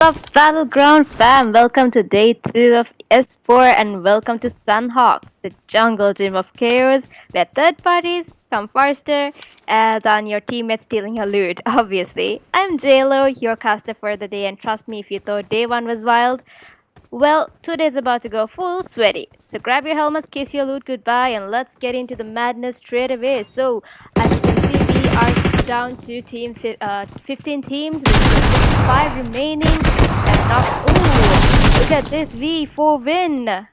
Up Battleground fam? Welcome to day 2 of Esports and welcome to Sanhok, the jungle gym of chaos where third parties come faster than your teammates stealing your loot, obviously. I'm JLo, your caster for the day, and trust me, if you thought day 1 was wild, well, today's about to go full sweaty. So grab your helmets, kiss your loot goodbye, and let's get into the madness straight away. So, as you can see, we are down to 15 teams with just 5 remaining. And ooh, look at this V4 win.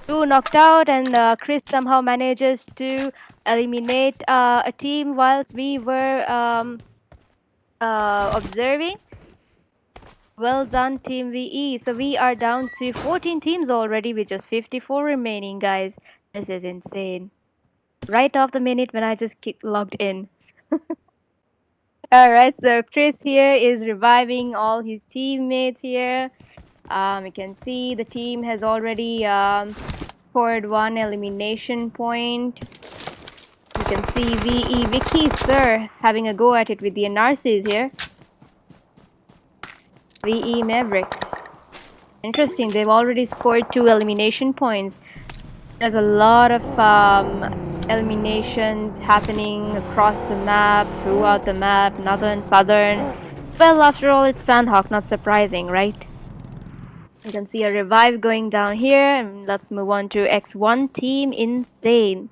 2 knocked out, and Chris somehow manages to eliminate a team whilst we were observing. Well done, Team VE. So we are down to 14 teams already with just 54 remaining, guys. This is insane. Right off the minute when I just logged in. Alright, so Chris here is reviving all his teammates here. You can see the team has already scored 1 elimination point. You can see VE Vicky Sir having a go at it with the NRCs here. VE Mavericks. Interesting, they've already scored 2 elimination points. There's a lot of eliminations happening across the map, throughout the map, northern, southern. Well, after all, it's Sanhok, not surprising, right? You can see a revive going down here, and let's move on to X1 team. Insane.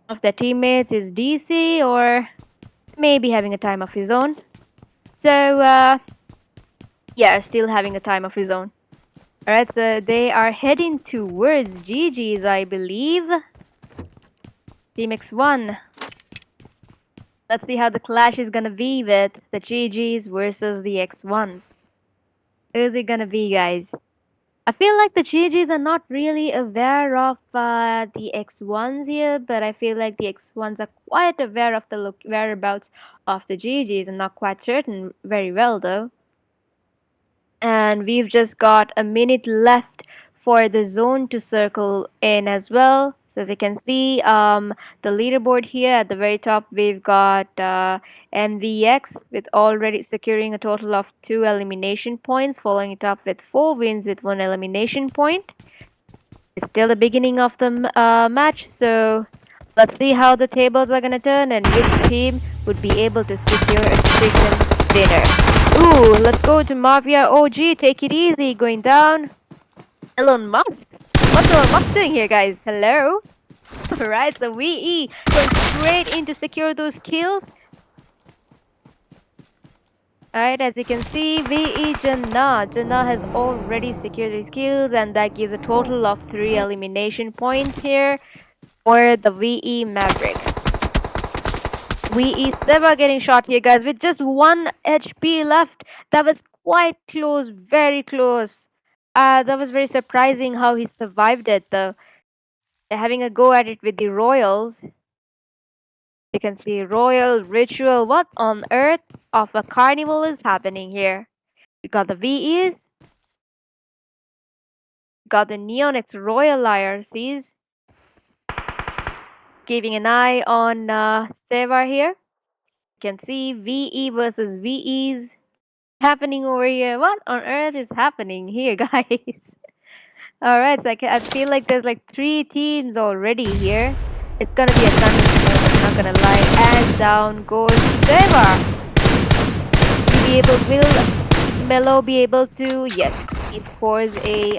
One of their teammates is DC, or maybe having a time of his own. So, yeah, still having a time of his own. Alright, so they are heading towards GG's, I believe. Team X1. Let's see how the clash is gonna be with the GG's versus the X1s. Is it gonna be, guys? I feel like the GG's are not really aware of the X1s here, but I feel like the X1s are quite aware of the whereabouts of the GG's and not quite certain very well, though. And we've just got a minute left for the zone to circle in as well. So as you can see, the leaderboard here at the very top, we've got MVX with already securing a total of 2 elimination points, following it up with 4 wins with 1 elimination point. It's still the beginning of the match, so let's see how the tables are gonna turn and which team would be able to secure a decision winner. Ooh, let's go to Mafia OG. Take it easy. Going down. Elon Musk. What's Elon Musk doing here, guys? Hello? Alright, so VE going straight in to secure those kills. Alright, as you can see, VE Jannah. Jannah has already secured his kills, and that gives a total of 3 elimination points here for the VE Mavericks. VE Seva getting shot here, guys, with just 1 HP left. That was quite close, very close. That was very surprising how he survived it, though. They're having a go at it with the Royals. You can see Royal Ritual. What on earth of a carnival is happening here? We got the VEs. Got the Neonix Royal IRCs. Keeping an eye on Seva here. You can see VE versus VEs happening over here. What on earth is happening here, guys? Alright, so I feel like there's like 3 teams already here. It's gonna be a thunderstorm, I'm not gonna lie. And down goes Seva. Will Mello be able to? Yes, he scores a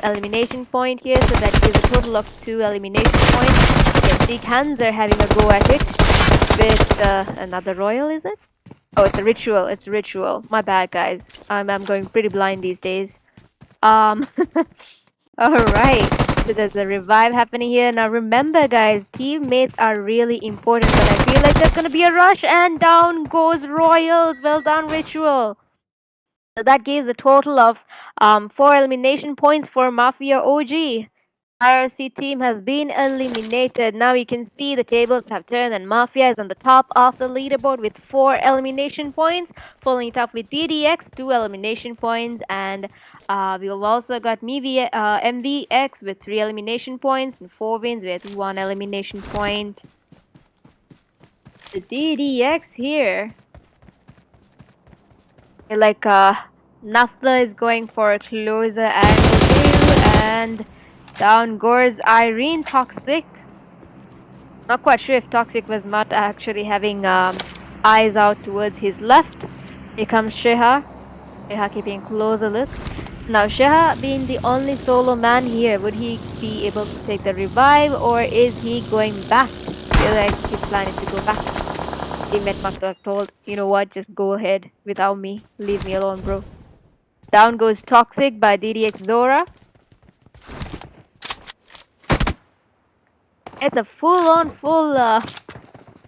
elimination point here, so that is a total of 2 elimination points. You can see Kanzer having a go at it with another Royal, is it? Oh, it's a Ritual. It's a Ritual. My bad, guys. I'm going pretty blind these days. Alright, so there's a revive happening here. Now remember, guys, teammates are really important, but I feel like there's gonna be a rush, and down goes Royals. Well done, Ritual. So that gives a total of 4 elimination points for Mafia OG. IRC team has been eliminated. Now you can see the tables have turned, and Mafia is on the top of the leaderboard with 4 elimination points, following it up with DDX 2 elimination points, and we've also got MVX with 3 elimination points and 4 wins with 1 elimination point. The DDX here Like Nafla is going for a closer angle too, and down goes Irene Toxic. Not quite sure if Toxic was not actually having eyes out towards his left. Here comes Sheha. Sheha keeping a closer look. So now Sheha being the only solo man here, would he be able to take the revive or is he going back? Feel like his plan is to go back. Teammate must have told, you know what, just go ahead without me. Leave me alone, bro. Down goes Toxic by DDX Zora. It's a full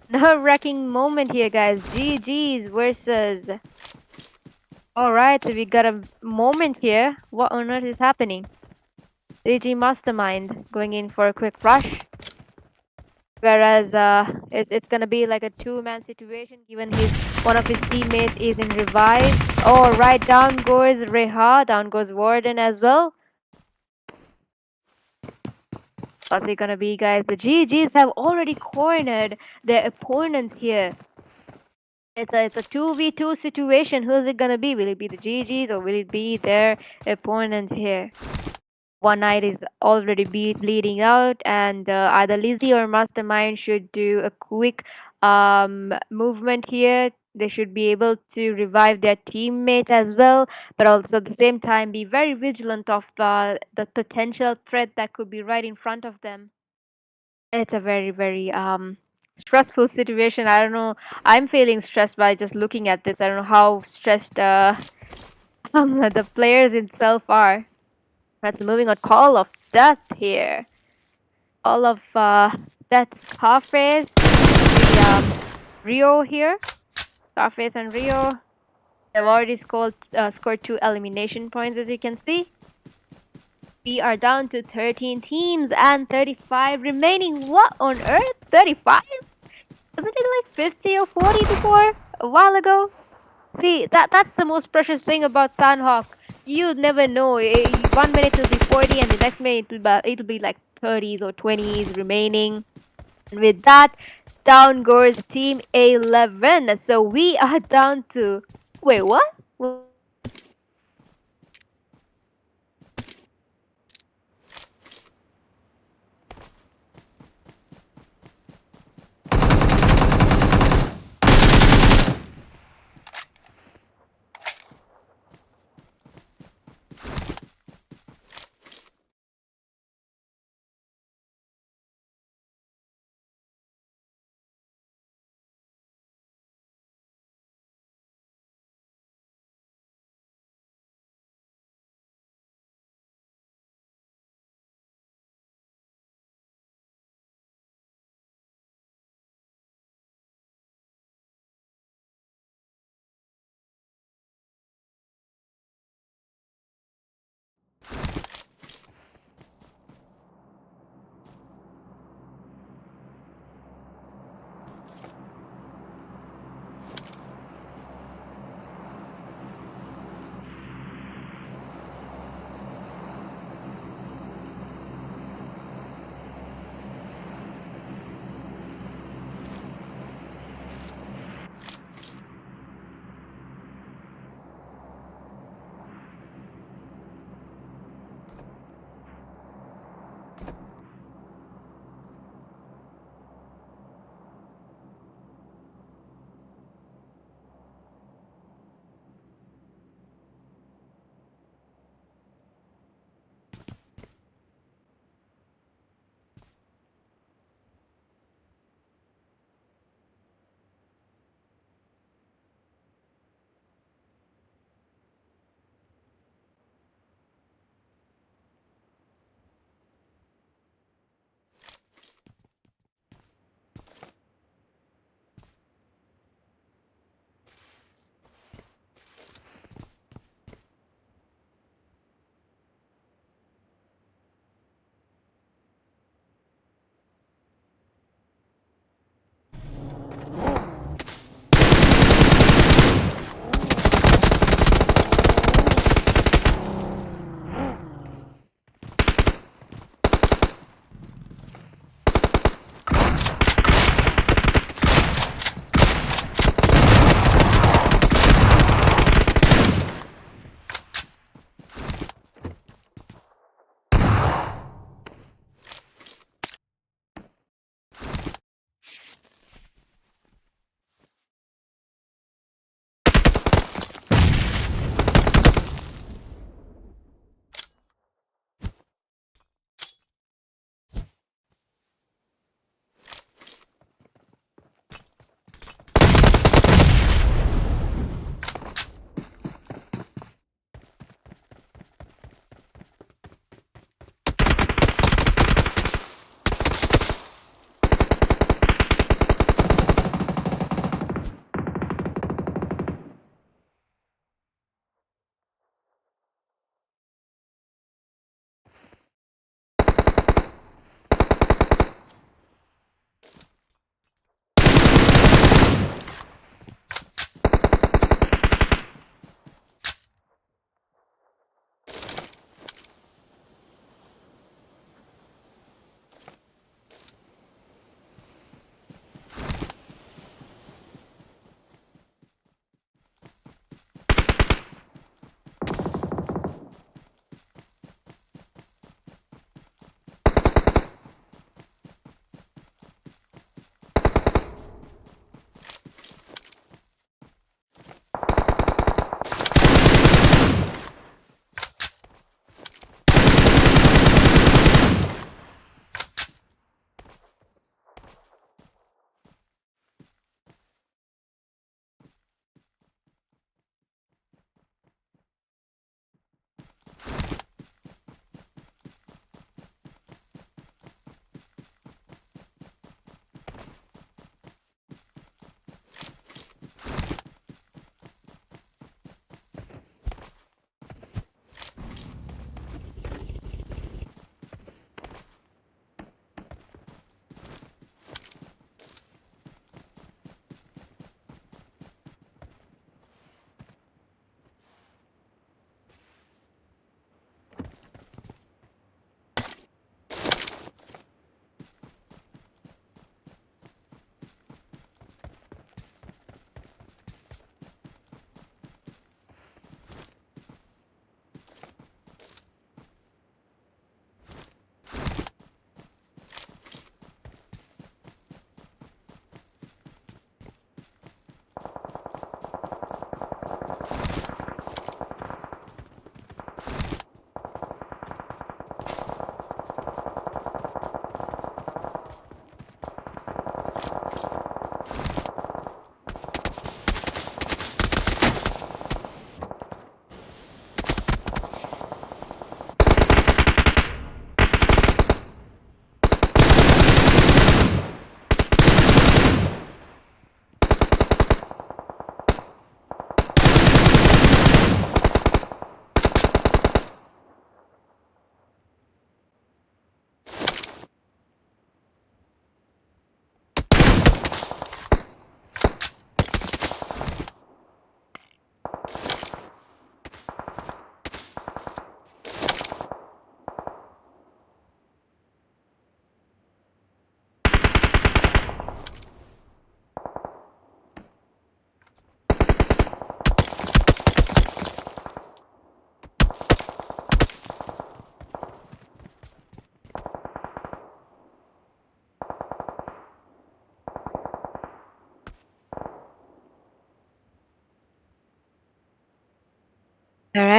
nerve-wracking moment here, guys. GG's versus. Alright, so we got a moment here. What on earth is happening? GG Mastermind going in for a quick rush. Whereas it's gonna be like a two-man situation given one of his teammates is in revive. Alright, down goes Reha, down goes Warden as well. What's it gonna be, guys? The GGs have already cornered their opponents here. It's a 2v2 situation. Who's it gonna be? Will it be the GGs or will it be their opponents here? One night is already bleeding out, and either Lizzie or Mastermind should do a quick movement here. They should be able to revive their teammate as well, but also at the same time be very vigilant of the potential threat that could be right in front of them. It's a very stressful situation. I don't know. I'm feeling stressed by just looking at this. I don't know how stressed the players itself are. That's moving on. Call of Death here. Call of Death Scarface. The Rio here. Scarface and Rio. They've already scored 2 elimination points, as you can see. We are down to 13 teams and 35 remaining. What on earth? 35? Wasn't it like 50 or 40 before? A while ago? See, that's the most precious thing about Sanhok. You never know. 1 minute will be 40 and the next minute it'll be like 30s or 20s remaining. And with that, down goes Team 11. So we are down to... Wait, what?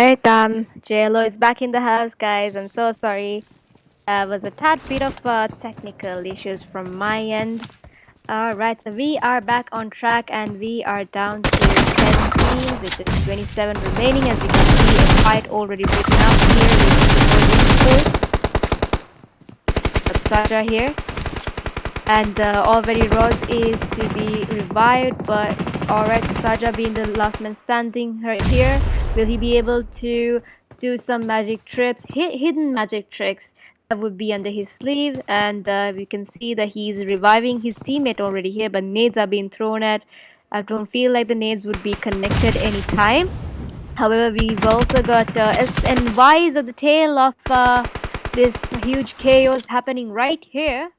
Alright, JLO is back in the house, guys. I'm so sorry. Was a tad bit of technical issues from my end. Alright, so we are back on track and we are down to 10 teams with just 27 remaining. As you can see, a fight already breaking up here with the Saja here. And already Rose is to be revived, but alright, Saja being the last man standing right here, will he be able to do some magic tricks, hidden magic tricks that would be under his sleeve? And we can see that he's reviving his teammate already here, but nades are being thrown at. I don't feel like the nades would be connected anytime. However, we've also got S and Ys at the tail of this huge chaos happening right here.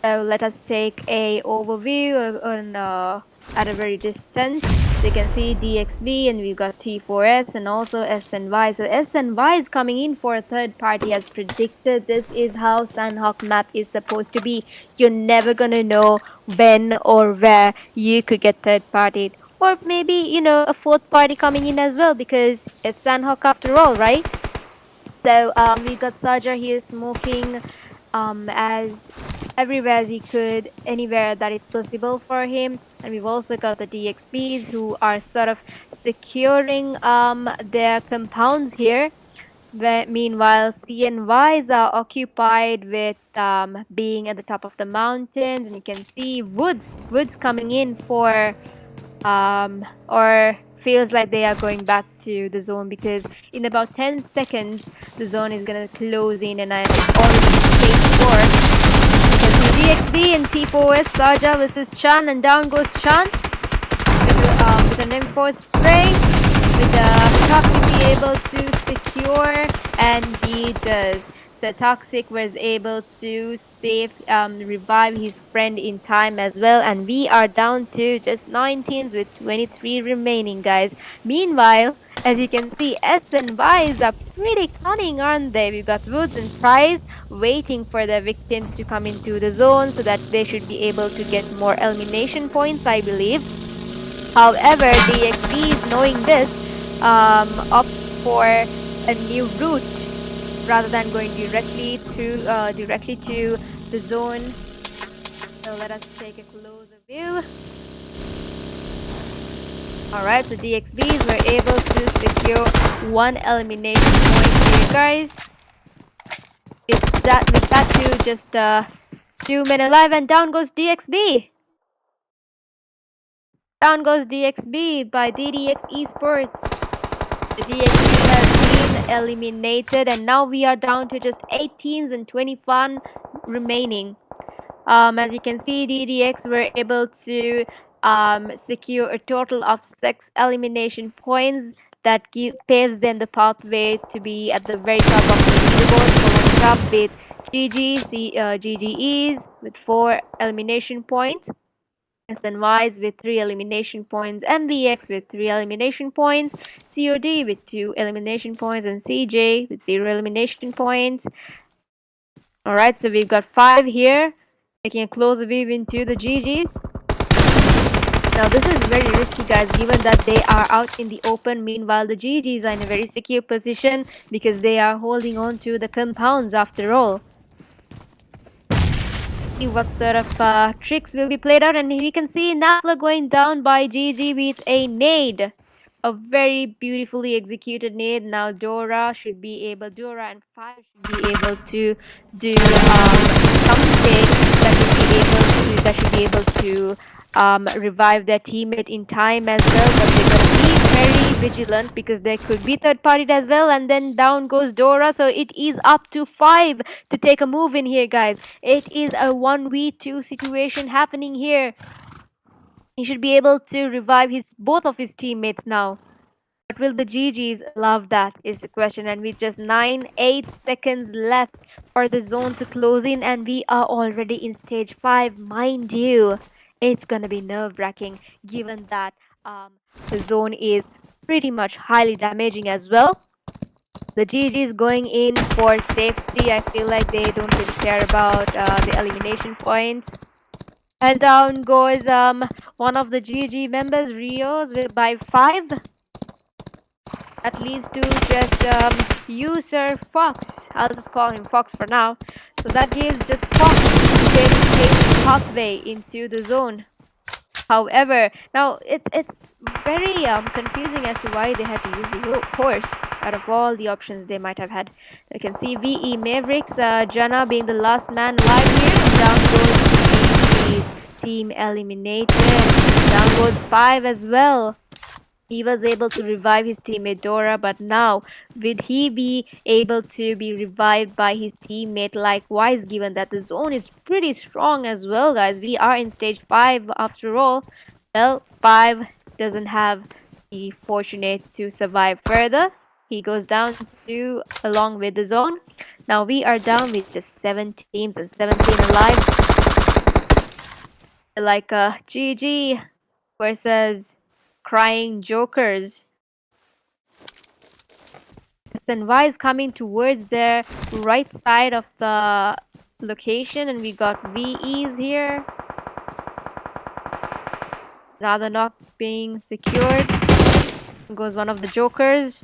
So let us take a overview on at a very distance. So you can see DXB and we've got T4S and also SNY. So SNY is coming in for a third party as predicted. This is how Sanhok map is supposed to be. You're never gonna know when or where you could get third partied. Or maybe, you know, a fourth party coming in as well because it's Sanhok after all, right? So we got Saja here smoking as everywhere as he could, anywhere that is possible for him. And we've also got the DXPs who are sort of securing their compounds here. Meanwhile, CNYs are occupied with being at the top of the mountains, and you can see woods coming in for or feels like they are going back to the zone because in about 10 seconds the zone is gonna close in and I already stage 4. You can see DXB and T4S Saja versus Chan and down goes Chan with an M4 spray with the Toxic be able to secure and he does. So Toxic was able to revive his friend in time as well, and we are down to just 19 with 23 remaining, guys. Meanwhile, as you can see, S and Ys are pretty cunning, aren't they? We've got Woods and Price waiting for their victims to come into the zone so that they should be able to get more elimination points, I believe. However, the XPs, knowing this, opts for a new route rather than going directly to the zone. So let us take a closer view. Alright, so DXBs were able to secure one elimination point here, guys. With that too, just 2 men alive, and down goes DXB. Down goes DXB by DDX Esports. The DXB has been eliminated, and now we are down to just 8 teams and 21 remaining. As you can see, DDX were able to secure a total of 6 elimination points that paves them the pathway to be at the very top of the leaderboard, following up with GGEs with 4 elimination points. SNYs with 3 elimination points, MBX with 3 elimination points, COD with 2 elimination points, and CJ with 0 elimination points. Alright, so we've got 5 here, taking a closer view into the GGs. Now this is very risky, guys, given that they are out in the open. Meanwhile, the GGs are in a very secure position because they are holding on to the compounds after all. See what sort of tricks will be played out, and we can see Napla going down by GG with a nade. A very beautifully executed nade. Now Dora and 5 should be able to do something that should be able to revive their teammate in time as well, but they're gonna be very vigilant because there could be third partied as well. And then down goes Dora, so it is up to 5 to take a move in here, guys. It is a 1v2 situation happening here. He should be able to revive both of his teammates now. But will the GGs love that is the question. And with just 8 seconds left for the zone to close in, and we are already in stage 5, mind you. It's gonna be nerve-wracking given that the zone is pretty much highly damaging as well. The GGs going in for safety. I feel like they don't really care about the elimination points. And down goes one of the GG members, Rios, by 5. at least to just user Fox. I'll just call him Fox for now. So that gives just Fox to take his pathway into the zone. However, now it's very confusing as to why they had to use the horse out of all the options they might have had. You can see VE Mavericks, Jana being the last man alive here. Down goes the team eliminated. Down goes 5 as well. He was able to revive his teammate Dora, but now will he be able to be revived by his teammate likewise, given that the zone is pretty strong as well, guys? We are in stage 5 after all. Well, 5 doesn't have the fortunate to survive further. He goes down to along with the zone. Now we are down with just 7 teams and 17 alive. Like GG versus Crying Jokers. SNY is coming towards the right side of the location, and we got VEs here. Another knock being secured. Goes one of the jokers.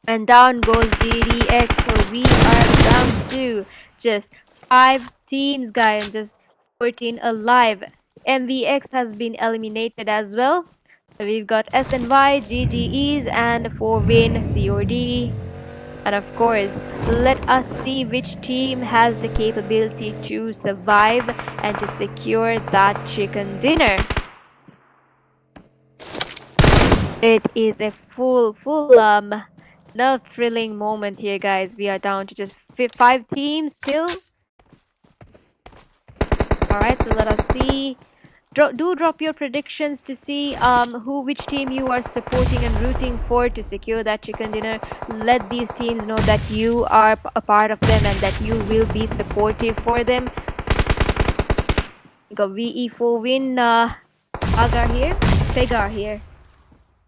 And down goes DDX. So we are down to just 5 teams, guys, and just 14 alive. MVX has been eliminated as well. So we've got SNY, GGEs, and 4-win COD. And of course, let us see which team has the capability to survive and to secure that chicken dinner. It is a full nerve thrilling moment here, guys. We are down to just 5 teams still. Alright, so let us see. Do drop your predictions to see which team you are supporting and rooting for to secure that chicken dinner. Let these teams know that you are a part of them and that you will be supportive for them. We got VE4 win Agar here, Pegar here.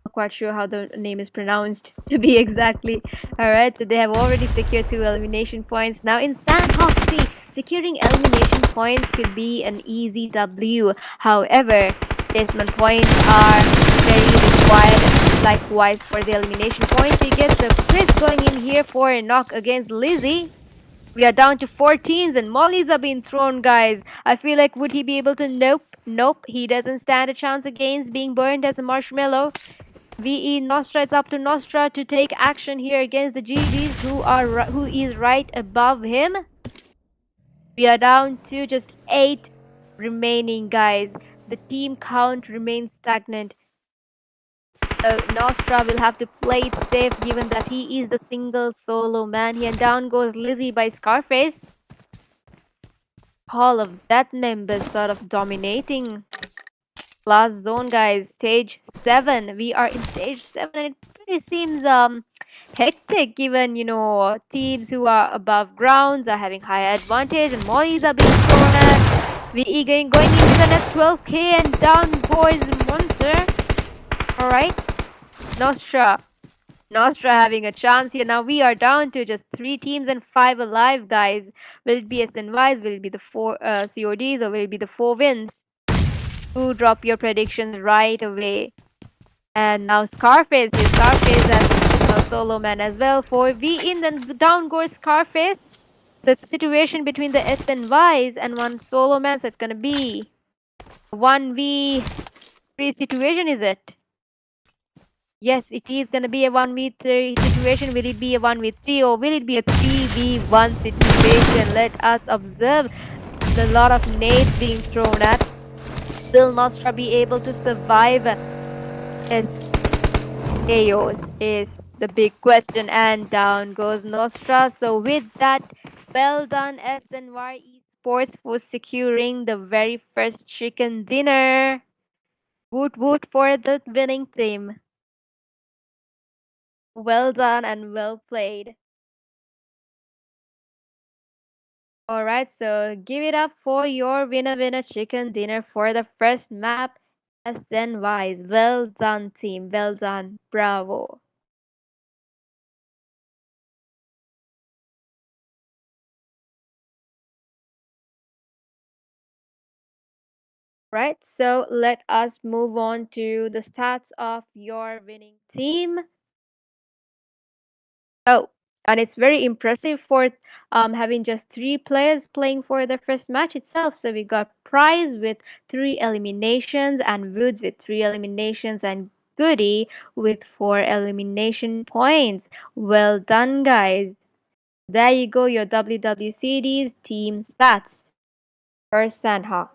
Not quite sure how the name is pronounced to be exactly. Alright, so they have already secured 2 elimination points. Now in Sanhok, see, securing elimination points could be an easy W. However, placement points are very required. Likewise for the elimination points, he gets a Chris going in here for a knock against Lizzie. We are down to 4 teams and mollies are being thrown, guys. I feel like would he be able to? Nope. He doesn't stand a chance against being burned as a marshmallow. VE Nostra, it's up to Nostra to take action here against the GGs who is right above him. We are down to just 8 remaining, guys. The team count remains stagnant. So Nostra will have to play it safe given that he is the single solo man here. And down goes Lizzie by Scarface. Hall of Death members sort of dominating last zone, guys. Stage 7. We are in stage 7 and it pretty seems hectic given teams who are above grounds are having higher advantage and mollies are being thrown at. VE going into the net 12k and down goes Monster. Alright. Nostra having a chance here. Now we are down to just 3 teams and 5 alive, guys. Will it be SNYs? Will it be the 4 CODs? Or will it be the 4 wins? Do drop your predictions right away. And now Scarface is as a solo man as well. 4v in, then down goes Scarface. The situation between the SNYs and one solo man, so it's gonna be 1v3 situation, is it? Yes, it is gonna be a 1v3 situation. Will it be a 1v3 or will it be a 3v1 situation? Let us observe the lot of nades being thrown at. Will Nostra be able to survive as chaos is the big question, and down goes Nostra. So with that, well done SNY Esports for securing the very first chicken dinner. Woot woot for the winning team. Well done and well played. Alright, so give it up for your winner chicken dinner for the first map. SNYs. Well done, team. Well done. Bravo. Right, so let us move on to the stats of your winning team. Oh, and it's very impressive for having just three players playing for the first match itself. So we got Prize with three eliminations, and Woods with three eliminations, and Goody with four elimination points. Well done, guys. There you go, your WWCD's team stats for Sandhawk.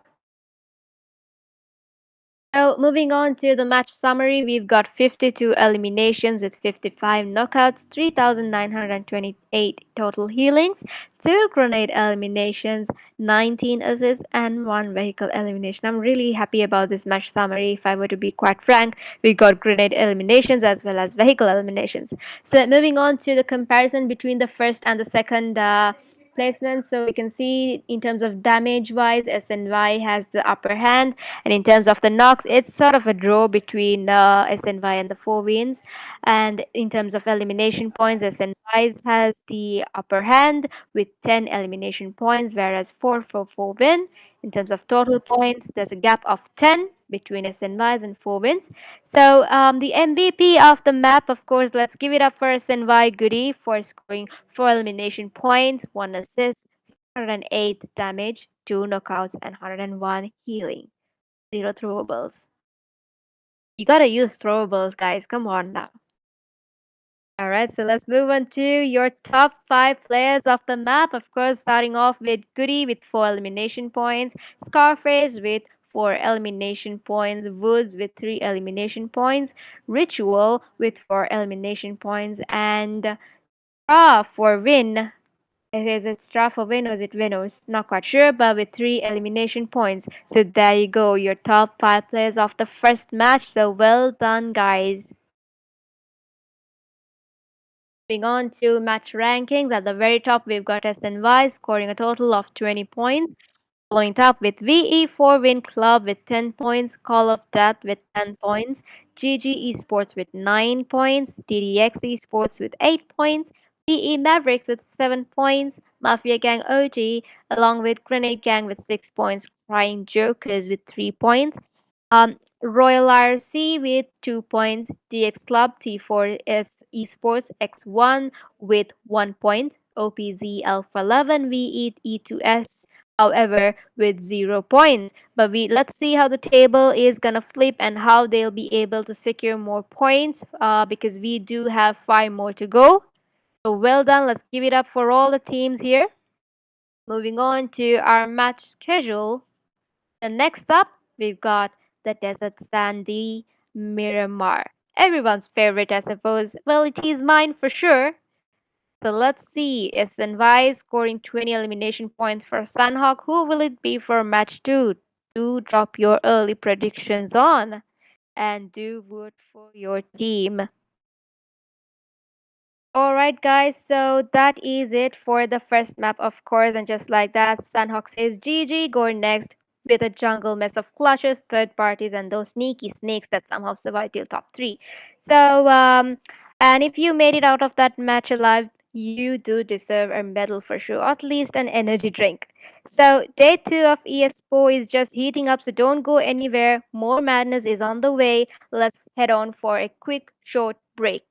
So moving on to the match summary, we've got 52 eliminations with 55 knockouts, 3,928 total healings, 2 grenade eliminations, 19 assists, and 1 vehicle elimination. I'm really happy about this match summary. If I were to be quite frank, we got grenade eliminations as well as vehicle eliminations. So moving on to the comparison between the first and the second placement. So we can see in terms of damage wise, SNY has the upper hand, and in terms of the knocks, it's sort of a draw between SNY and the Four Winds. And in terms of elimination points, SNY has the upper hand with 10 elimination points, whereas 4 for Four Win. In terms of total points, there's a gap of 10 between SNYs and Four Wins. So the MVP of the map, of course, let's give it up for SNY Goody for scoring 4 elimination points, 1 assist, 108 damage, 2 knockouts, and 101 healing. Zero throwables. You gotta use throwables, guys. Come on now. Alright, so let's move on to your top 5 players of the map. Of course, starting off with Goody with 4 elimination points, Scarface with 4 elimination points, Woods with 3 elimination points, Ritual with 4 elimination points, and for Win. Is it Stra for Win or is it Winners? Not quite sure, but with 3 elimination points. So there you go, your top 5 players of the first match. So well done, guys. Moving on to match rankings, at the very top we've got SNY scoring a total of 20 points. Following up with VE4 Win Club with 10 points, Call of Death with 10 points, GG Esports with 9 points, DDX Esports with 8 points, PE Mavericks with 7 points, Mafia Gang OG along with Grenade Gang with 6 points, Crying Jokers with 3 points, Royal RC with 2 points, DX Club T4S Esports X1 with 1 point, OPZ Alpha 11 VE E2S however with 0 points. But let's see how the table is gonna flip and how they'll be able to secure more points because we do have 5 more to go. So well done. Let's give it up for all the teams here. Moving on to our match schedule. And next up, we've got the Desert Sandy Miramar. Everyone's favorite, I suppose. Well, it is mine for sure. So let's see. SNY scoring 20 elimination points for Sanhok. Who will it be for match 2? Do drop your early predictions on and do vote for your team. Alright guys, so that is it for the first map of course, and just like that, Sanhok says GG, go next with a jungle mess of clutches, third parties, and those sneaky snakes that somehow survived till top 3. So, and if you made it out of that match alive, you do deserve a medal for sure, or at least an energy drink. So, day 2 of ESPO is just heating up, so don't go anywhere. More madness is on the way. Let's head on for a quick, short break.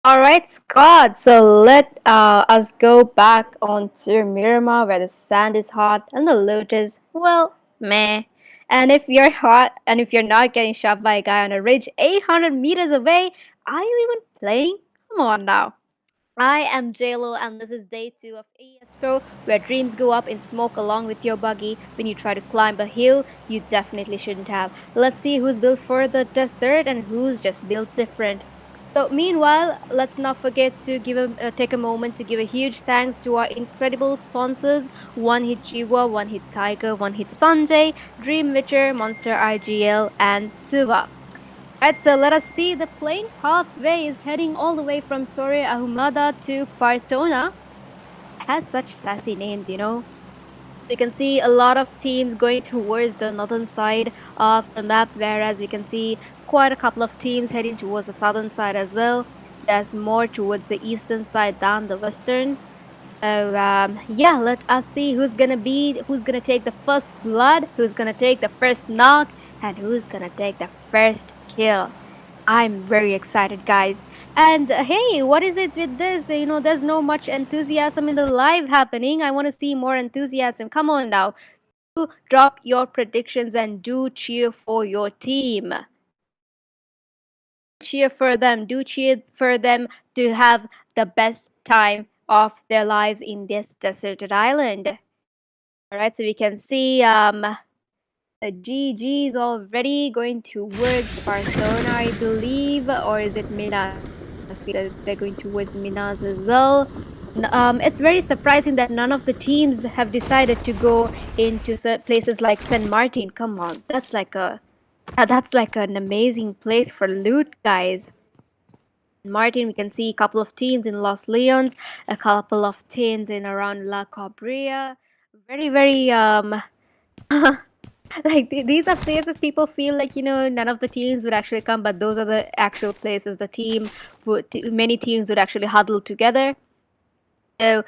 All right, Scott. So let us go back onto Miramar where the sand is hot and the loot is, well, meh. And if you're hot and if you're not getting shot by a guy on a ridge 800 meters away, are you even playing? Come on now. I am JLo, and this is day 2 of ESPO, where dreams go up in smoke along with your buggy when you try to climb a hill you definitely shouldn't have. Let's see who's built for the desert and who's just built different. So, meanwhile, let's not forget to take a moment to give a huge thanks to our incredible sponsors: One Hit Jiwa, One Hit Tiger, One Hit Sanjay, Dream Witcher, Monster IGL, and Tuva. Right, so let us see. The plane pathway is heading all the way from Torre Ahumada to Partona. Has such sassy names, you know. We can see a lot of teams going towards the northern side of the map, whereas we can see quite a couple of teams heading towards the southern side as well. There's more towards the eastern side than the western. So yeah, let us see who's gonna take the first blood, who's gonna take the first knock, and who's gonna take the first kill. I'm very excited, guys. And hey, what is it with this? You know, there's no much enthusiasm in the live happening. I want to see more enthusiasm. Come on now, drop your predictions and do cheer for your team. Cheer for them. Do cheer for them to have the best time of their lives in this deserted island. All right, so we can see GG is already going towards Barcelona, I believe, or is it Minas? Because they're going towards Minas as well. It's very surprising that none of the teams have decided to go into places like San Martin. Come on, that's like an amazing place for loot, guys. Martin, we can see a couple of teams in Los Leones, a couple of teams in around La Cabria. Very, very like these are places people feel like, you know, none of the teams would actually come, but those are the actual places the team would many teams would actually huddle together. So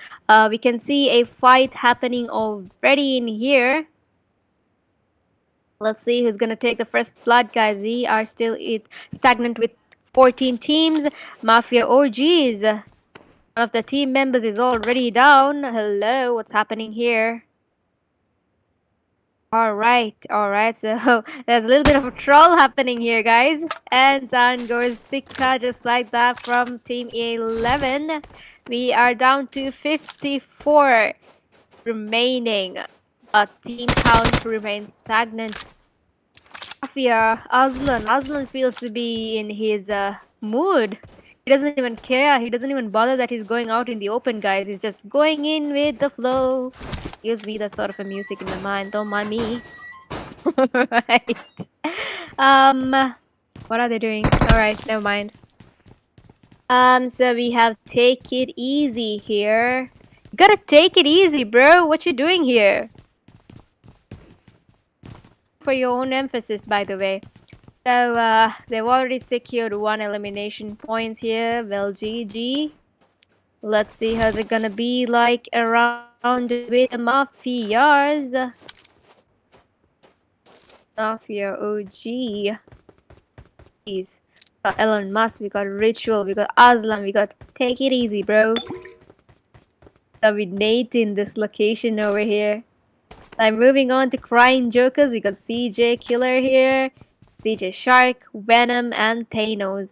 we can see a fight happening already in here. Let's see who's gonna take the first blood, guys. We are still stagnant with 14 teams. Mafia OGs. One of the team members is already down. Hello, what's happening here? All right. So there's a little bit of a troll happening here, guys. And down goes Sika just like that from Team 11. We are down to 54 remaining, but team count remains stagnant. Mafia, Aslan feels to be in his mood. He doesn't even care. He doesn't even bother that he's going out in the open, guys. He's just going in with the flow. Gives me that sort of a music in my mind. Don't mind me. Right. Um, what are they doing? All right, never mind. So we have take it easy here. You gotta take it easy, bro. What you doing here? For your own emphasis, by the way. So they've already secured 1 elimination points here. Well, GG. Let's see how's it gonna be like around with the Mafias. Mafia OG. Jeez. We got Elon Musk, we got Ritual, we got Aslan, we got Take It Easy, bro. Dominating this location over here. I'm moving on to Crying Jokers. We got CJ Killer here, CJ Shark, Venom, and Thanos.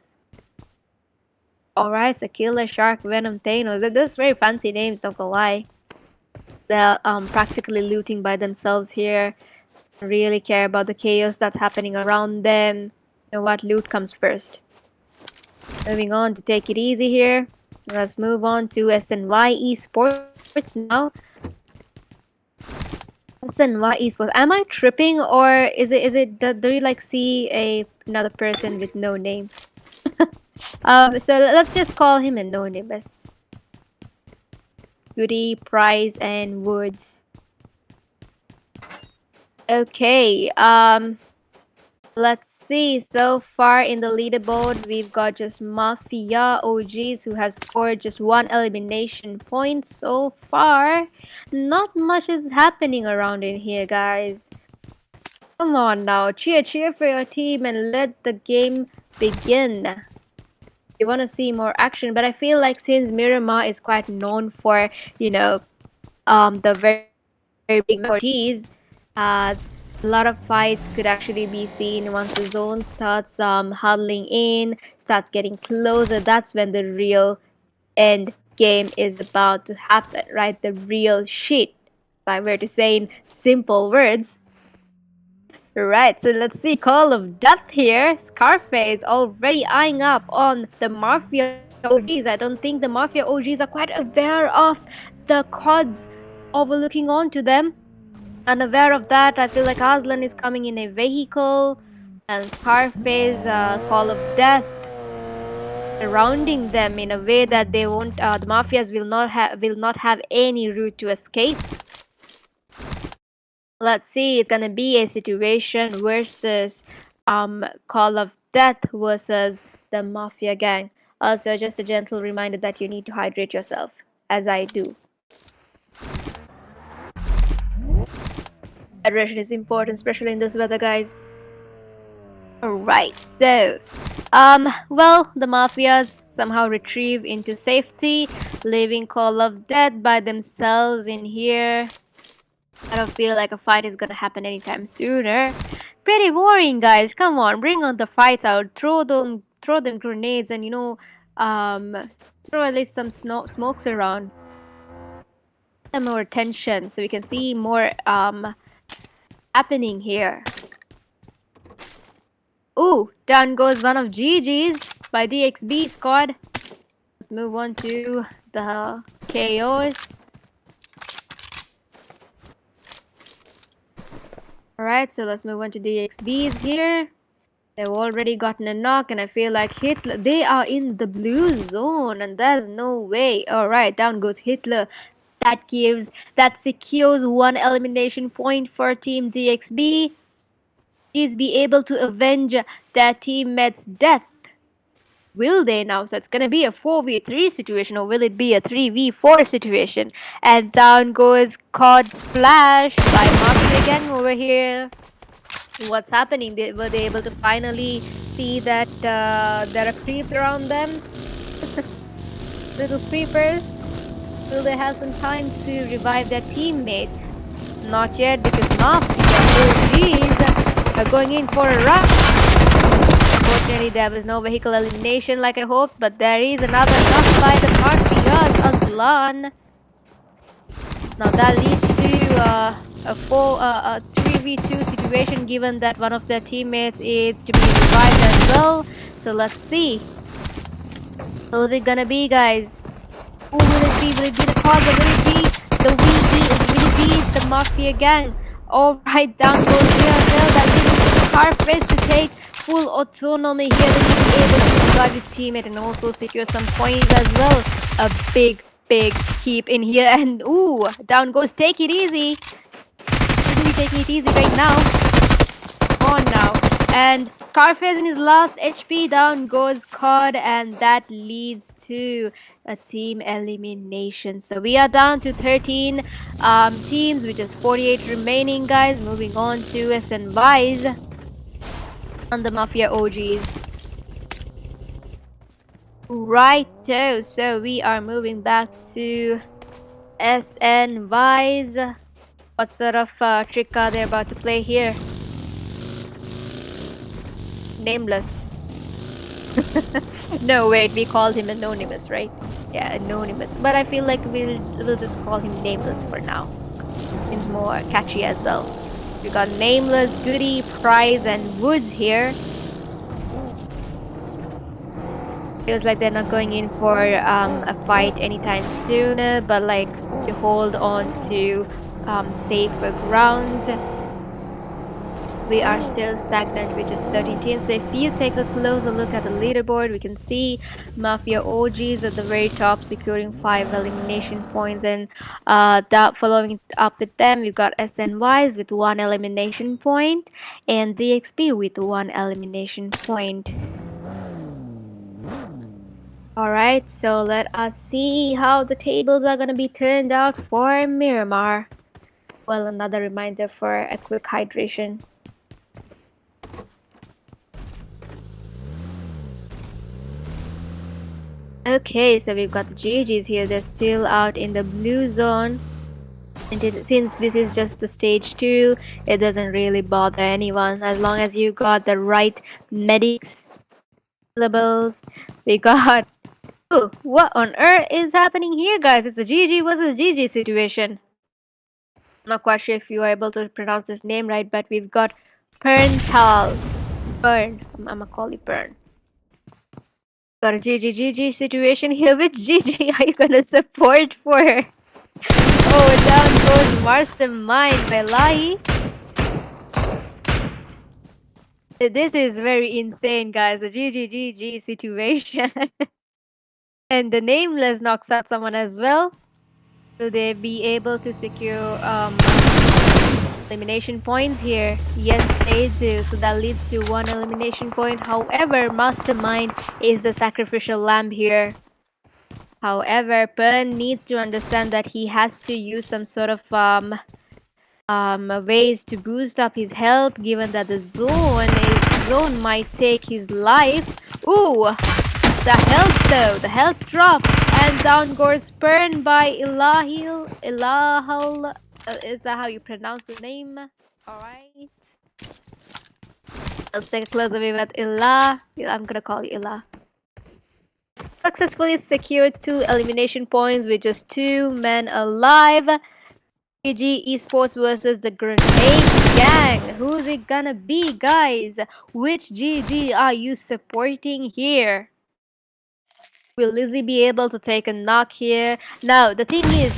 Alright, so Killer, Shark, Venom, Thanos. Those very fancy names, don't go lie. They're practically looting by themselves here. Really care about the chaos that's happening around them. You know what? Loot comes first. Moving on to Take It Easy here. Let's move on to SNY Esports now. SNY Esports. Am I tripping, or is it do you like see another person with no name? So let's just call him a no name as Goody, Price, and Woods. Okay, let's see. So far in the leaderboard, we've got just Mafia OGs who have scored just 1 elimination point so far. Not much is happening around in here, guys. Come on now, cheer for your team and let the game begin. You want to see more action, but I feel like since Miramar is quite known for, you know, the very big map expertise, uh, a lot of fights could actually be seen once the zone starts huddling in, starts getting closer. That's when the real end game is about to happen, right? The real shit, if I were to say in simple words. Right, so let's see. Call of Death here. Scarface already eyeing up on the Mafia OGs. I don't think the Mafia OGs are quite aware of the CODs overlooking onto them. Unaware of that, I feel like Aslan is coming in a vehicle and Scarface, Call of Death surrounding them in a way that they won't. The mafias will not have any route to escape. Let's see, it's gonna be a situation versus Call of Death versus the Mafia gang. Also, just a gentle reminder that you need to hydrate yourself, as I do. Hydration is important, especially in this weather, guys. Alright, so well, the mafias somehow retrieve into safety, leaving Call of Death by themselves in here. I don't feel like a fight is gonna happen anytime sooner. Pretty boring, guys. Come on, bring on the fights out. Throw them grenades, and throw at least some smokes around. Some more tension, so we can see more happening here. Ooh, down goes one of GG's by DXB squad. Let's move on to the KOs. Alright, so let's move on to DXBs here. They've already gotten a knock, and I feel like Hitler. They are in the blue zone, and there's no way. Alright, down goes Hitler. That secures one elimination point for Team DXB. Is be able to avenge their teammate's death. Will they now? So it's gonna be a 4v3 situation, or will it be a 3v4 situation? And down goes COD Splash by Mafia Gang over here. What's happening? Were they able to finally see that there are creeps around them? Little creepers. Will they have some time to revive their teammate? Not yet, because Mafia OGs are going in for a run. Unfortunately, there was no vehicle elimination like I hoped, but there is another knock by the Mafias Aslan. Now that leads to a 3v2 situation, given that one of their teammates is to be revived as well. So let's see. Who's it gonna be, guys? Who will it be? Will it be the COD, or will it be the VE? Will it be the Mafia gang? Alright, down goes Erangel. That gives Scarface to take full autonomy here, and he'll be able to revive his teammate and also secure some points as well. A big keep in here, and ooh, down goes Take It Easy. Isn't he taking it easy right now? Come on now. And Scarface in his last HP. Down goes COD, and that leads to a team elimination. So we are down to 13 teams, which is 48 remaining, guys. Moving on to SNYs on the Mafia OGs. Righto, so we are moving back to SNYs. What sort of trick are they about to play here? Nameless. No, wait, we called him Anonymous, right? Yeah, Anonymous. But I feel like we'll just call him Nameless for now. Seems more catchy as well. We got Nameless, Goody, Prize, and Woods here. Feels like they're not going in for a fight anytime sooner, but like to hold on to safer ground. We are still stagnant with just 13 teams. So if you take a closer look at the leaderboard, we can see Mafia OGs at the very top, securing 5 elimination points, and that following up with them, we've got SNYs with 1 elimination point, and DXP with 1 elimination point. Alright, so let us see how the tables are gonna be turned out for Miramar. Well, another reminder for a quick hydration. Okay, so we've got the GGs here. They're still out in the blue zone. And since this is just the stage 2, it doesn't really bother anyone as long as you got the right medics levels. We got... Oh, what on earth is happening here, guys? It's a GG versus GG situation. I'm not quite sure if you are able to pronounce this name right, but we've got Perntal. Burn. I'm gonna call you Burn. Got a GG situation here. Which GG are you gonna support for? Oh, down goes Mastermind by Lahi. This is very insane, guys. A GG situation. And the Nameless knocks out someone as well. Will they be able to secure elimination points here? Yes, they do. So that leads to 1 elimination point. However, Mastermind is the sacrificial lamb here. However, Pern needs to understand that he has to use some sort of ways to boost up his health, given that the zone might take his life. Ooh, the health though, the health drop, and down goes Pern by Ilahal. Is that how you pronounce the name? All right. Let's take a closer view at Ilah. I'm gonna call you Ilah. Successfully secured 2 elimination points with just 2 men alive. PUBG Esports versus the Grenade Gang. Who's it gonna be, guys? Which GG are you supporting here? Will Lizzie be able to take a knock here? Now, the thing is,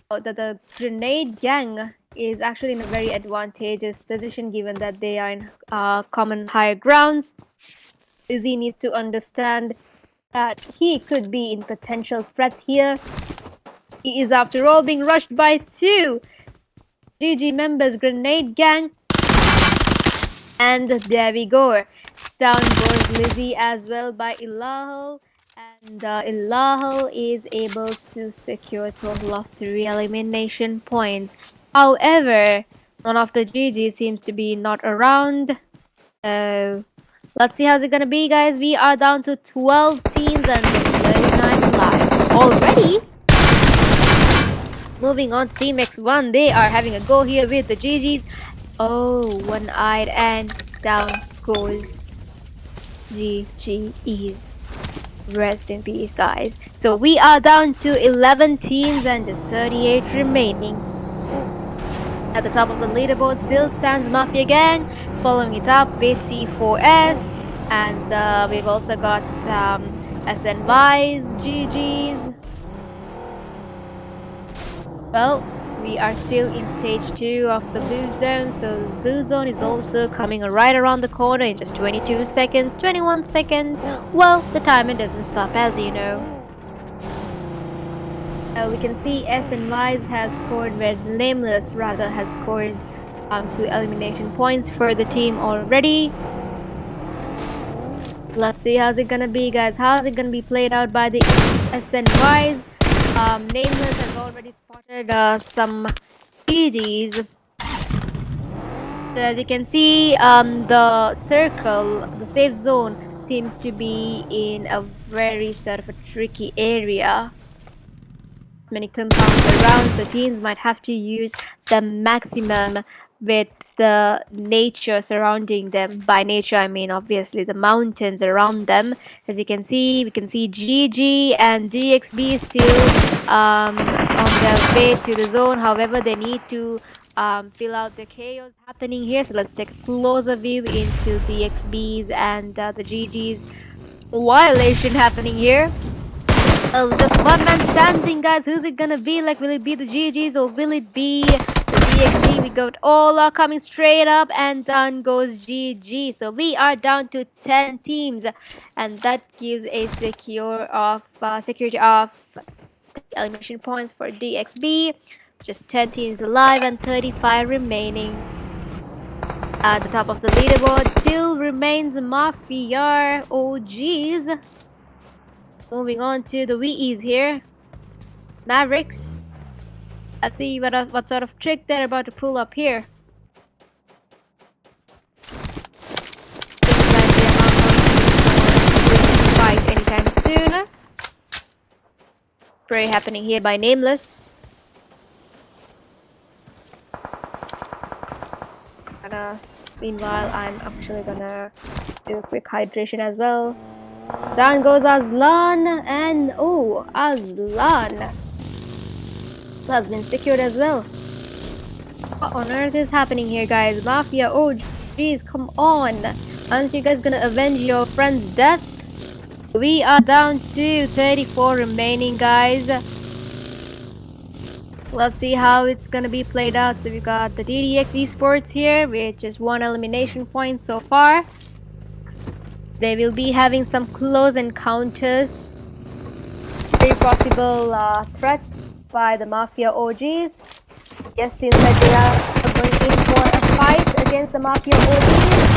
the Grenade Gang is actually in a very advantageous position given that they are in common higher grounds. Lizzie needs to understand that he could be in potential threat here. He is after all being rushed by 2 GG members, Grenade Gang. And there we go. Down goes Lizzie as well by Ilahal. And Ilahal is able to secure a total of 3 elimination points. However, one of the GG seems to be not around. So let's see how's it gonna be, guys. We are down to 12 teams and 39 live already. Moving on to Team X1, they are having a go here with the GGs. Oh, one-eyed, and down goes GG's. Rest in peace, guys. So we are down to 11 teams and just 38 remaining. At the top of the leaderboard still stands Mafia Gang, following it up with T4S, and we've also got SNY's, GG's. Well, we are still in stage 2 of the blue zone, so the blue zone is also coming right around the corner in just 22 seconds, 21 seconds. Well, the timer doesn't stop, as you know. We can see S and Y's have scored, where Nameless rather has scored 2 elimination points for the team already. Let's see how's it gonna be, guys. How's it gonna be played out by the S and Y's? Nameless has already spotted some GGs. So as you can see, the circle, the safe zone, seems to be in a very sort of a tricky area. Many compounds around, so teams might have to use the maximum with the nature surrounding them. By nature, I mean obviously the mountains around them. As you can see, we can see GG and DXB still on their way to the zone. However, they need to fill out the chaos happening here. So let's take a closer view into DXB's and the GG's violation happening here. Just one man standing, guys. Who's it gonna be? Like, will it be the GG's or will it be the DXB? We got all coming straight up, and down goes GG. So we are down to 10 teams, and that gives a security of elimination points for DXB. Just 10 teams alive and 35 remaining. At the top of the leaderboard still remains Mafia. Oh, geez. Moving on to the VEs here. Mavericks. Let's see what sort of trick they're about to pull up here. Seems like they're not going to fight anytime spray happening here by Nameless. Meanwhile, I'm actually gonna do a quick hydration as well. Down goes Aslan, and oh, Aslan has been secured as well. What on earth is happening here, guys? Mafia, oh jeez, come on. Aren't you guys gonna avenge your friend's death? We are down to 34 remaining, guys. Let's see how it's gonna be played out. So we've got the DDX Esports here, which is 1 elimination point so far. They will be having some close encounters. Very possible threats by the Mafia OGs. Yes, seems like they are going in for a fight against the Mafia OGs.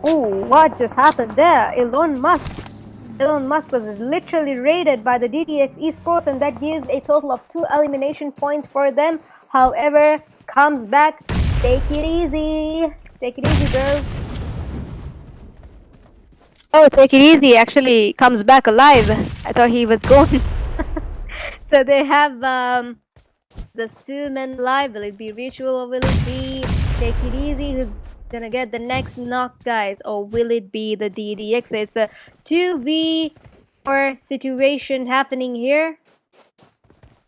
Oh, what just happened there? Elon Musk was literally raided by the DDX Esports, and that gives a total of 2 elimination points for them. However, comes back. Take it easy. Take it easy, girls. Oh, take it easy. Actually comes back alive. I thought he was gone. So they have just 2 men alive. Will it be Ritual or will it be Take It Easy? Who's gonna get the next knock, guys? Or will it be the DDX? It's a 2v4 situation happening here.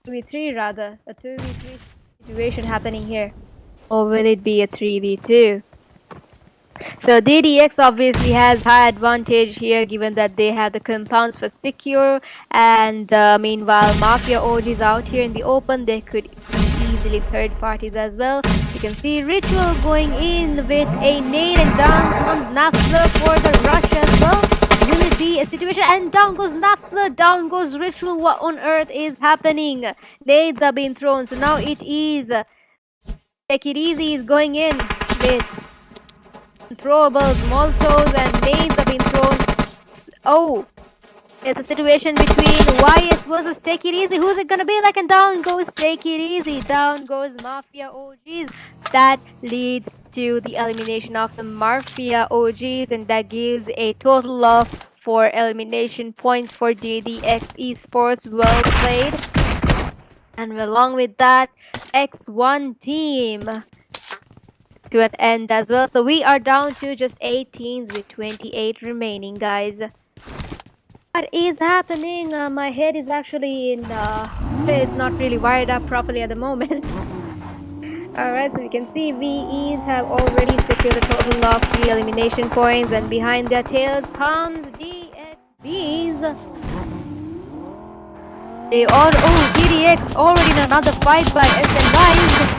2v3 rather. A 2v3 situation happening here. Or will it be a 3v2? So DDX obviously has high advantage here, given that they have the compounds for secure, and meanwhile Mafia OG is out here in the open. They could easily third parties as well. You can see Ritual going in with a nade, and down comes Nafla for the rush as well. Will it be a situation? And down goes Nafla, down goes Ritual. What on earth is happening? Nades are being thrown, so now it is Take It Easy is going in with throwables, Molotovs, and nades are being thrown. Oh, it's a situation between YS versus Take It Easy. Who's it gonna be like? And down goes Take It Easy. Down goes Mafia OGs. That leads to the elimination of the Mafia OGs, and that gives a total of 4 elimination points for DDX Esports. Well played. And along with that, X1 team to an end as well. So we are down to just 8 teams with 28 remaining, guys. What is happening? My head is actually in it's not really wired up properly at the moment. Alright, so we can see VEs have already secured a total of 3 elimination points, and behind their tails comes DXBs. DDX already in another fight by SNYs.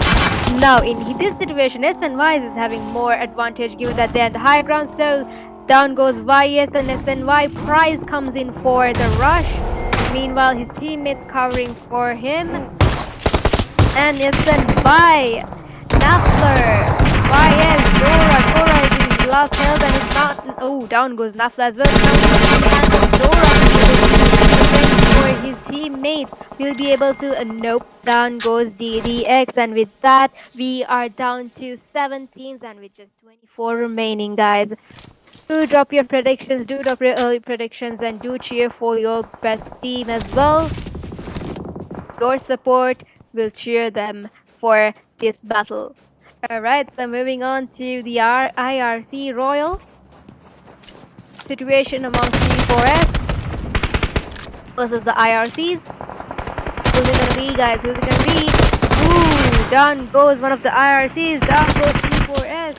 Now, in this situation, SNY is having more advantage given that they're at the high ground. So, down goes YS, and SNY Prize comes in for the rush. Meanwhile, his teammates covering for him. And SNY, Nafler, YS, Dora is in his last health, and it's not. Oh, down goes Nafler as well. And Dora for his teammates will be able to nope. Down goes DDX, and with that we are down to 7 teams and with just 24 remaining, guys. Do drop your predictions, do drop your early predictions, and do cheer for your best team as well. Your support will cheer them for this battle. Alright, so moving on to the IRC Royals situation among C4S versus the IRCs. Who's it gonna be, guys? Who's it gonna be? Ooh, down goes one of the IRCs. Down goes C4S.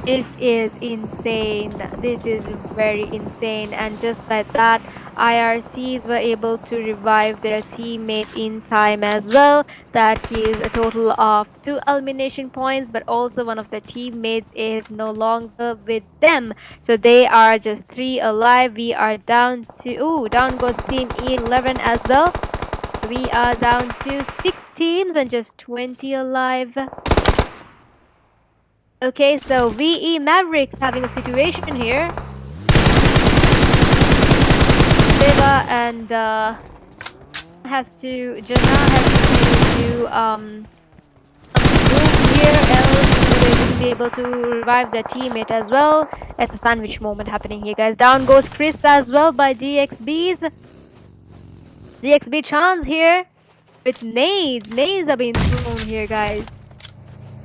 This is insane. This is very insane. And just like that, IRCs were able to revive their teammate in time as well. That gives a total of 2 elimination points, but also one of the teammates is no longer with them. So they are just 3 alive. We are down to... down goes team E11 as well. We are down to 6 teams and just 20 alive. Okay, so VE Mavericks having a situation here. Deva and Jana has to do move here, else they will be be able to revive their teammate as well. It's a sandwich moment happening here, guys. Down goes Chris as well by DXBs. DXB chance here with nades. Nades are being thrown here, guys.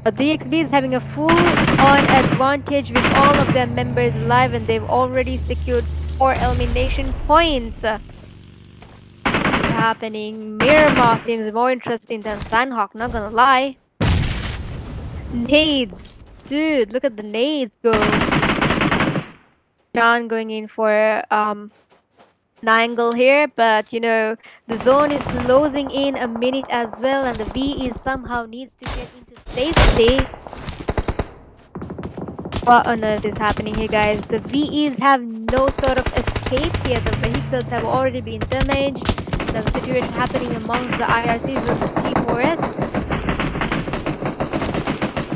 But DXB is having a full-on advantage with all of their members alive, and they've already secured 4 elimination points. Happening. Miramar seems more interesting than Sanhok, not gonna lie. Nades. Dude, look at the nades go. John going in for an angle here, but you know, the zone is closing in a minute as well, and the VE somehow needs to get into safety. What on earth is happening here, guys? The VEs have no sort of escape here. The vehicles have already been damaged. There's a situation happening amongst the IRCs versus T4S.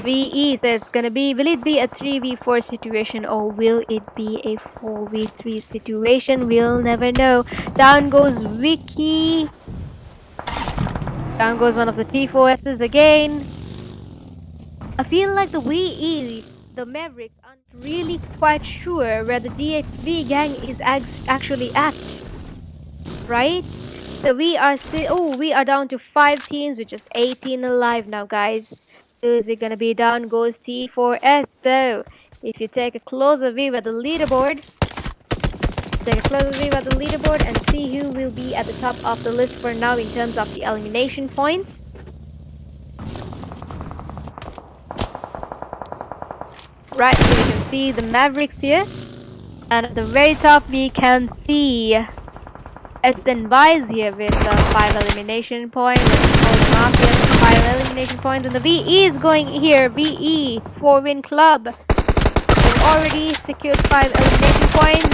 VE, so it's gonna be, will it be a 3v4 situation or will it be a 4v3 situation? We'll never know. Down goes Vicky. Down goes one of the T4Ss again. I feel like the VE, the Mavericks, aren't really quite sure where the DXV gang is actually at, right? So we are still, we are down to 5 teams with just 18 alive now, guys. Is it gonna be down goes T4S? So if you take a closer view at the leaderboard, and see who will be at the top of the list for now in terms of the elimination points. Right, so you can see the Mavericks here, and at the very top we can see SNYs here with 5 elimination points, and Mafia 5 elimination points, and the VE is going here. VE 4-win club. They've already secured 5 elimination points.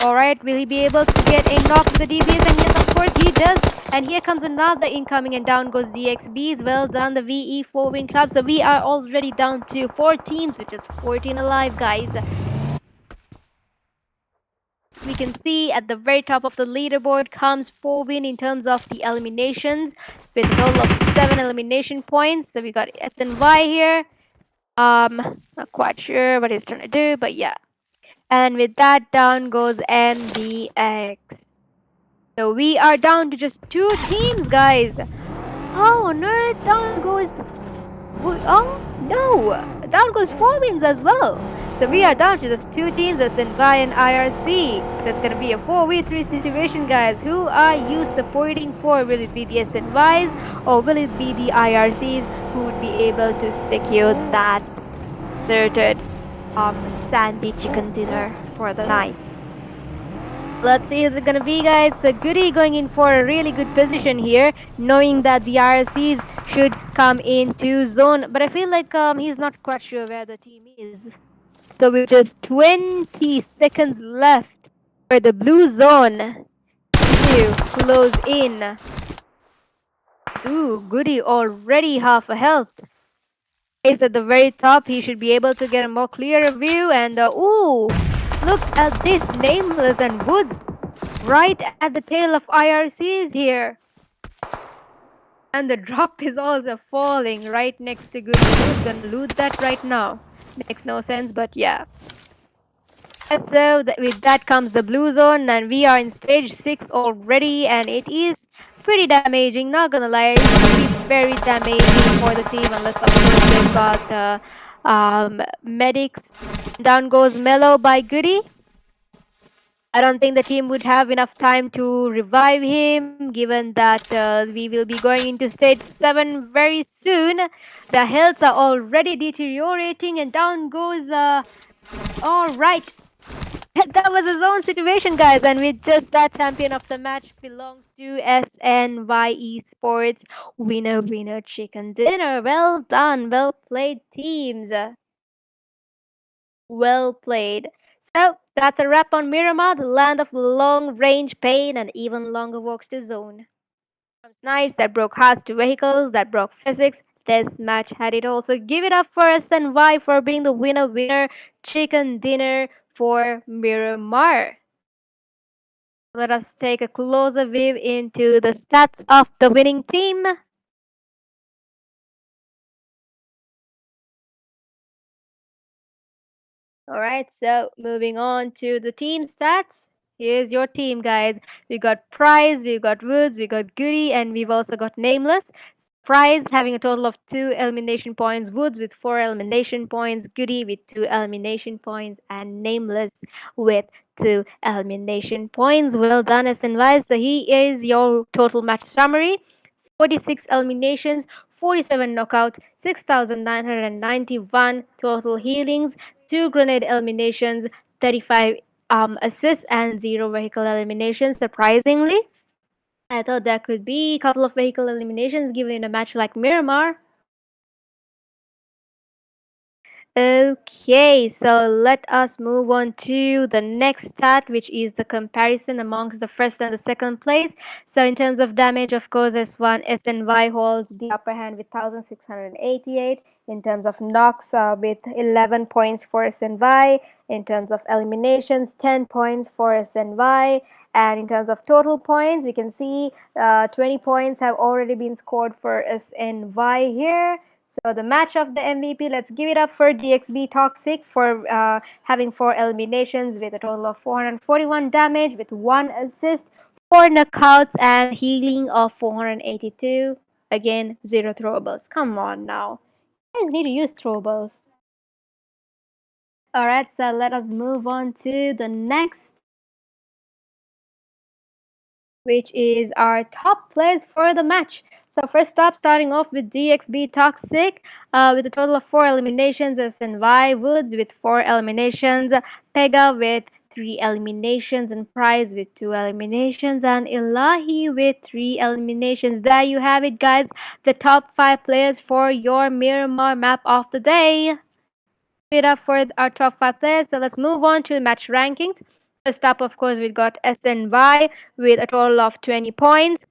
Alright, will he be able to get a knock with the DBs? And yes, of course he does. And here comes another incoming, and down goes DXBs. Well done, the VE 4-win club. So we are already down to 4 teams, which is 14 alive, guys. We can see at the very top of the leaderboard comes 4-win in terms of the eliminations with a total of 7 elimination points. So we got SNY here. Not quite sure what he's trying to do, but yeah. And with that, down goes MDX. So we are down to just 2 teams, guys. How on earth down goes... Oh, no! Down goes 4 wins as well. So we are down to just 2 teams, that's SNY and IRC. That's gonna be a 4v3 situation, guys. Who are you supporting for? Will it be the SNYs or will it be the IRCs who would be able to secure that certain sandy chicken dinner for the night? Let's see who's it gonna be, guys. So Goody going in for a really good position here, knowing that the IRCs should come into zone. But I feel like he's not quite sure where the team is. So with just 20 seconds left for the blue zone to close in. Ooh, Goody already half a health. Is at the very top. He should be able to get a more clearer view. And ooh, look at this Nameless and Woods right at the tail of IRCs here. And the drop is also falling right next to Goody. Who's gonna loot that right now? Makes no sense, but yeah. So with that comes the blue zone, and we are in stage 6 already, and it is pretty damaging, not gonna lie. It's very damaging for the team, unless of course they've got medics. Down goes Mellow by Goody. I don't think the team would have enough time to revive him, given that we will be going into stage 7 very soon. The healths are already deteriorating, and down goes alright. That was a zone situation, guys, and with just that, champion of the match belongs to SNY Esports. Winner, winner, chicken dinner. Well done, well played, teams. Well played. So that's a wrap on Miramar, the land of long range pain and even longer walks to zone. From snipes that broke hearts to vehicles that broke physics, this match had it all. So give it up for SNY for being the winner, winner, chicken dinner for Miramar. Let us take a closer view into the stats of the winning team. All right, so moving on to the team stats. Here's your team, guys. We got Prize, we've got Woods, we got Goody, and we've also got Nameless. Prize having a total of 2 elimination points, Woods with 4 elimination points, Goody with 2 elimination points, and Nameless with 2 elimination points. Well done, SNY. So here is your total match summary. 46 eliminations, 47 knockouts, 6,991 total healings, 2 grenade eliminations, 35 assists, and 0 vehicle eliminations. Surprisingly, I thought there could be a couple of vehicle eliminations given a match like Miramar. Okay, so let us move on to the next stat, which is the comparison amongst the first and the second place. So, in terms of damage, of course, S1 SNY holds the upper hand with 1,688. In terms of knocks, with 11 points for SNY. In terms of eliminations, 10 points for SNY. And in terms of total points, we can see 20 points have already been scored for SNY here. So the match of the MVP, let's give it up for DXB Toxic for having 4 eliminations with a total of 441 damage with 1 assist, 4 knockouts, and healing of 482. Again, 0 throwables. Come on now. You guys need to use throwables. Alright, so let us move on to the next, which is our top players for the match. So first up, starting off with DXB Toxic, with a total of 4 eliminations, SNY Woods with 4 eliminations, Pega with 3 eliminations, and Prize with 2 eliminations, and Ilahi with 3 eliminations. There you have it, guys. The top 5 players for your Miramar map of the day. It up for our top 5 players. So let's move on to match rankings. First up, of course, we've got SNY with a total of 20 points.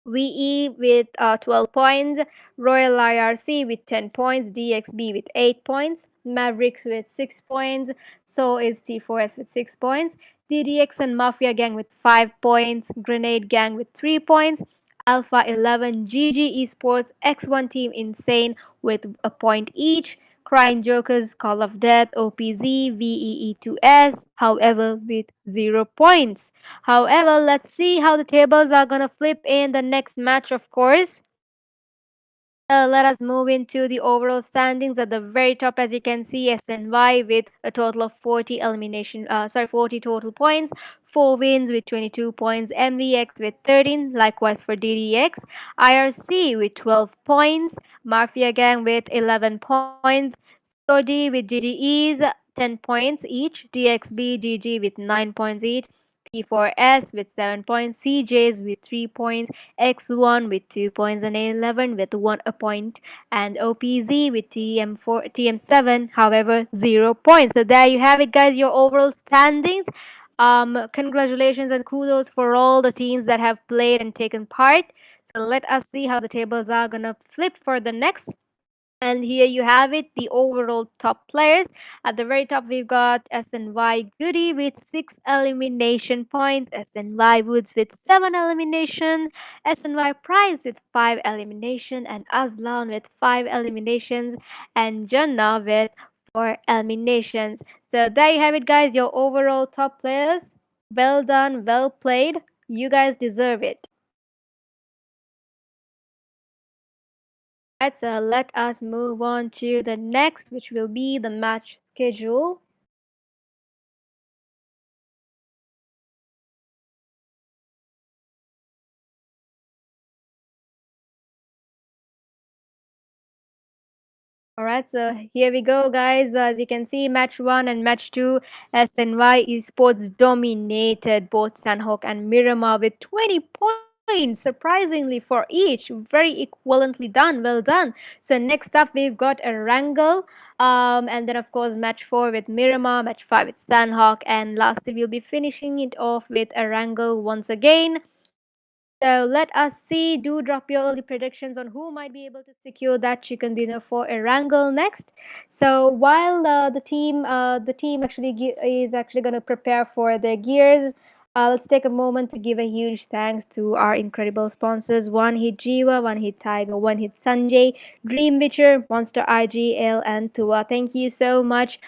VE with 12 points, Royal IRC with 10 points, DXB with 8 points, Mavericks with 6 points, so is T4S with 6 points, DDX and Mafia Gang with 5 points, Grenade Gang with 3 points, Alpha 11, GG Esports, X1 Team Insane with a point each, Crying Jokers, Call of Death, OPZ, VEE2S, however, with 0 points. However, let's see how the tables are gonna flip in the next match, of course. Let us move into the overall standings. At the very top, as you can see, SNY with a total of 40 total points, 4 wins with 22 points, MVX with 13, likewise for DDX, IRC with 12 points, Mafia Gang with 11 points, COD with GGEs 10 points each, DXB GG with 9 points each, P4S with 7 points, CJs with 3 points, X1 with 2 points, and A11 with 1 a point, and OPZ with TM7, however, 0 points. So there you have it, guys, your overall standings. Congratulations and kudos for all the teams that have played and taken part. So let us see how the tables are gonna flip for the next. And here you have it, the overall top players. At the very top, we've got SNY Goody with 6 elimination points, SNY Woods with 7 elimination, SNY Prize with 5 elimination, and Aslan with 5 eliminations, and Jannah with 4 eliminations. So there you have it, guys, your overall top players. Well done, well played. You guys deserve it. Right, so let us move on to the next, which will be the match schedule. All right, so here we go, guys. As you can see, match one and match two, SNY Esports dominated both Sanhok and Miramar with 20 points, surprisingly for each. Very equivalently done. Well done. So next up, we've got Erangel. And then, of course, match four with Miramar, match five with Sanhok, and lastly, we'll be finishing it off with Erangel once again. So let us see. Do drop your early predictions on who might be able to secure that chicken dinner for Erangel next. So while the team actually is actually going to prepare for their gears, let's take a moment to give a huge thanks to our incredible sponsors: One Hit Jiva, One Hit Tiger, One Hit Sanjay, Dream Witcher, Monster IGL, and Tua. Thank you so much.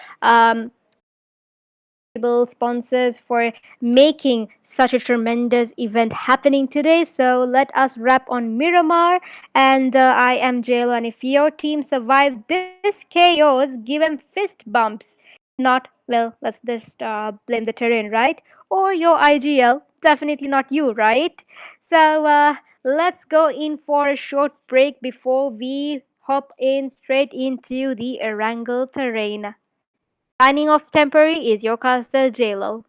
sponsors for making such a tremendous event happening today. So let us wrap on Miramar. And I am JLo. And if your team survived this chaos, give them fist bumps. Not, well, let's just blame the terrain, right? Or your IGL. Definitely not you, right? So let's go in for a short break before we hop in straight into the Erangel terrain. Signing off temporary is your caster JLo.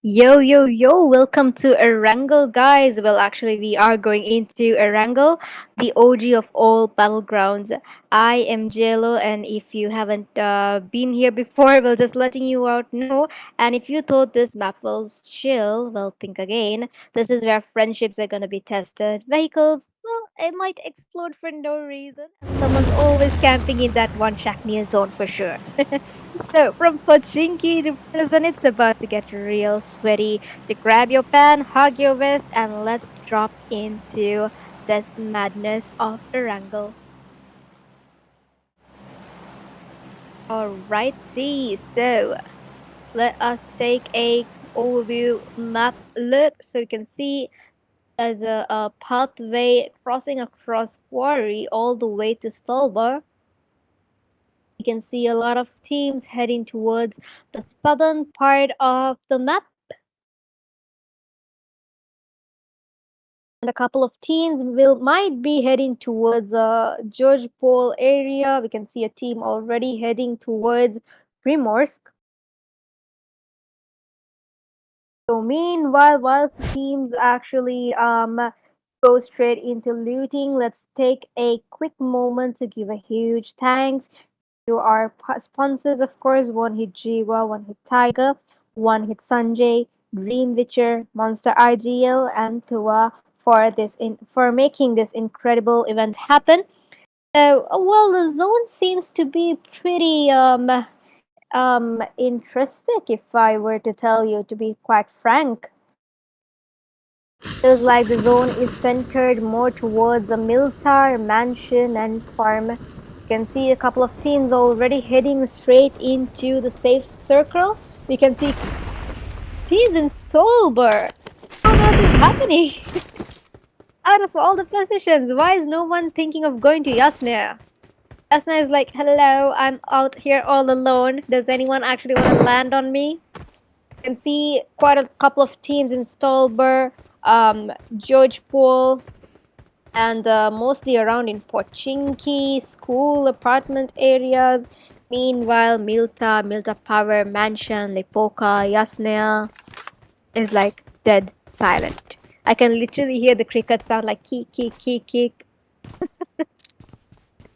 Yo, yo, yo, welcome to Erangel, guys. Well, actually, we are going into Erangel, the OG of all battlegrounds. I am JLo, and if you haven't been here before, well, just letting you out know. And if you thought this map was chill, well, think again. This is where friendships are gonna be tested. Vehicles, well, it might explode for no reason. And someone's always camping in that one shack near zone for sure. So, from Pochinki to prison, it's about to get real sweaty. So, grab your pen, hug your vest, and let's drop into this madness of Erangel. Alright, see. So, let us take a overview map look so you can see there's a pathway crossing across Quarry all the way to Stolbar. You can see a lot of teams heading towards the southern part of the map, and a couple of teams will might be heading towards George Pole area. We can see a team already heading towards Primorsk. So meanwhile, whilst the teams actually go straight into looting, let's take a quick moment to give a huge thanks to our sponsors. Of course, one hit Jiwa, one hit Tiger, one hit Sanjay, Dream Witcher, Monster IGL, and Tua for making this incredible event happen. Well, the zone seems to be pretty interesting. If I were to tell you, to be quite frank, feels like the zone is centered more towards the Miltar mansion and farm. You can see a couple of teams already heading straight into the safe circle. We can see teams in Solberg. How on earth is happening? Out of all the positions, why is no one thinking of going to Yasna? Yasna is like, hello, I'm out here all alone. Does anyone actually want to land on me? You can see quite a couple of teams in Stolber, George Pool, and mostly around in Pochinki, school, apartment areas. Meanwhile, Milta Power, Mansion, Lipoka, Yasnaya is like dead silent. I can literally hear the cricket sound like keek, keek, keek, keek.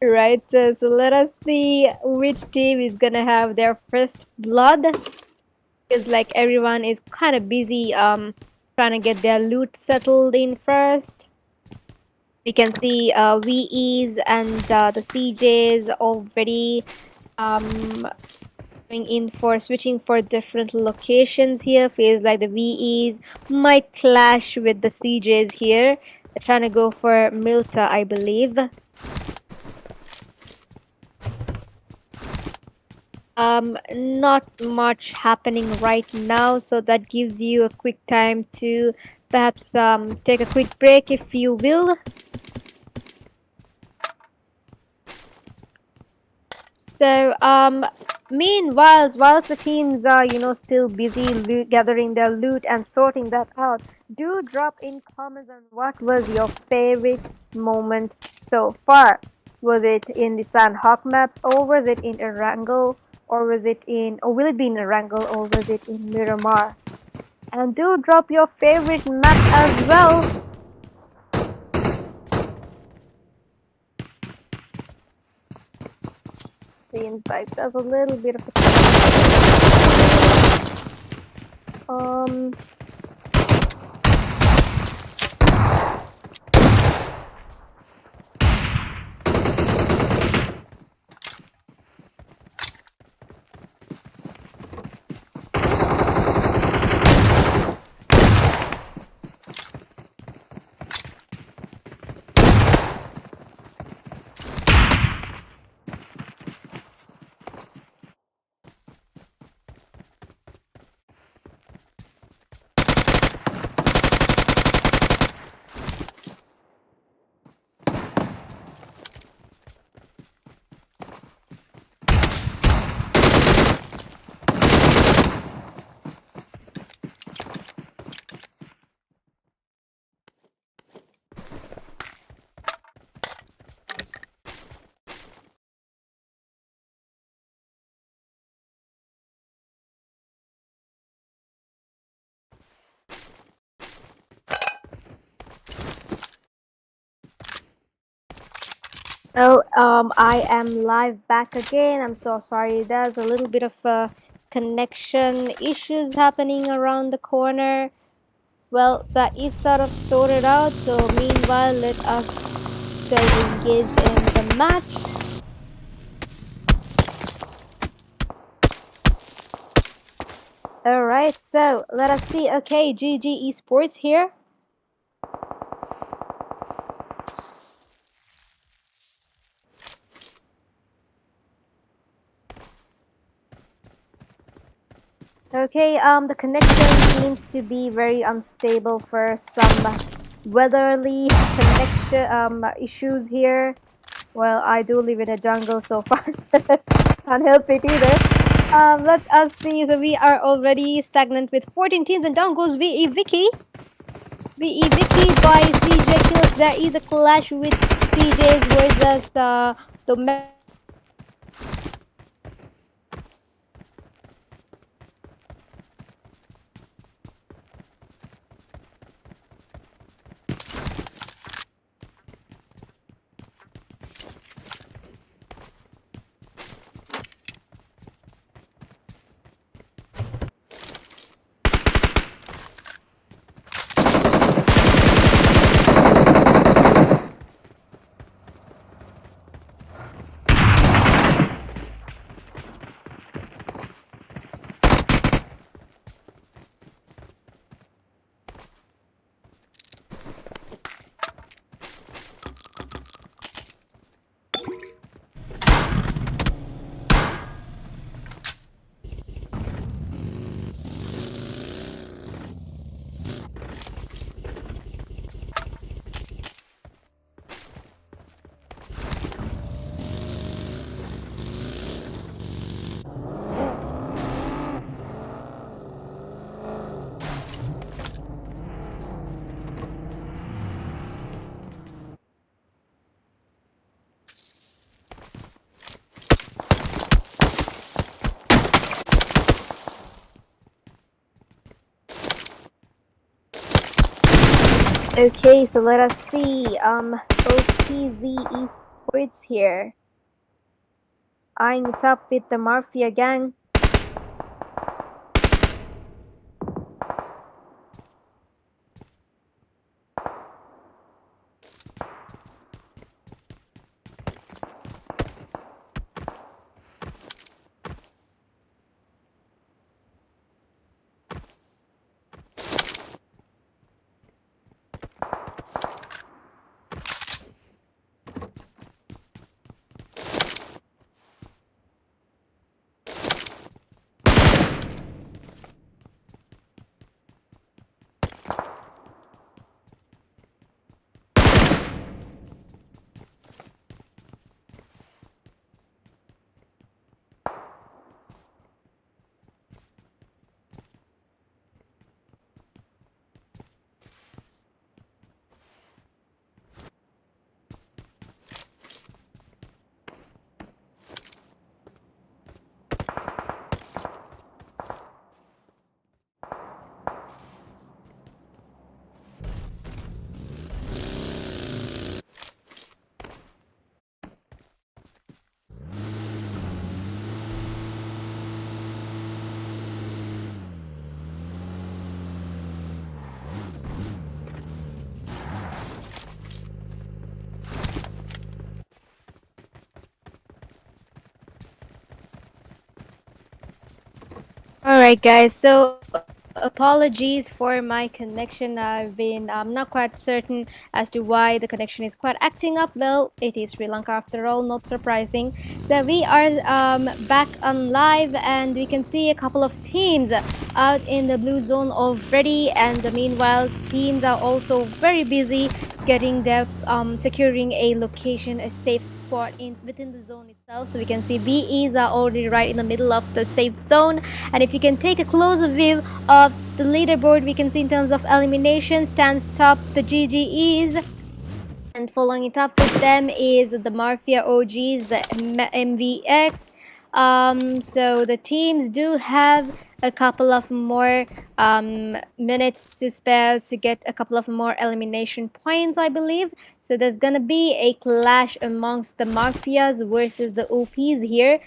Right, so let us see which team is gonna have their first blood. Because like everyone is kind of busy trying to get their loot settled in first. We can see VEs and the CJs already um, going in for switching for different locations here. Feels like the VEs might clash with the CJs here. They're trying to go for Milta, I believe. Not much happening right now, so that gives you a quick time to perhaps take a quick break if you will. So, meanwhile, whilst the teams are, still busy gathering their loot and sorting that out, do drop in comments on what was your favorite moment so far. Was it in the Sanhok map, or was it in Erangel, or will it be in Erangel, or was it in Miramar? And do drop your favorite map as well. Seems like there's a little bit of a Well, I am live back again. I'm so sorry. There's a little bit of connection issues happening around the corner. Well, that is sort of sorted out. So meanwhile, let us stay engaged in the match. All right. So let us see. Okay, GG Esports here. Okay, the connection seems to be very unstable for some weatherly connection issues here. Well, I do live in a jungle so far, so can't help it either. Let us see. So we are already stagnant with 14 teams, and down goes VE Vicky. VE Vicky by CJ Kills. There is a clash with CJ's versus the. Okay, so let us see. OTZ Esports here, eyeing it up with the Mafia gang. Alright, guys, so apologies for my connection. I've been not quite certain as to why the connection is quite acting up. Well, it is Sri Lanka after all, not surprising. So we are back on live, and we can see a couple of teams out in the blue zone already, and meanwhile teams are also very busy getting their securing a location, a safe spot in within the zone itself. So we can see BEs are already right in the middle of the safe zone, and if you can take a closer view of the leaderboard, we can see in terms of elimination stands top the GGEs, and following it up with them is the Mafia OGs, the MVX. So the teams do have a couple of more minutes to spare to get a couple of more elimination points, I believe. so there's gonna be a clash amongst the Mafias versus the OPs here.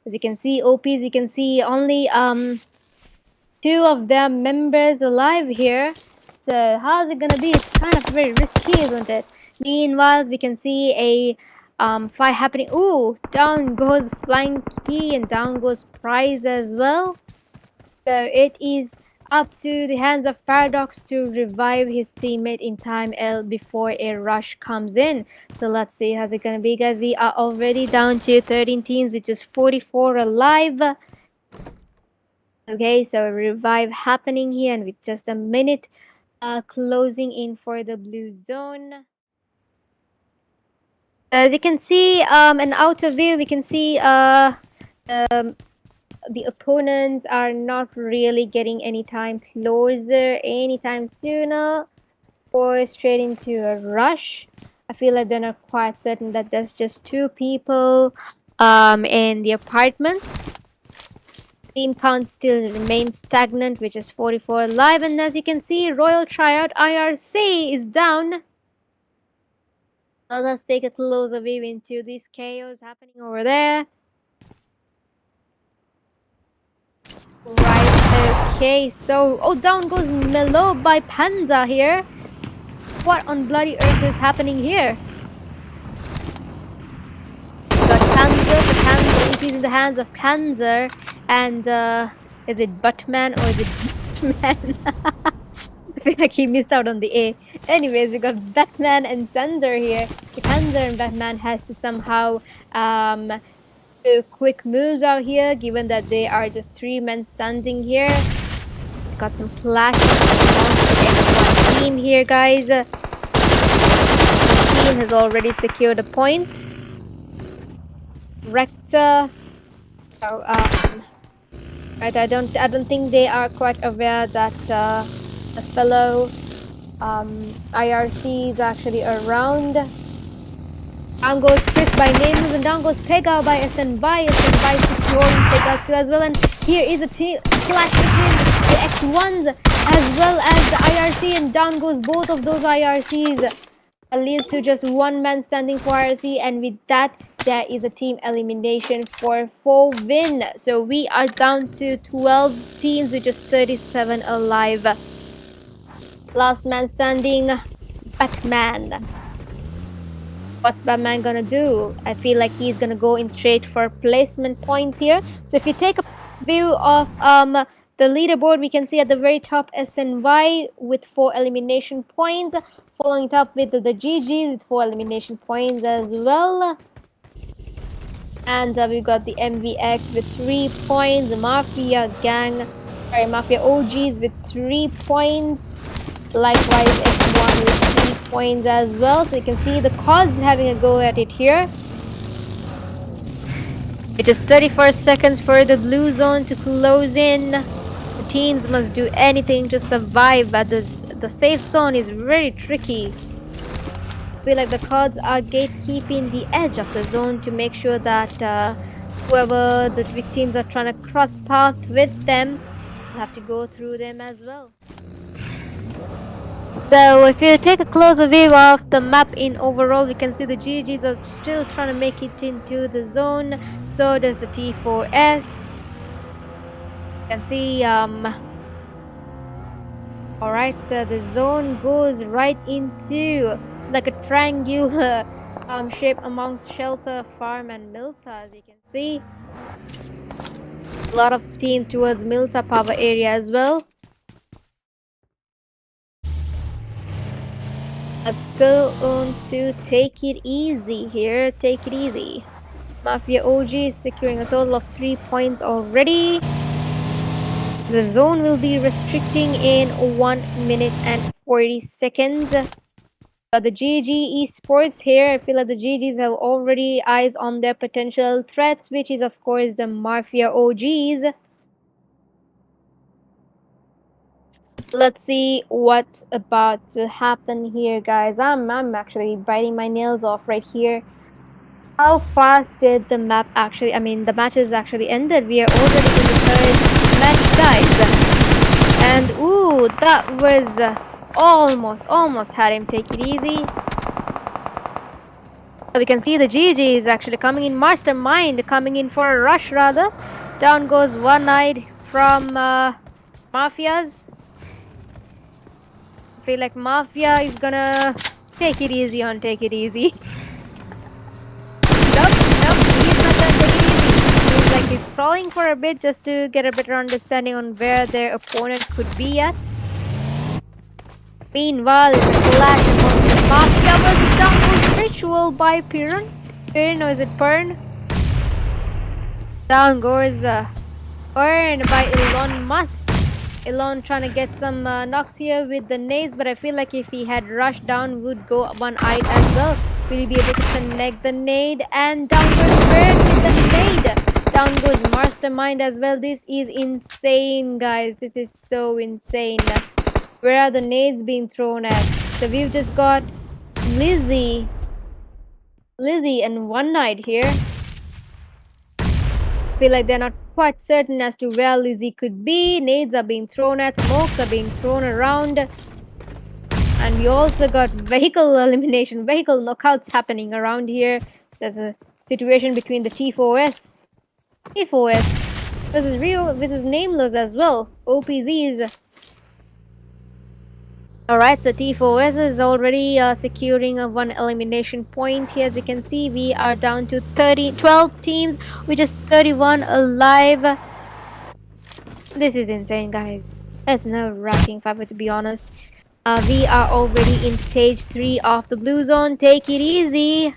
As you can see, OPs, you can see only two of their members alive here. So how's it gonna be? It's kind of very risky, isn't it? Meanwhile, we can see a fight happening. Ooh, down goes flying key and down goes prize as well. So it is up to the hands of Paradox to revive his teammate in time L before a rush comes in. So let's see how's it gonna be, guys. We are already down to 13 teams, which is 44 alive. Okay, so a revive happening here, and with just a minute closing in for the blue zone. As you can see, an outer view, we can see the opponents are not really getting any time closer anytime sooner or straight into a rush. I feel like they're not quite certain that there's just two people in the apartments. Team count still remains stagnant, which is 44 live, and as you can see, Royal Tryout IRC is down. Now let's take a closer view into these chaos happening over there. Right, okay, so, oh, down goes Melo by Panda here. What on bloody earth is happening here? Got Panzer, the Panzer, it is in the hands of Panzer, and, is it Buttman or is it Batman? I feel like he missed out on the A. Anyways, we got Batman and Panzer here. The Panzer and Batman has to somehow, do quick moves out here, given that they are just 3 men standing here. Got some clash amongst the team here, guys. The team has already secured a point. Rector. So, right, I don't think they are quite aware that the fellow IRC is actually around. Down goes Chris by Nameless, and down goes Pega by SNY. SNY securing Pega's kill as well, and here is a clash between the X1s as well as the IRC, and down goes both of those IRCs. That leads to just one man standing for IRC, and with that, there is a team elimination for 4 win. So we are down to 12 teams, which is 37 alive. Last man standing, Batman. What's Batman gonna do? I feel like he's gonna go in straight for placement points here. So if you take a view of the leaderboard, we can see at the very top SNY with 4 elimination points, following it up with the GG with 4 elimination points as well. And we've got the MVX with 3 points, the Mafia OGs with 3 points. Likewise, X1 with 3 points as well. So you can see the CODs having a go at it here. It is 34 seconds for the blue zone to close in. The teams must do anything to survive, but the safe zone is very tricky. I feel like the CODs are gatekeeping the edge of the zone to make sure that whoever the victims are trying to cross path with them will have to go through them as well. So if you take a closer view of the map in overall, we can see the GGs are still trying to make it into the zone. So does the T4S. You can see, alright, so the zone goes right into like a triangular shape amongst Shelter, Farm and Milta, as you can see. A lot of teams towards Milta power area as well. Let's go on to take it easy here. Take it easy. Mafia OG is securing a total of 3 points already. The zone will be restricting in 1 minute and 40 seconds. The GG Esports here, I feel like the GGs have already eyes on their potential threats, which is of course the Mafia OGs. Let's see what's about to happen here, guys. I'm actually biting my nails off right here. How fast did the map actually, the matches actually ended? We are already in the 3rd match, guys. And ooh, that was almost had him take it easy. We can see the GG is actually coming in. Mastermind coming in for a rush rather. Down goes one-eyed from Mafias. I feel like Mafia is gonna take it easy on take it easy. Nope, he's not gonna take it easy. Seems like he's crawling for a bit just to get a better understanding on where their opponent could be at. Meanwhile, it's a clash among the Mafia versus Downward Ritual by Piran. Piran, or is it Pern? Down goes Pern by Elon Musk. Elon trying to get some knocks here with the nades, but I feel like if he had rushed down, would go one-eyed as well. Will he be able to connect the nade? And down goes Pern with the nade. Down goes Mastermind as well. This is insane, guys. This is so insane. Where are the nades being thrown at? So we've just got Lizzie and one-eyed here. Feel like they're not quite certain as to where Lizzie could be. Nades are being thrown at, smokes are being thrown around. And we also got vehicle elimination, vehicle knockouts happening around here. There's a situation between the T4S versus Rio versus Nameless as well. OPZs. Alright, so T4S is already securing a one elimination point here. As you can see, we are down to 12 teams, which is 31 alive. This is insane, guys. It's nerve-wracking, if I were to be honest. We are already in stage 3 of the blue zone. Take it easy.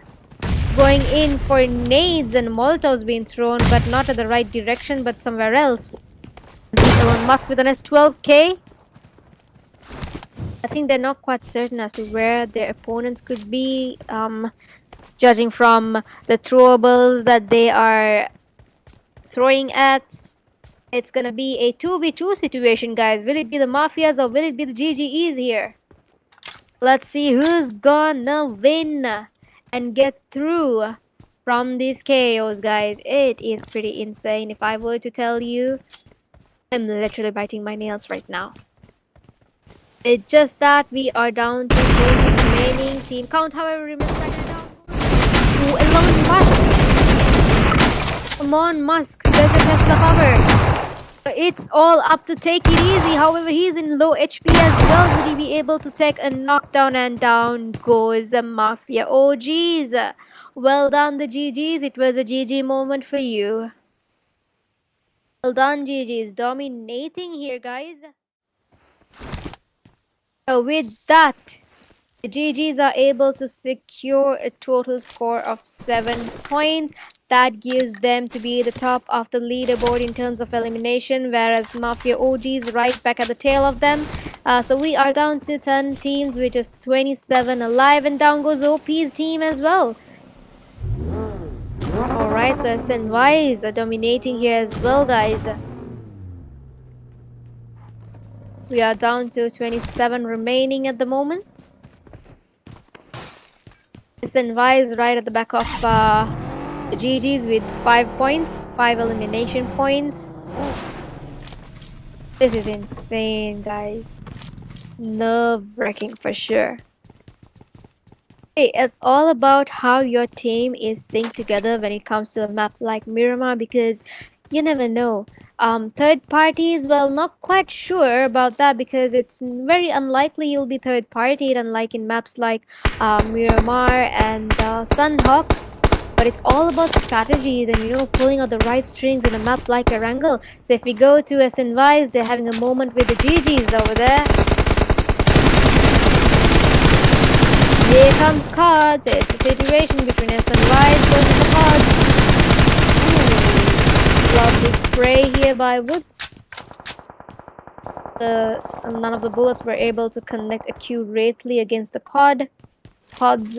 Going in for nades and molotovs being thrown, but not at the right direction, but somewhere else. Elon Musk with an S12K. I think they're not quite certain as to where their opponents could be, judging from the throwables that they are throwing at. It's gonna be a 2v2 situation, guys. Will it be the Mafias or will it be the GGEs here? Let's see who's gonna win and get through from these KOs, guys. It is pretty insane. If I were to tell you, I'm literally biting my nails right now. It's just that we are down to the remaining team count. However, remains down to Elon Musk. Come on, Musk. There's a Tesla cover. It's all up to take it easy. However, he's in low HP as well. Would he be able to take a knockdown? And down goes the Mafia OGs. Well done, the GGs. It was a GG moment for you. Well done, GGs. Dominating here, guys. With that, the GGs are able to secure a total score of 7 points. That gives them to be the top of the leaderboard in terms of elimination, whereas Mafia OGs right back at the tail of them. So we are down to 10 teams, which is 27 alive, and down goes OP's team as well. Alright, so SNY is dominating here as well, guys. We are down to 27 remaining at the moment. SNY is right at the back of the GGs with 5 points, 5 elimination points. This is insane, guys. Nerve-wracking for sure. Hey, it's all about how your team is synced together when it comes to a map like Miramar, because you never know. Third parties, well, not quite sure about that because it's very unlikely you'll be third partied, unlike in maps like Miramar and Sanhok. But it's all about strategies and, you know, pulling out the right strings in a map like Erangel. So if we go to SNYs, they're having a moment with the GGs over there. Here comes cards. It's a situation between SNYs versus the cards. Lovely spray here by Woods. None of the bullets were able to connect accurately against the pods.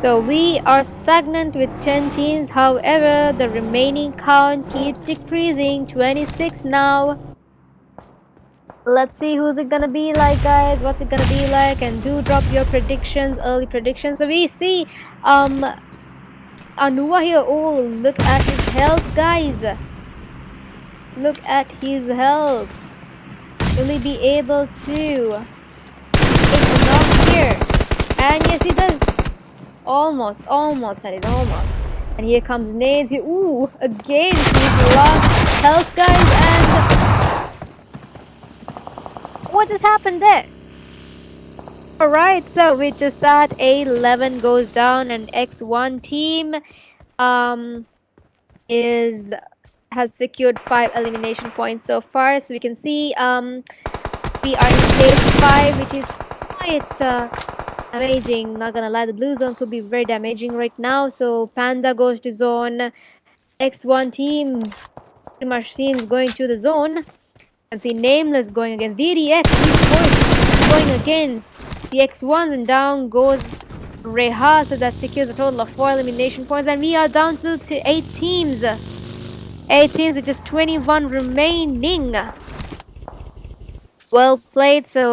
So we are stagnant with 10 teams. However, the remaining count keeps decreasing. 26 now. Let's see who's it gonna be like, guys. What's it gonna be like? And do drop your predictions, early predictions. So we see Anua here. Oh, look at his health, guys. Look at his health. Will he be able to take the knock here? And yes, he does. almost, almost. And here comes Nades. Ooh, again, he's lost health, guys. And what just happened there? Alright, so we just at 11 goes down, and X1 team um is has secured 5 elimination points so far. So we can see we are in stage 5, which is quite damaging. Not gonna lie, the blue zone could be very damaging right now. So Panda goes to zone. X1 team pretty much seems going to the zone. And see Nameless going against DDX. He's going against the X1s, and down goes Reha. So that secures a total of 4 elimination points, and we are down to 8 teams. 8 teams with just 21 remaining. Well played. So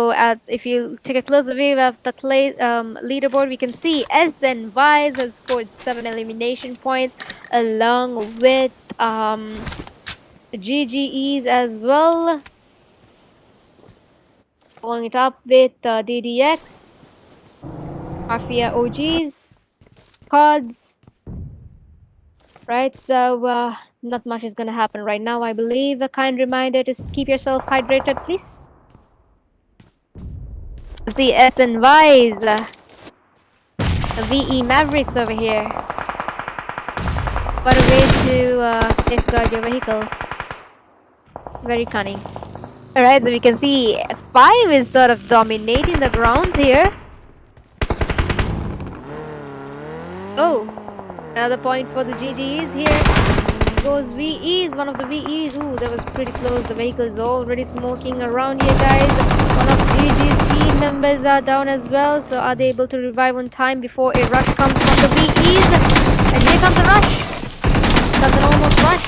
if you take a closer view of the leaderboard, we can see S and Vise have scored 7 elimination points, along with the GGEs as well. Following it up with DDX, Mafia OGs, cards. Right, so not much is gonna happen right now, I believe. A kind reminder to keep yourself hydrated, please. The S and Vise, the VE Mavericks over here. What a way to safeguard your vehicles. Very cunning. Alright, so we can see 5 is sort of dominating the ground here. Oh, another point for the GGs here. Goes VEs, one of the VEs. Ooh, that was pretty close. The vehicle is already smoking around here, guys. One of GG's team members are down as well. So are they able to revive on time before a rush comes from the VEs? And here comes the rush. That's an almost rush.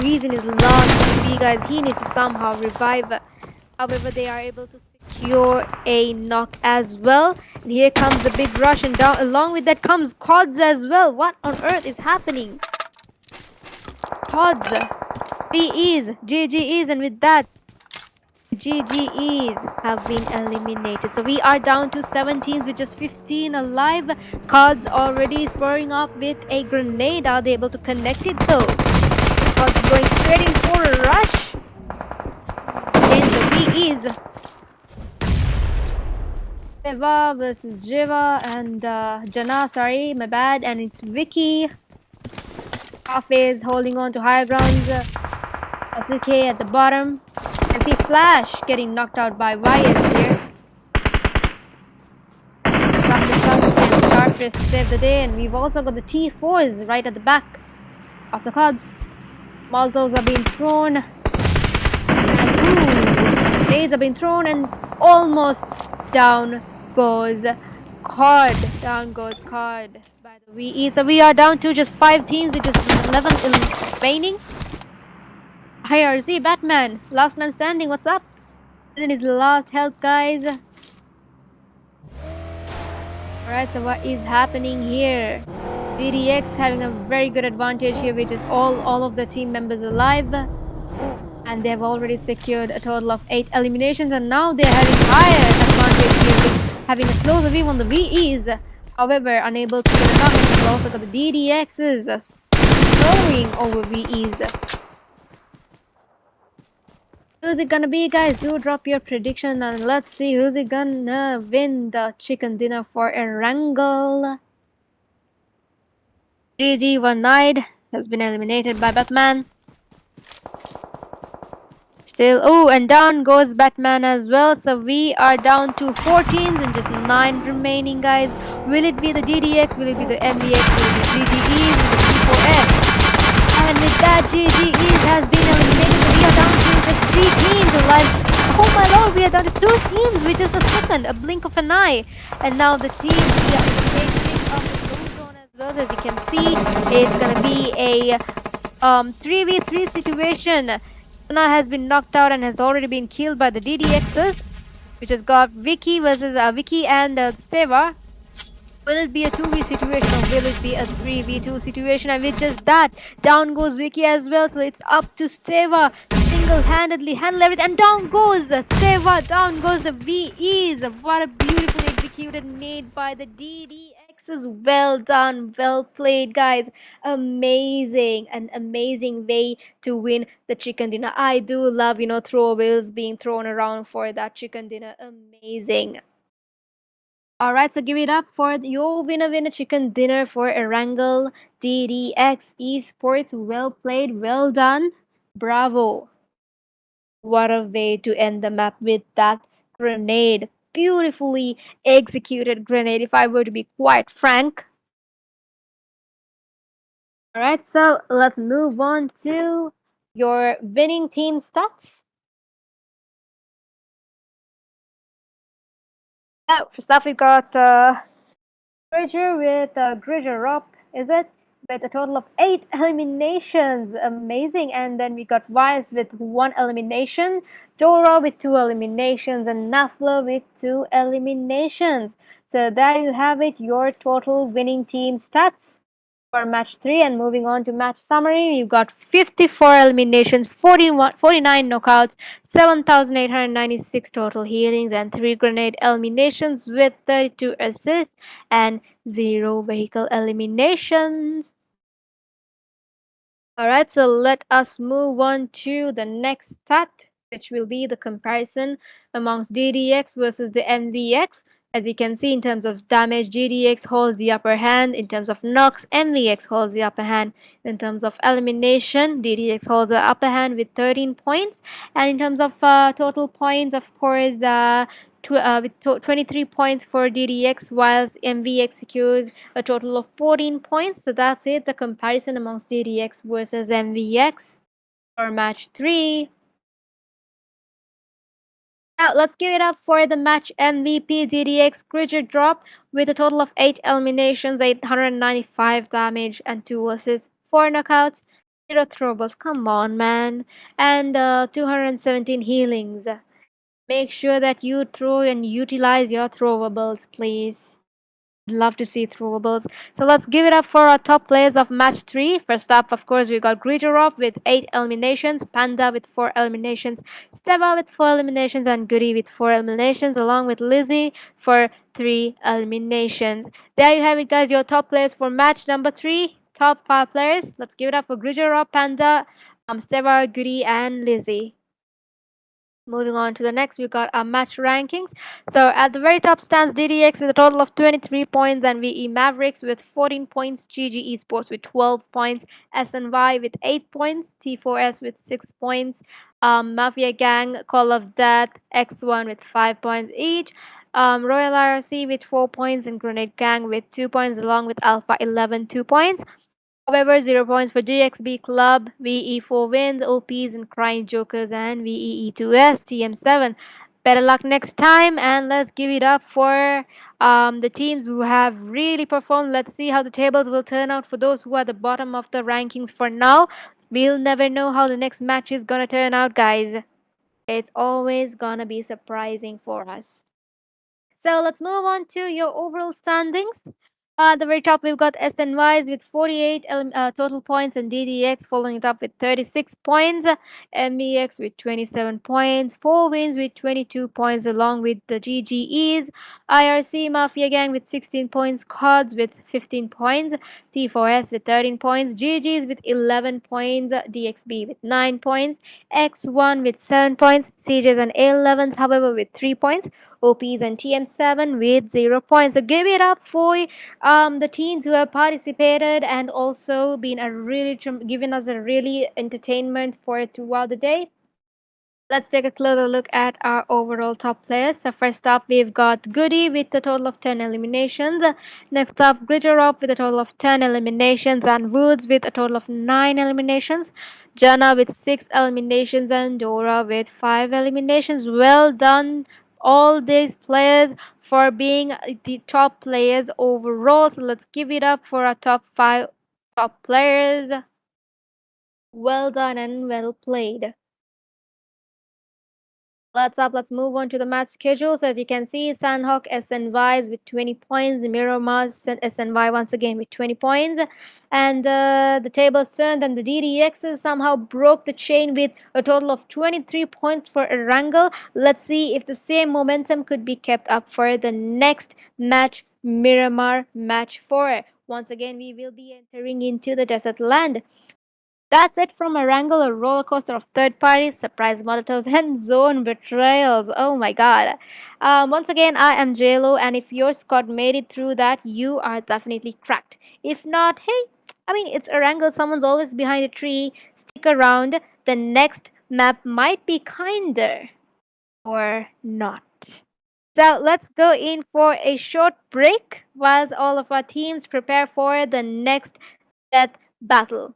Reason is last V, guys. He needs to somehow revive. However, they are able to secure a knock as well. And here comes the big rush, and down along with that comes CODs as well. What on earth is happening? CODs, VEs, GGEs, and with that, GGEs have been eliminated. So we are down to 7 teams with just 15 alive. CODs already spurring up with a grenade. Are they able to connect it though? CODs going straight in for a rush. In the VEs. Eva versus Jiva and Jana, sorry, my bad. And it's Vicky. Cafe is holding on to higher grounds. Sasuke at the bottom. And see Flash getting knocked out by Wyatt here. Starfish saved the day, and we've also got the T4s right at the back of the cards. Molotovs are being thrown. And grenades are being thrown, and almost down goes COD. Down goes COD by the VE. So we are down to just 5 teams with just 11 remaining. IRC Batman, last man standing. What's up? This is his last health, guys. Alright, so what is happening here? DDX having a very good advantage here, which is all of the team members alive. And they have already secured a total of 8 eliminations, and now they're having higher advantage here with having a closer view on the VEs. However, unable to get enough. We've also got the DDXs throwing over VEs. Who's it gonna be, guys? Do drop your prediction, and let's see who's it gonna win the chicken dinner for Erangel. GG One Night has been eliminated by Batman. Still, oh, and down goes Batman as well. So we are down to 4 teams and just 9 remaining, guys. Will it be the DDX? Will it be the MBX? Will it be GGEs? Will it be T4S? And with that, GGEs has been eliminated. So we are down to just 3 teams alive. Oh my lord, we are down to 2 teams with just a second, a blink of an eye. And now the team, yeah, is taking of the blue zone as well. As you can see, it's gonna be a 3v3 situation. Sana has been knocked out and has already been killed by the DDXs, which has got Vicky versus Vicky and Steva. Will it be a 2v situation or will it be a 3v2 situation? And with just that, down goes Vicky as well. So it's up to Steva single-handedly handle everything. And down goes Steva, down goes the VEs. What a beautifully executed nade by the DDX DDXs. Well done, well played, guys. Amazing, an amazing way to win the chicken dinner. I do love, throwables being thrown around for that chicken dinner. Amazing. All right, so give it up for your winner chicken dinner for Erangel DDX Esports. Well played, well done. Bravo. What a way to end the map with that grenade. Beautifully executed grenade, if I were to be quite frank. Alright, so let's move on to your winning team stats. Yeah, first up we got Bridger with Bridger up, is it? With a total of 8 eliminations. Amazing. And then we got Vice with 1 elimination, Dora with 2 eliminations, and Nafla with 2 eliminations. So there you have it, your total winning team stats for match 3. And moving on to match summary, we've got 54 eliminations, 49 knockouts, 7,896 total healings, and 3 grenade eliminations with 32 assists and 0 vehicle eliminations. Alright, so let us move on to the next stat, which will be the comparison amongst DDX versus the MVX. As you can see, in terms of damage, GDX holds the upper hand. In terms of knocks, MVX holds the upper hand. In terms of elimination, DDX holds the upper hand with 13 points. And in terms of total points, of course, with 23 points for DDX, whilst MVX secures a total of 14 points. So that's it, the comparison amongst DDX versus MVX for match 3. Now let's give it up for the match MVP DDX Creature Drop with a total of 8 eliminations, 895 damage, and 2 assists, 4 knockouts, 0 throwables. Come on, man. And 217 healings. Make sure that you throw and utilize your throwables, please. Love to see throwables. So let's give it up for our top players of match 3. First up, of course, we got Grigerov with 8 eliminations, Panda with 4 eliminations, Steva with 4 eliminations, and Goody with 4 eliminations, along with Lizzie for 3 eliminations. There you have it, guys, your top players for match number 3. Top 5 players. Let's give it up for Grigerov, Panda, Steva, Goody, and Lizzie. Moving on to the next, we got our match rankings. So at the very top stands DDX with a total of 23 points, and VE Mavericks with 14 points, GG Esports with 12 points, SNY with 8 points, T4S with 6 points, Mafia Gang, Call of Death, X1 with 5 points each, Royal RC with 4 points, and Grenade Gang with 2 points, along with Alpha 11 2 points. However, 0 points for GXB Club, VE4 Wins, OPs and Crying Jokers, and VEE2S, TM7. Better luck next time, and let's give it up for the teams who have really performed. Let's see how the tables will turn out for those who are at the bottom of the rankings for now. We'll never know how the next match is gonna turn out, guys. It's always gonna be surprising for us. So let's move on to your overall standings. At the very top, we've got SNYs with 48 total points, and DDX following it up with 36 points, MBX with 27 points, 4 wins with 22 points, along with the GGEs, IRC Mafia Gang with 16 points, CODS with 15 points, T4S with 13 points, GGs with 11 points, DXB with 9 points, X1 with 7 points, CJs and A11s, however, with 3 points. OPs and TM7 with 0 points. So give it up for the teams who have participated and also been a really given us a really entertainment for throughout the day. Let's take a closer look at our overall top players. So first up, we've got Goody with a total of 10 eliminations. Next up, Gritterop with a total of 10 eliminations, and Woods with a total of 9 eliminations. Jana with 6 eliminations, and Dora with 5 eliminations. Well done, all these players, for being the top players overall. So let's give it up for our top 5 top players. Well done and well played. Let's move on to the match schedules. As you can see, Sanhok SNYs with 20 points, Miramar SNY once again with 20 points, and the tables turned, and the DDXs somehow broke the chain with a total of 23 points for Erangel. Let's see if the same momentum could be kept up for the next match Miramar Match 4. Once again, we will be entering into the desert land. That's it from Erangel, a roller coaster of third parties, surprise molotovs, and zone betrayals. Oh my god. Once again, I am JLo, and if your squad made it through that, you are definitely cracked. If not, hey, I mean, it's Erangel, someone's always behind a tree. Stick around, the next map might be kinder. Or not. So let's go in for a short break whilst all of our teams prepare for the next death battle.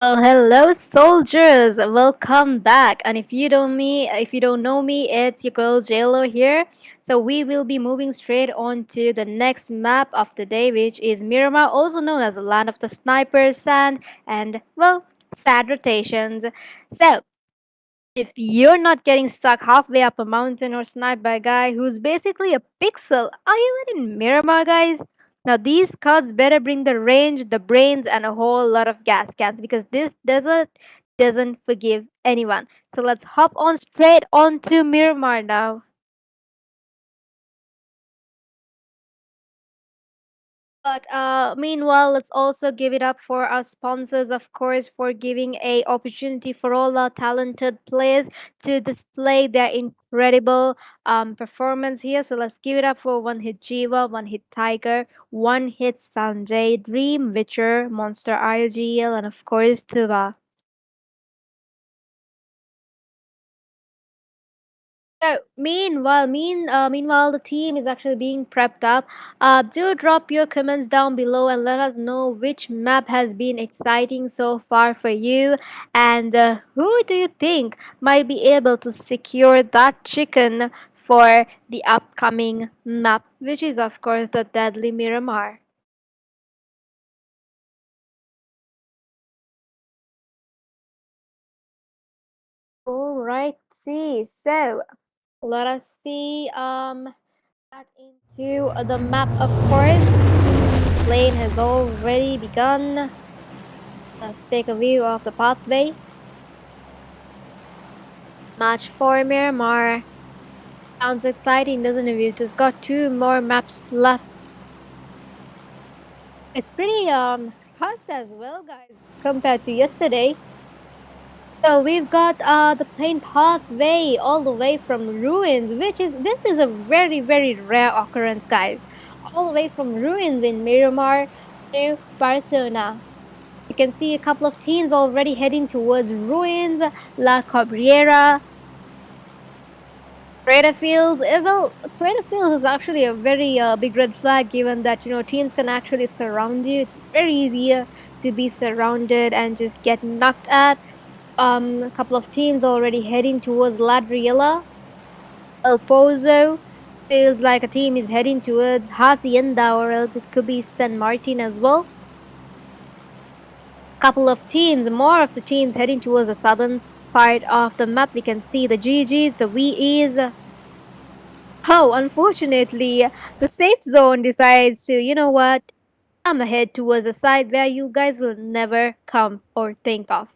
Well, hello, soldiers. Welcome back. And if you don't know me, it's your girl JLo here. So we will be moving straight on to the next map of the day, which is Miramar, also known as the land of the snipers, sand, and well, sad rotations. So if you're not getting stuck halfway up a mountain or sniped by a guy who's basically a pixel, are you in Miramar, guys? Now these cards better bring the range, the brains, and a whole lot of gas cans because this desert doesn't forgive anyone. So let's hop on straight onto Miramar now. But meanwhile, let's also give it up for our sponsors, of course, for giving a opportunity for all our talented players to display their incredible performance here. So let's give it up for One Hit Jiva, One Hit Tiger, One Hit Sanjay, Dream Witcher, Monster IGL, and of course Tuva. So meanwhile, the team is actually being prepped up. Do drop your comments down below and let us know which map has been exciting so far for you, and who do you think might be able to secure that chicken for the upcoming map, which is of course the Deadly Miramar. All right, see. So let us see that into the map, of course. Plane has already begun. Let's take a view of the pathway. Match 4 Miramar. Sounds exciting, doesn't it? We've just got two more maps left. It's pretty fast as well, guys, compared to yesterday. So we've got the plane pathway all the way from ruins, this is a very rare occurrence, guys. All the way from ruins in Miramar to Barcelona. You can see a couple of teams already heading towards ruins, La Cabrera, Crater Fields. Well, Crater Fields is actually a very big red flag given that, teams can actually surround you. It's very easier to be surrounded and just get knocked at. A couple of teams already heading towards Ladriela. El Pozo feels like a team is heading towards Hacienda, or else it could be San Martin as well. Couple of teams, more of the teams heading towards the southern part of the map. We can see the GGs, the VEs. Oh, unfortunately, the safe zone decides to, you know what, I'm ahead towards a side where you guys will never come or think of.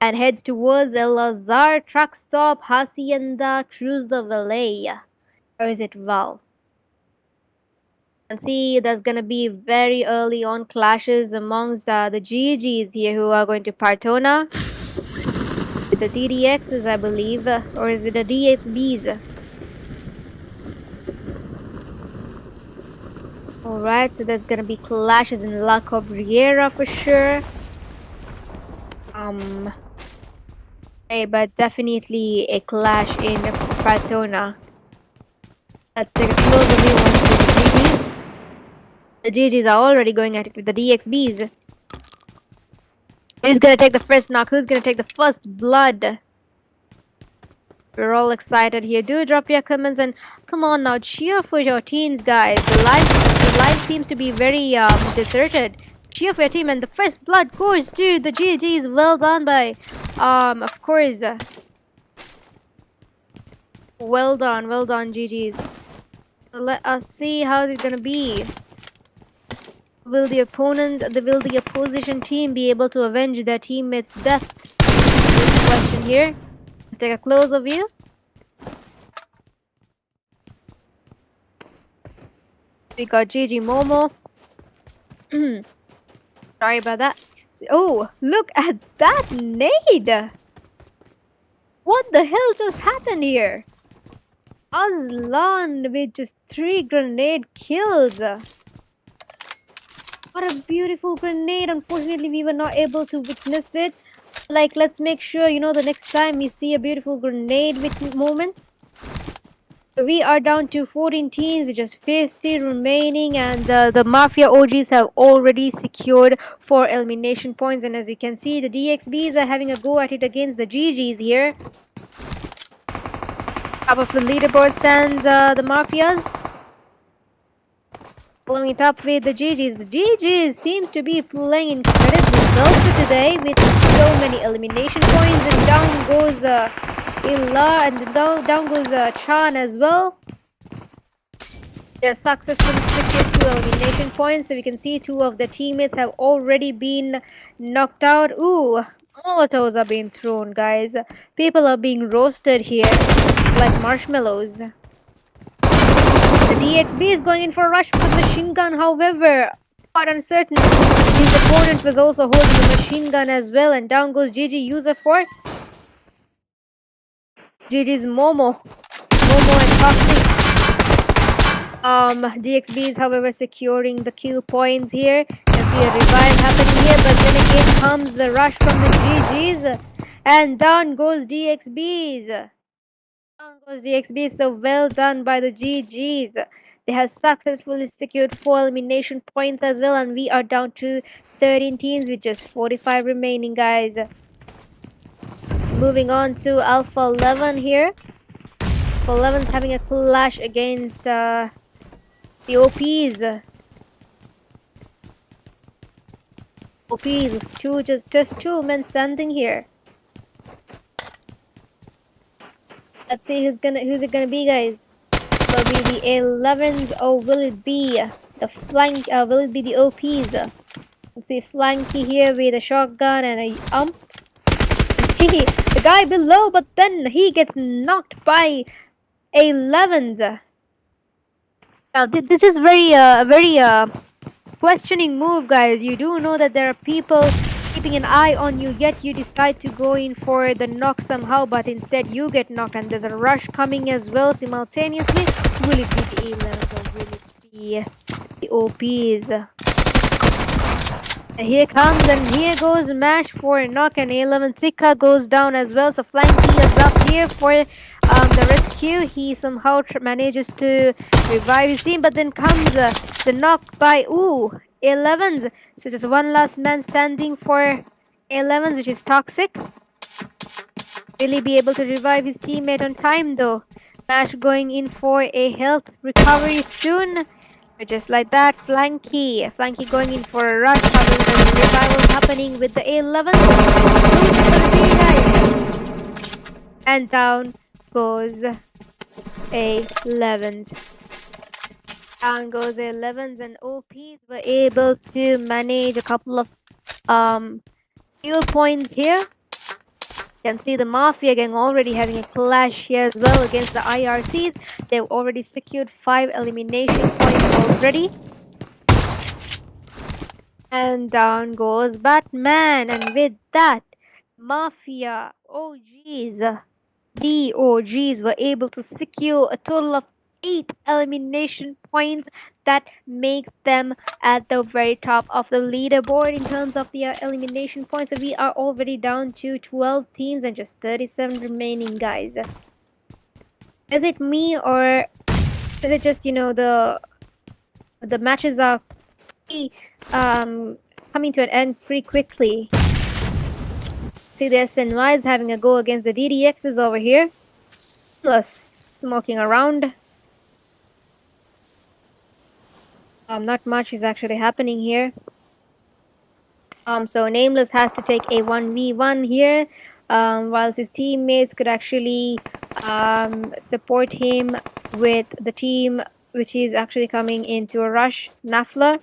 And heads towards El Lazar truck stop, Hacienda, Cruz de Valle. Or is it Val? And see, there's gonna be very early on clashes amongst the GGs here who are going to Partona. With the DDXs, I believe, or is it the DXBs? Alright, so there's gonna be clashes in La Cabrera for sure. Okay, but definitely a clash in Partona. Let's take a closer view onto the GGs. The GGs are already going at it with the DXBs. Who's gonna take the first knock? Who's gonna take the first blood? We're all excited here. Do drop your comments and come on now, cheer for your teams, guys. The live seems to be very deserted. Cheer for your team, and the first blood goes to the GGs. Well done by, of course. Well done, GGs. Let us see how it's gonna be. Will the opposition team be able to avenge their teammates' death? This question here. Let's take a closer view. We got GG Momo. Sorry about that. Oh, look at that nade! What the hell just happened here? Aslan with just 3 grenade kills. What a beautiful grenade. Unfortunately, we were not able to witness it. Like, let's make sure, the next time we see a beautiful grenade moment, We are down to 14 teams with just 50 remaining, and the Mafia OGs have already secured 4 elimination points. And as you can see, the DXBs are having a go at it against the GGs here. Top of the leaderboard stands the Mafias. Following it up with the GGs. The GGs seems to be playing incredibly well for today with so many elimination points, and down goes Illa, and down goes Chan as well. They successfully secured 2 elimination points, so we can see 2 of the teammates have already been knocked out. Ooh, Molotovs are being thrown, guys. People are being roasted here like marshmallows. The DXB is going in for a rush with machine gun, however, quite uncertain. His opponent was also holding a machine gun as well, and down goes GG user force. GG's Momo and Toxic. DXB is however securing the kill points here. You see a revive happening here, but then again comes the rush from the GGs, and down goes DXBs. Down goes DXB, so well done by the GGs. They have successfully secured 4 elimination points as well, and we are down to 13 teams with just 45 remaining, guys. Moving on to Alpha 11 here. Alpha 11 is having a clash against the OPs. OPs with just 2 men standing here. Let's see who's it gonna be, guys. Will it be the 11s or will it be the flank? Will it be the OPs? Let's see, Flanky here with a shotgun and a the guy below, but then he gets knocked by 11s. Now this is very questioning move, guys. You do know that there are people keeping an eye on you, yet you decide to go in for the knock somehow, but instead you get knocked, and there's a rush coming as well simultaneously. Will it be the 11s or will it be the OPs? And here comes, and here goes Mash for a knock, and 11 Sika goes down as well. So Flanky is up here for the rescue. He somehow manages to revive his team, but then comes the knock by 11s. So just one last man standing for 11s, which is Toxic. Will he be able to revive his teammate on time though? Mash going in for a health recovery soon. Just like that, Flanky going in for a rush. Having the revival happening with the 11s. And down goes 11s. Down goes 11s, and OPs were able to manage a couple of kill points here. You can see the Mafia gang already having a clash here as well against the IRCs. They've already secured 5 elimination points already. And down goes Batman, and with that, Mafia OGs, the OGs were able to secure a total of 8 elimination points. That makes them at the very top of the leaderboard in terms of the elimination points. So we are already down to 12 teams and just 37 remaining, guys. Is it me, or is it just, you know, the matches are coming to an end pretty quickly? See, the SNY is having a go against the DDXs over here. Plus, smoking around. Not much is actually happening here. So Nameless has to take a 1v1 here, whilst his teammates could actually support him with the team which is actually coming into a rush, Nafla.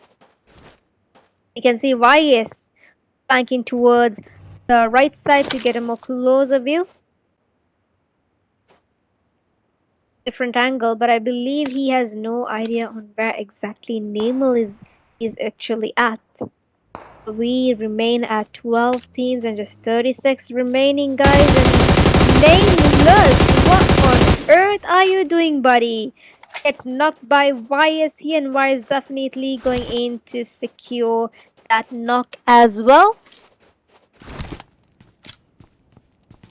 You can see YS flanking towards the right side to get a more closer view. Different angle, but I believe he has no idea on where exactly Namel is actually at. We remain at 12 teams and just 36 remaining, guys. And Nameless, what on earth are you doing, buddy? Gets knocked by YS here, and YS definitely going in to secure that knock as well.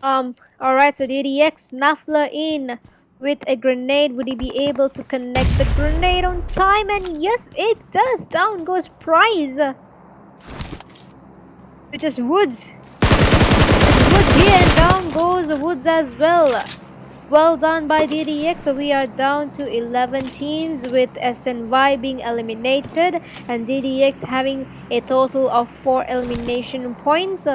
Alright, so DDX, Nafla in with a grenade. Would he be able to connect the grenade on time? And yes, it does. Down goes Prize. Which is Woods. Woods here, and down goes Woods as well. Well done by DDX. So we are down to 11 teams with SNY being eliminated and DDX having a total of 4 elimination points.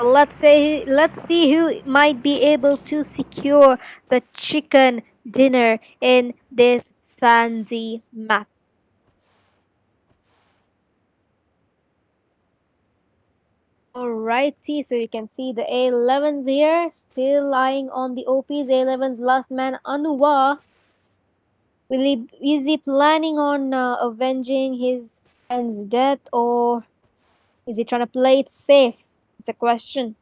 Let's see who might be able to secure the chicken dinner in this sandy map. Alrighty, so you can see the A11s here, still lying on the OPs. A11's last man, Anuwa. Is he planning on avenging his friend's death, or is he trying to play it safe? It's a question.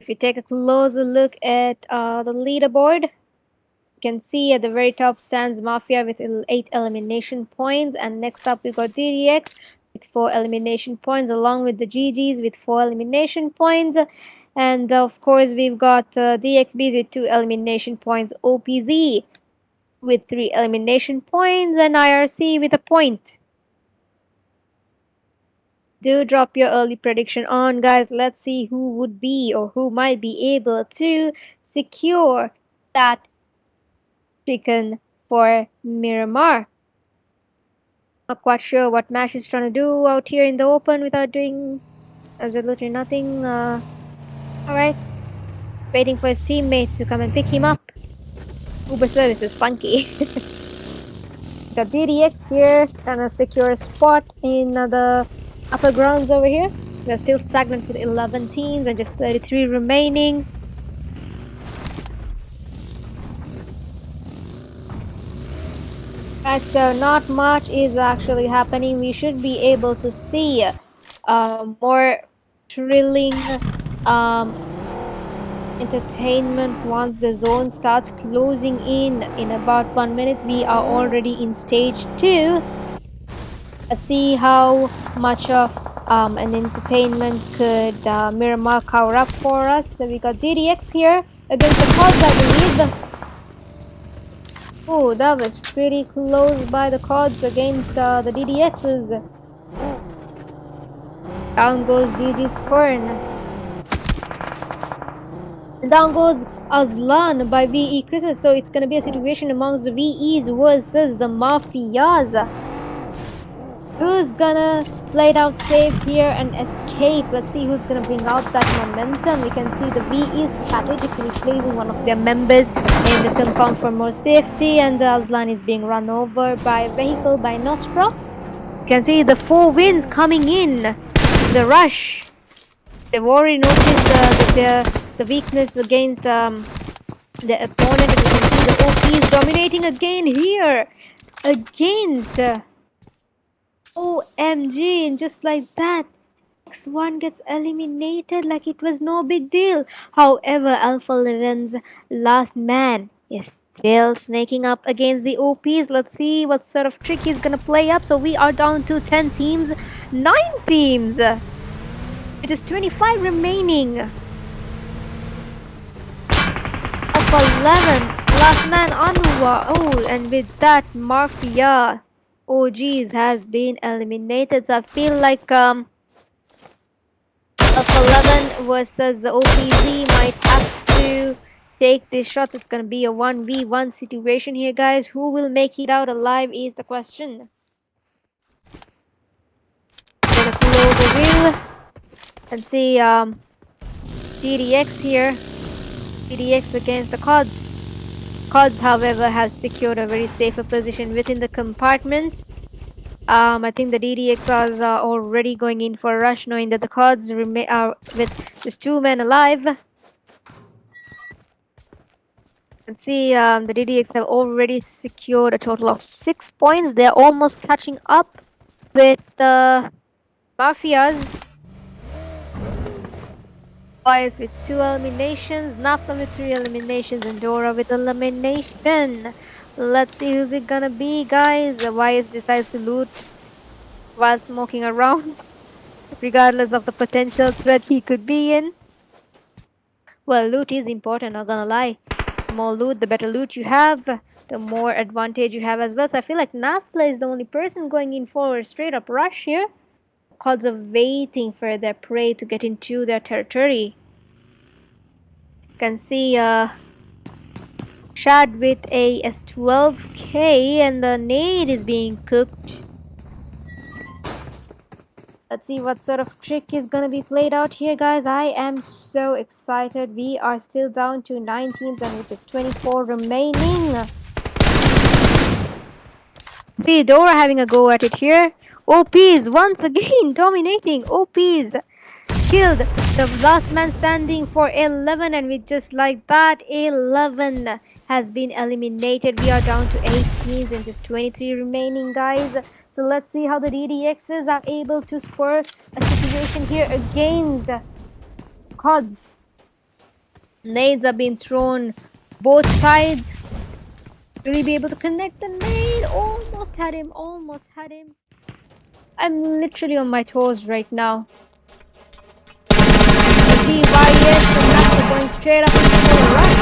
If you take a closer look at the leaderboard, you can see at the very top stands Mafia with 8 elimination points, and next up we got DDX with 4 elimination points, along with the GGs with 4 elimination points. And of course, we've got DXBs with 2 elimination points, OPZ with 3 elimination points, and IRC with a point. Do drop your early prediction on, guys. Let's see who would be or who might be able to secure that chicken for Miramar. Not quite sure what Mash is trying to do out here in the open without doing absolutely nothing. Alright. Waiting for his teammates to come and pick him up. Uber service is funky. Got DDX here, trying to secure a spot in the upper grounds over here. They're still stagnant with 11 teams and just 33 remaining. Right, so not much is actually happening. We should be able to see more thrilling entertainment once the zone starts closing in about 1 minute. We are already in stage 2. Let's see how much of an entertainment could Miramar cover up for us. So we got DDX here against the Pods, I believe. Oh, that was pretty close by the Cods against the DDXs. Down goes GG's Fern. And down goes Aslan by VE Chris's. So it's gonna be a situation amongst the VEs versus the Mafias. Who's gonna play it out safe here and escape? Let's see who's gonna bring out that momentum. We can see the VE strategically placing one of their members in the compound for more safety, and Aslan is being run over by a vehicle by Nostra. You can see the 4 wins coming in. The rush. They've already noticed the weakness against the opponent, and you can see the OPs dominating again here against OMG, and just like that, X1 gets eliminated like it was no big deal. However, Alpha 11's last man is still snaking up against the OPs. Let's see what sort of trick he's gonna play up. So we are down to 10 teams, 9 teams. It is 25 remaining. Alpha 11, last man Anwa. Oh, and with that, Mafia OGs has been eliminated. So I feel like Alpha 11 versus the OPZ might have to take this shot. It's gonna be a 1v1 situation here, guys. Who will make it out alive is the question. Gonna close the wheel and see DDX here. DDX against the Cods. Cods, however, have secured a very safer position within the compartments. I think the DDXs are already going in for a rush, knowing that the Cods are with just 2 men alive. Let's see, the DDX have already secured a total of 6 points. They're almost catching up with the Mafias. Bias with 2 eliminations, Napla with 3 eliminations, and Dora with elimination. Let's see who's it gonna be, guys. Bias decides to loot while smoking around, regardless of the potential threat he could be in. Well, loot is important, not gonna lie. The more loot, the better loot you have, the more advantage you have as well. So I feel like Nafla is the only person going in for a straight up rush here. Cause of waiting for their prey to get into their territory. You can see Shad with a S12K and the nade is being cooked. Let's see what sort of trick is gonna be played out here, guys. I am so excited. We are still down to 9 teams and with just 24 remaining. See Dora having a go at it here. OPs once again dominating. OPs killed the last man standing for 11, and with just like that 11 has been eliminated. We are down to 8 teams and just 23 remaining, guys. So let's see how the DDXs are able to spur a situation here against CODs. Nades are being thrown both sides. Will he be able to connect the nade? Almost had him, almost had him. I'm literally on my toes right now. See YS and Master going straight up into the rush.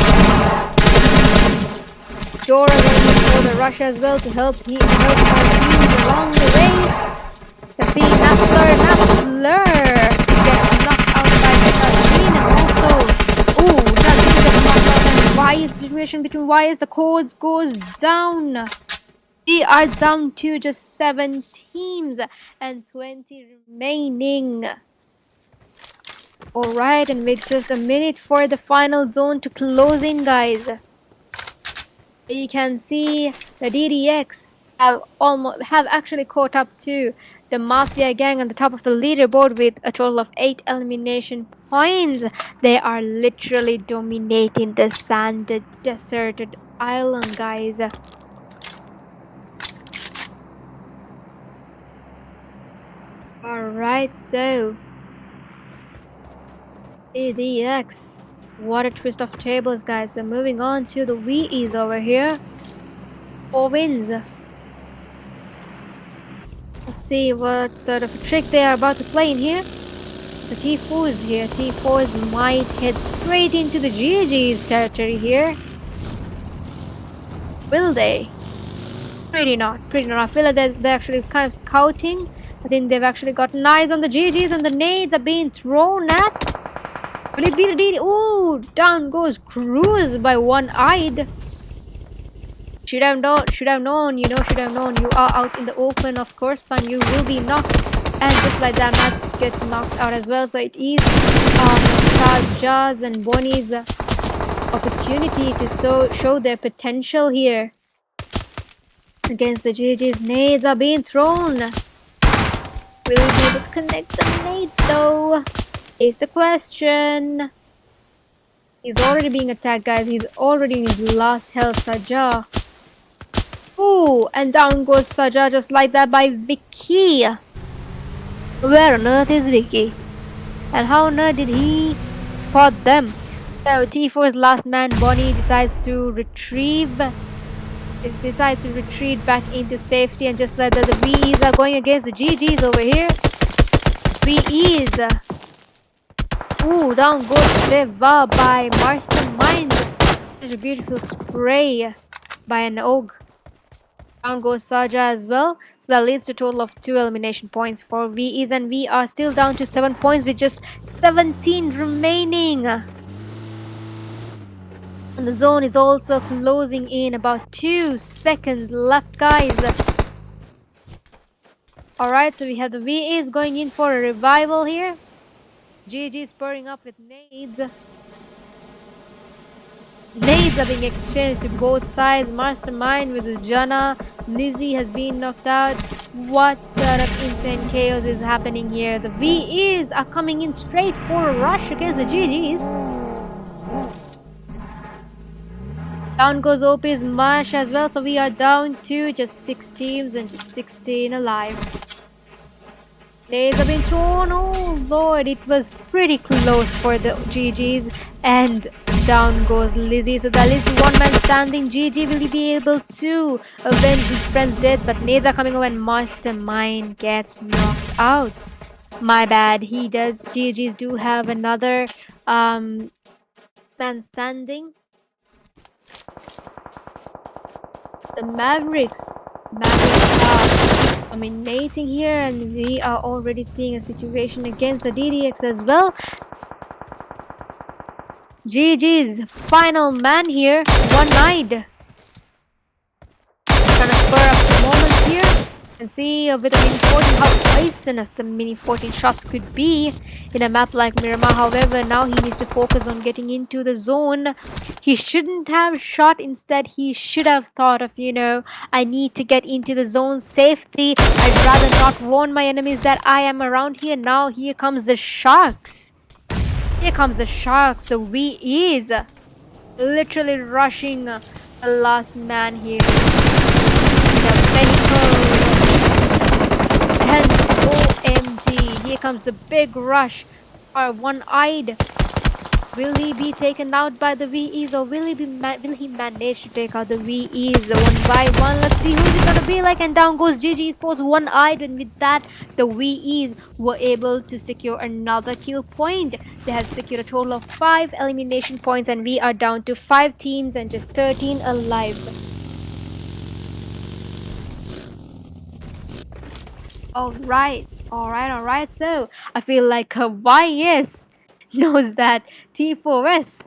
Dora going in for the rush as well to help our teams along the way. Let's see Nafler gets knocked out by Shazmin and also Shazmin gets knocked out and YS situation between YS, the codes goes down. We are down to just 7 teams and 20 remaining. Alright, and with just a minute for the final zone to close in, guys. You can see the DDX have actually caught up to the Mafia gang on the top of the leaderboard with a total of 8 elimination points. They are literally dominating the sanded, deserted island, guys. Alright, so DDX. What a twist of tables, guys. So moving on to the VEs over here. 4 wins. Let's see what sort of a trick they are about to play in here. The T4s here. T4s might head straight into the GG's territory here. Will they? Pretty not. Pretty not. I feel like they're actually kind of scouting. I think they've actually gotten eyes on the GG's and the nades are being thrown at. Will it be the DD? Ooh, down goes Cruz by one-eyed. Should have known, should have known. You are out in the open, of course, son. You will be knocked. And just like that, Matt gets knocked out as well. So it is Jazz and Bonnie's opportunity to show their potential here. Against the GG's. Nades are being thrown. Will we be able to connect the nades though? Is the question. He's already being attacked, guys. He's already in his last health, Sajah. Ooh, and down goes Sajah just like that by Vicky. Where on earth is Vicky? And how on earth did he spot them? So T4's last man, Bonnie, decides to retreat back into safety, and just like that, the VEs are going against the GG's over here. VEs. Ooh, down goes Seva by Mastermind. Such a beautiful spray by an Og. Down goes Saja as well. So that leads to a total of 2 elimination points for VEs, and we are still down to 7 points with just 17 remaining. And the zone is also closing in. About 2 seconds left, guys. Alright, so we have the VEs going in for a revival here. GG spurring up with nades. Nades are being exchanged to both sides. Mastermind with his Jana. Lizzie has been knocked out. What sort of insane chaos is happening here? The VEs are coming in straight for a rush against the GGs. Down goes OP's Mash as well. So we are down to just 6 teams and just 16 alive. Nades have been thrown. Oh lord, it was pretty close for the GG's, and down goes Lizzie. So that is one man standing. GG, will he be able to avenge his friend's death? But nades are coming over and Mastermind gets knocked out. My bad, he does. GG's do have another man standing. The Mavericks are dominating here, and we are already seeing a situation against the DDX as well. GG's final man here, one-eyed. Trying to spur up the moment here and see with the Mini 14 how poisonous the Mini 14 shots could be in a map like Miramar. However, now he needs to focus on getting into the zone. He shouldn't have shot. Instead, he should have thought of, I need to get into the zone safety. I'd rather not warn my enemies that I am around here. Now here comes the Sharks. Here comes the Sharks. The V is literally rushing the last man here. The medical. And OMG, here comes the big rush. Our one-eyed. Will he be taken out by the VEs, or will he manage to take out the VEs one by one? Let's see who's it gonna be like. And down goes GG Esports, one-eyed, and with that, the VEs were able to secure another kill point. They have secured a total of 5 elimination points, and we are down to 5 teams and just 13 alive. Alright. So I feel like YS knows that T4S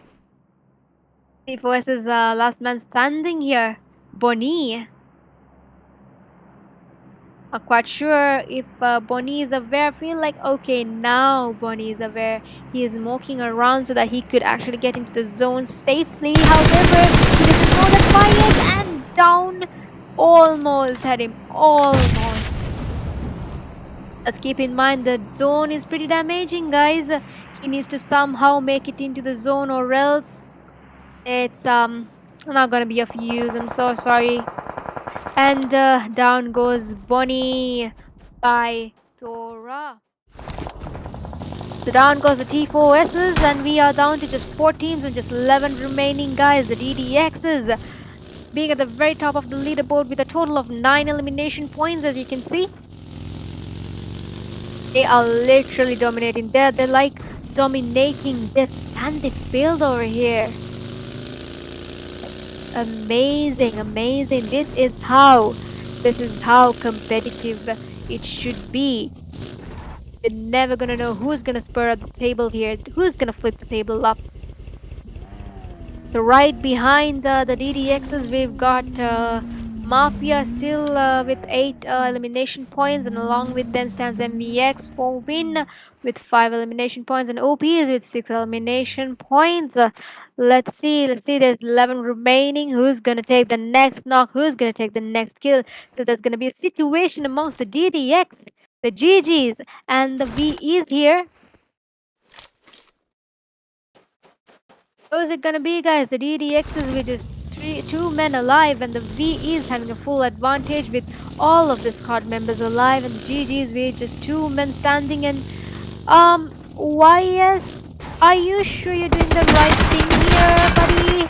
is last man standing here. Bonnie. Not quite sure if Bonnie is aware. I feel like, okay, now Bonnie is aware. He is walking around so that he could actually get into the zone safely. However, he doesn't know that YS, and down. Almost had him. Almost. Let's keep in mind the zone is pretty damaging, guys. He needs to somehow make it into the zone, or else it's not gonna be of use. I'm so sorry. And down goes Bonnie by Tora. So down goes the T4Ss, and we are down to just 4 teams and just 11 remaining, guys. The DDXs being at the very top of the leaderboard with a total of 9 elimination points, as you can see. They are literally dominating. They're like dominating this sanded field over here. Amazing. This is how competitive it should be. You're never gonna know who's gonna spur up the table here, who's gonna flip the table up. So right behind the DDXs, we've got Mafia still with 8 elimination points, and along with them stands MVX for win with 5 elimination points, and OP is with 6 elimination points. Let's see, there's 11 remaining. Who's gonna take the next knock? Who's gonna take the next kill? So there's gonna be a situation amongst the DDX, the GGs, and the VEs here. Who's it gonna be, guys? The DDXs with just 2 men alive, and the VEs having a full advantage with all of the squad members alive, and the GGs with just 2 men standing. And YS, are you sure you're doing the right thing here, buddy?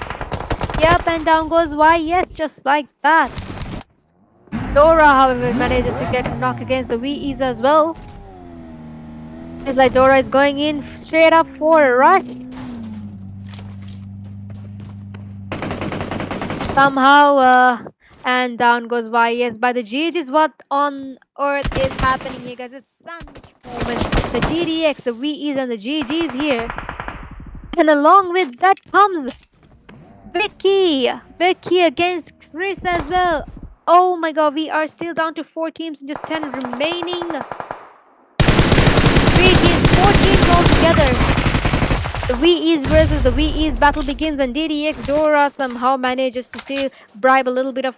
Yep, and down goes YS just like that. Dora, however, manages to get a knock against the VEs as well. It's like Dora is going in straight up for a rush. Somehow, and down goes YS by the GGs. What on earth is happening here, guys? It's sandwich moment. The DDX, the VEs, and the GGs here. And along with that comes Vicky against Chris as well. Oh my god, we are still down to 4 teams and just 10 remaining. 3 teams, 4 teams altogether. The VEs versus the VEs battle begins, and DDX Dora somehow manages to still bribe a little bit of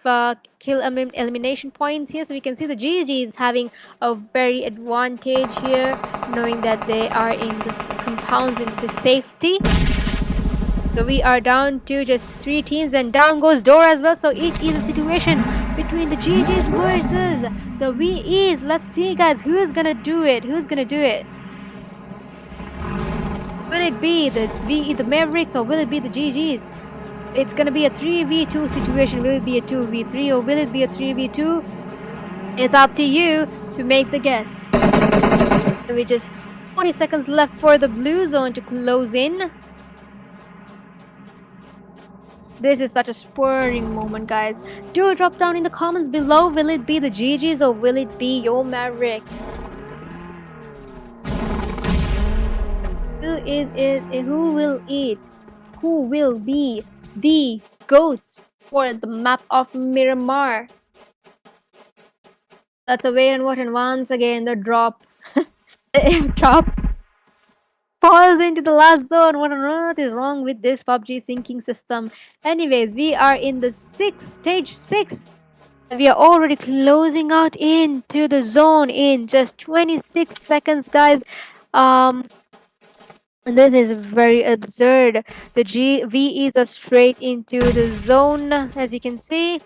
kill elimination points here. So we can see the GGs having a very advantage here, knowing that they are in the compounds into safety. So we are down to just 3 teams, and down goes Dora as well. So it is a situation between the GGs versus the VEs. Let's see, guys, who's gonna do it? Will it be the VE, the Mavericks, or will it be the GGs? It's gonna be a 3v2 situation. Will it be a 2v3, or will it be a 3v2? It's up to you to make the guess. So we just 40 seconds left for the blue zone to close in. This is such a spurring moment, guys. Do drop down in the comments below. Will it be the GGs or will it be your Mavericks? Who is it? Who will it? Who will be the GOAT for the map of Miramar? Let's wait and watch. And once again, the drop, the airdrop falls into the last zone. What on earth is wrong with this PUBG syncing system? Anyways, we are in the stage 6. We are already closing out into the zone in just 26 seconds, guys. Um, this is very absurd. The VEs are straight into the zone, as you can see.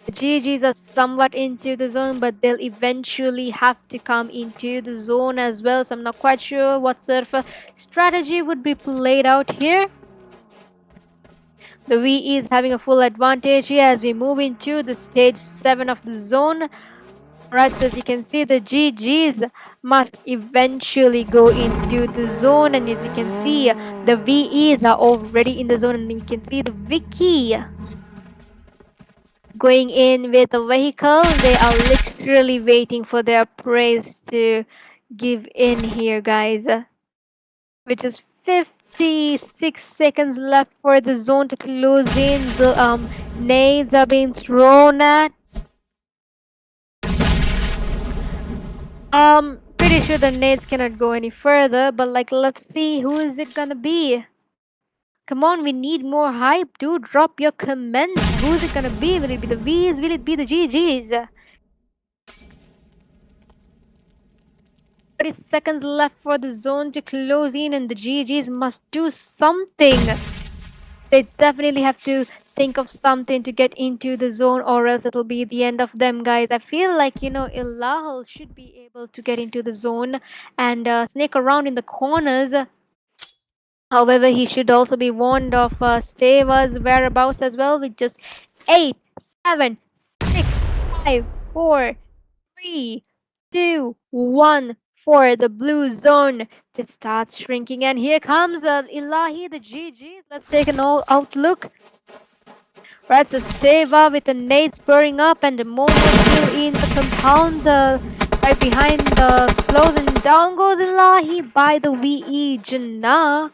The GGs are somewhat into the zone, but they'll eventually have to come into the zone as well. So I'm not quite sure what sort of a strategy would be played out here. The VE is having a full advantage here as we move into the stage 7 of the zone. Right, so as you can see, the GGs must eventually go into the zone, and as you can see, the VEs are already in the zone, and you can see the Vicky going in with a vehicle. They are literally waiting for their praise to give in here, guys. Which is 56 seconds left for the zone to close in. The nades are being thrown at. Pretty sure the nades cannot go any further, but like, let's see who is it gonna be. Come on, we need more hype, dude. Drop your comments. Who's it gonna be? Will it be the V's? Will it be the GGs? 30 seconds left for the zone to close in, and the GGs must do something. They definitely have to think of something to get into the zone, or else it'll be the end of them, guys. I feel like, Ilahal should be able to get into the zone and snake around in the corners. However, he should also be warned of Steva's whereabouts as well, with just 8, 7, 6, 5, 4, 3, 2, 1 for the blue zone. It starts shrinking, and here comes Ilahi, the GGs. Let's take an all outlook. Right, so Steva with the nade spurring up, and the Momo still in the compound, right behind the close, and down goes Ilahi by the VE Jannah.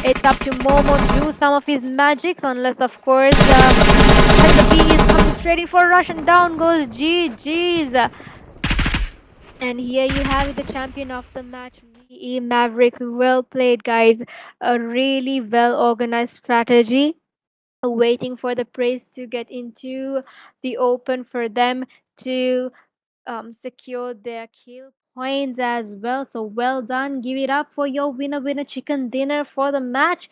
It's up to Momo to do some of his magics, unless, of course, and the B is coming straight in for a rush, and down goes GG's. And here you have it, the champion of the match, VE Mavericks. Well played, guys. A really well organized strategy. Waiting for the praise to get into the open for them to secure their kill points as well. So well done. Give it up for your winner chicken dinner for the match.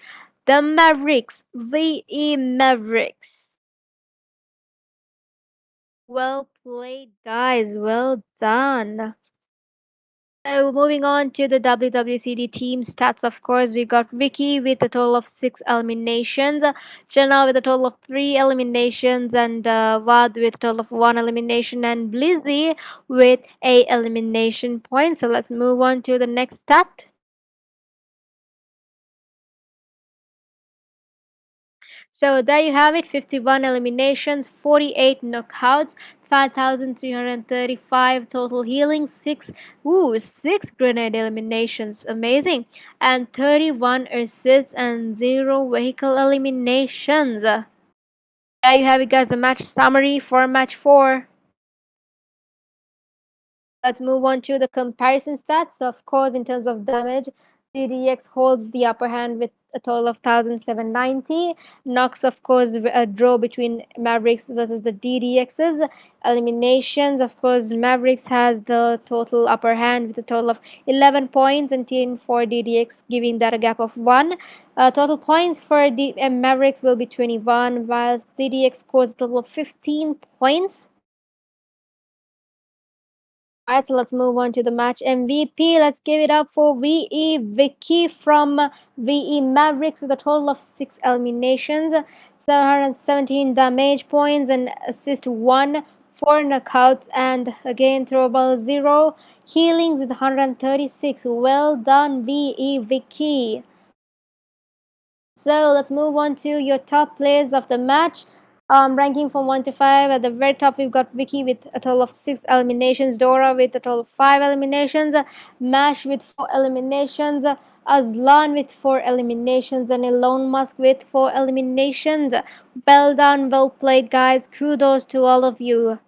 The Mavericks, VE Mavericks. Well played, guys. Well done. So moving on to the WWCD team stats, of course, we got Vicky with a total of 6 eliminations, Jenna with a total of 3 eliminations, and Vad with a total of 1 elimination, and Blizzy with a elimination point. So let's move on to the next stat. So there you have it, 51 eliminations, 48 knockouts, 5,335 total healing, 6 grenade eliminations, amazing, and 31 assists and 0 vehicle eliminations. There you have it, guys, the match summary for match 4. Let's move on to the comparison stats. So of course, in terms of damage, DDX holds the upper hand with a total of 1,790. Knocks, of course, a draw between Mavericks versus the DDXs. Eliminations, of course, Mavericks has the total upper hand with a total of 11 points, and 10 for DDX, giving that a gap of 1. Total points for the Mavericks will be 21, whilst DDX scores a total of 15 points. Alright, so let's move on to the match MVP. Let's give it up for VE Vicky from VE Mavericks with a total of 6 eliminations, 717 damage points, and assist 1, 4 knockouts, and again throwable 0, healings with 136. Well done, VE Vicky. So let's move on to your top players of the match. Ranking from 1 to 5. At the very top, we've got Vicky with a total of 6 eliminations, Dora with a total of 5 eliminations, Mash with 4 eliminations, Aslan with 4 eliminations, and Elon Musk with 4 eliminations. Well done, well played, guys. Kudos to all of you.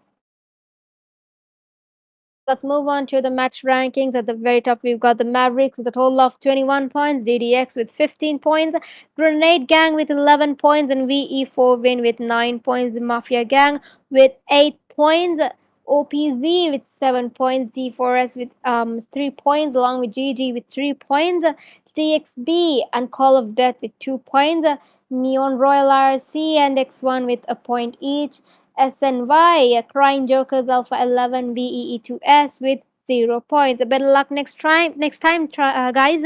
Let's move on to the match rankings. At the very top, we've got the Mavericks with a total of 21 points, DDX with 15 points, Grenade Gang with 11 points, and VE4 Win with 9 points, the Mafia Gang with 8 points, OPZ with 7 points, D4S with 3 points, along with GG with 3 points, TXB and Call of Death with 2 points, Neon Royal RC and X1 with a point each. SNY, Crying Jokers Alpha 11 BEE2S with 0 points. Better luck next time, guys.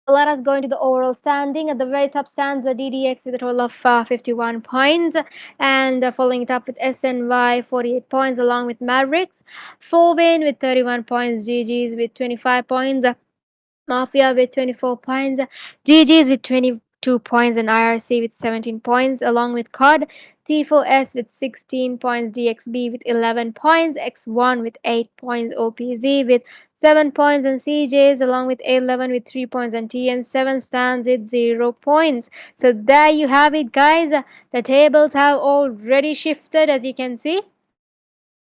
Let us go into the overall standing. At the very top stands the DDX with a total of 51 points, and following it up with SNY 48 points, along with Mavericks. Fovin with 31 points, GG's with 25 points, Mafia with 24 points, GG's with 22 points, and IRC with 17 points, along with COD, T4S with 16 points, DXB with 11 points, X1 with 8 points, OPZ with 7 points, and CJ's along with A11 with 3 points, and TM7 stands at 0 points. So there you have it, guys. The tables have already shifted, as you can see.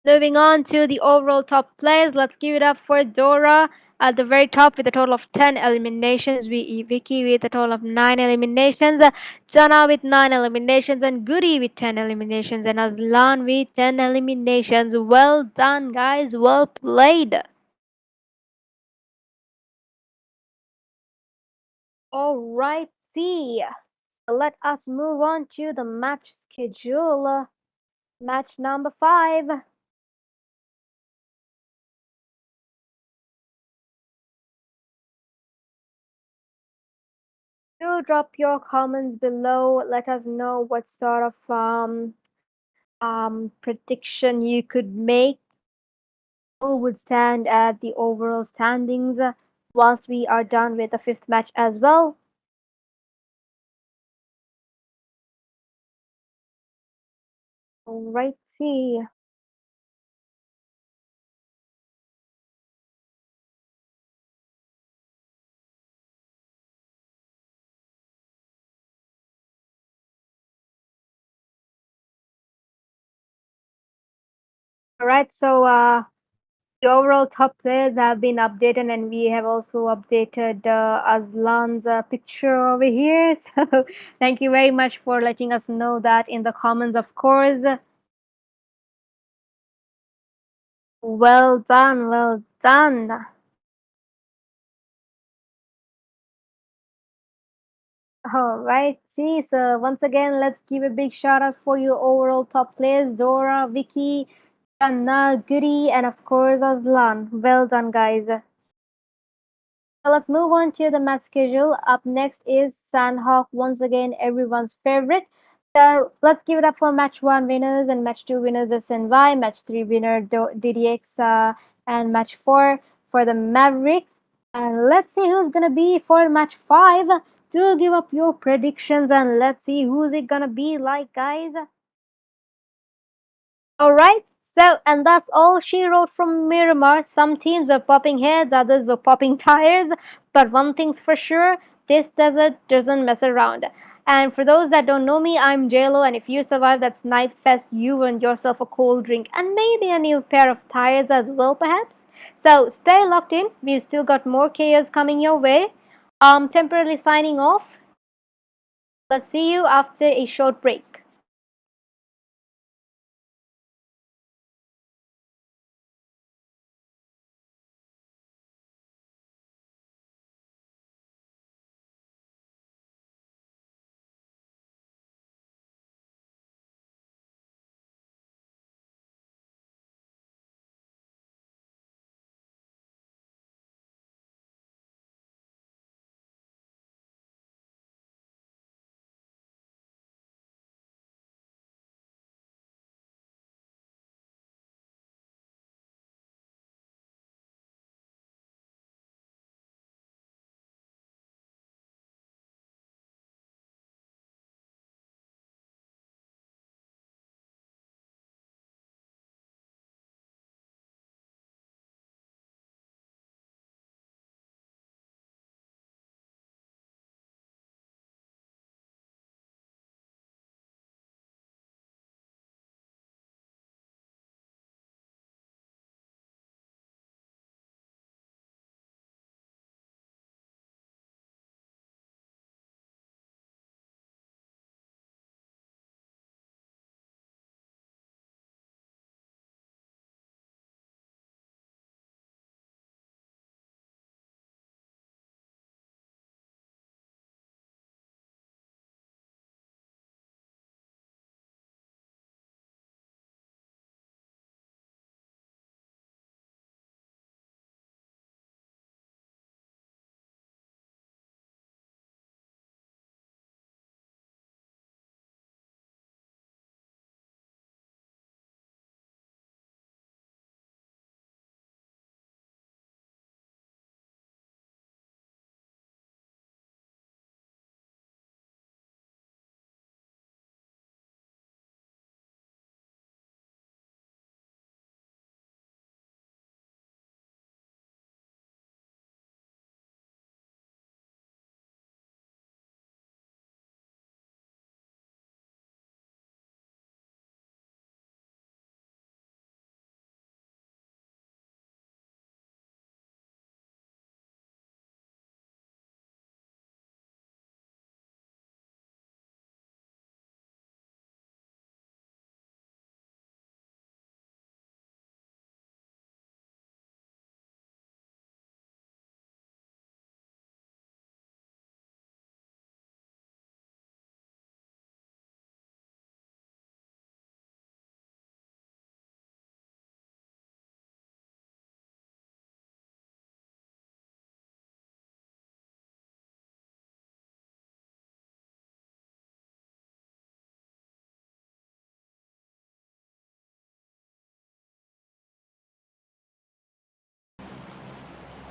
Moving on to the overall top players, let's give it up for Dora at the very top with a total of 10 eliminations. Vicky with a total of 9 eliminations. Jana with 9 eliminations. And Goody with 10 eliminations. And Aslan with 10 eliminations. Well done, guys. Well played. Alright, see. So let us move on to the match schedule. Match number 5. Do drop your comments below. Let us know what sort of prediction you could make. Who would stand at the overall standings once we are done with the fifth match as well. Alright, see. Alright, so the overall top players have been updated, and we have also updated Aslan's picture over here. So thank you very much for letting us know that in the comments, of course. Well done, well done. All right, see, so once again, let's give a big shout out for your overall top players, Dora, Vicky, Anna, Goody, and of course, Aslan. Well done, guys. So let's move on to the match schedule. Up next is Sanhok, once again, everyone's favorite. So let's give it up for match 1 winners and match 2 winners SNY, match 3 winner DDX, and match 4 for the Mavericks. And let's see who's gonna be for match 5. Do give up your predictions and let's see who's it gonna be like, guys. Alright, so and that's all she wrote from Miramar. Some teams were popping heads, others were popping tires, but one thing's for sure, this desert doesn't mess around. And for those that don't know me, I'm JLo, and if you survive that Snipe Fest, you earned yourself a cold drink and maybe a new pair of tires as well, perhaps. So stay locked in, we've still got more chaos coming your way. Temporarily signing off. Let's see you after a short break.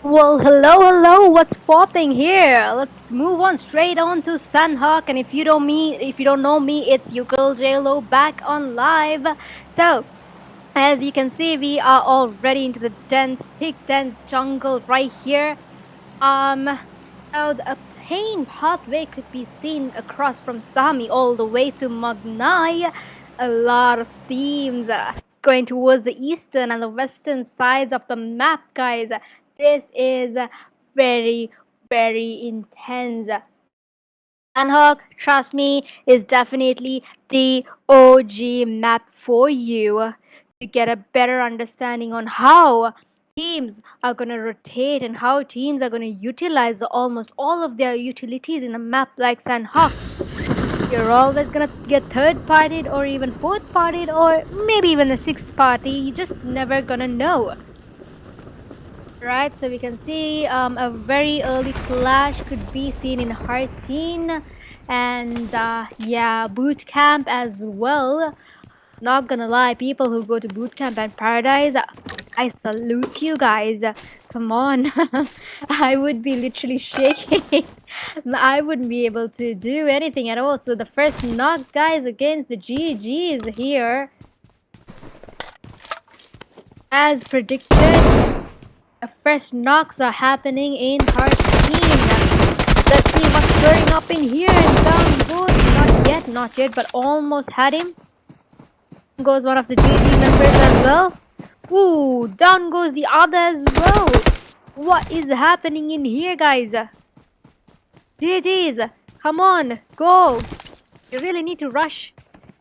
Well, hello, what's popping here? Let's move on straight on to Sanhok, and if you don't know me, it's your girl JLo back on live. So, as you can see, we are already into the thick dense jungle right here. Um, so a plain pathway could be seen across from Sami all the way to Magnai. A lot of themes going towards the eastern and the western sides of the map, guys. This is very, very intense. Sanhok, trust me, is definitely the OG map for you to get a better understanding on how teams are going to rotate and how teams are going to utilize almost all of their utilities in a map like Sanhok. You're always going to get third partied or even fourth partied or maybe even a sixth party. You just never going to know. Right, so we can see a very early clash could be seen in Hearteen and yeah, boot camp as well. Not gonna lie, people who go to boot camp and paradise, I salute you guys. Come on, I would be literally shaking. I wouldn't be able to do anything at all. So the first knock, guys, against the GGs here, as predicted. The first knocks are happening in Hearteen. Let's see what's going up in here. And down goes, not yet, but almost had him. Goes one of the GG members as well. Ooh, down goes the other as well. What is happening in here, guys? GG's, come on, go. You really need to rush.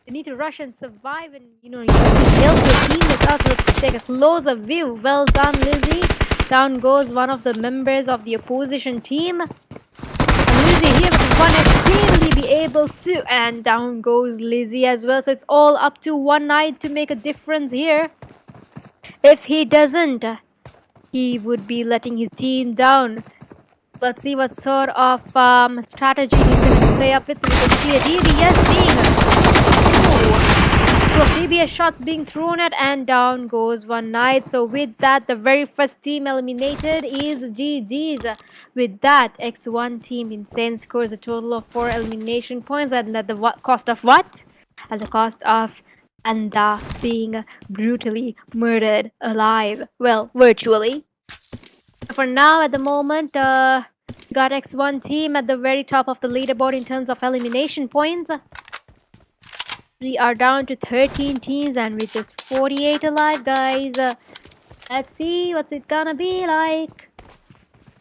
You need to rush and survive, and you need to help your teammates out. Let's take a closer view. Well done, Lizzie. Down goes one of the members of the opposition team. And Lizzie here with one extremely be able to, and down goes Lizzie as well. So it's all up to one night to make a difference here. If he doesn't, he would be letting his team down. Let's see what sort of strategy he's going to play up with. So we can see a DBS CBS shots being thrown at, and down goes one knight. So with that, the very first team eliminated is GG's. With that, X1 team Insane scores a total of 4 elimination points, and at the cost of what? At the cost of Anda being brutally murdered alive. Well, virtually. For now, at the moment, got X1 team at the very top of the leaderboard in terms of elimination points. We are down to 13 teams and with just 48 alive, guys. Let's see what's it gonna be like.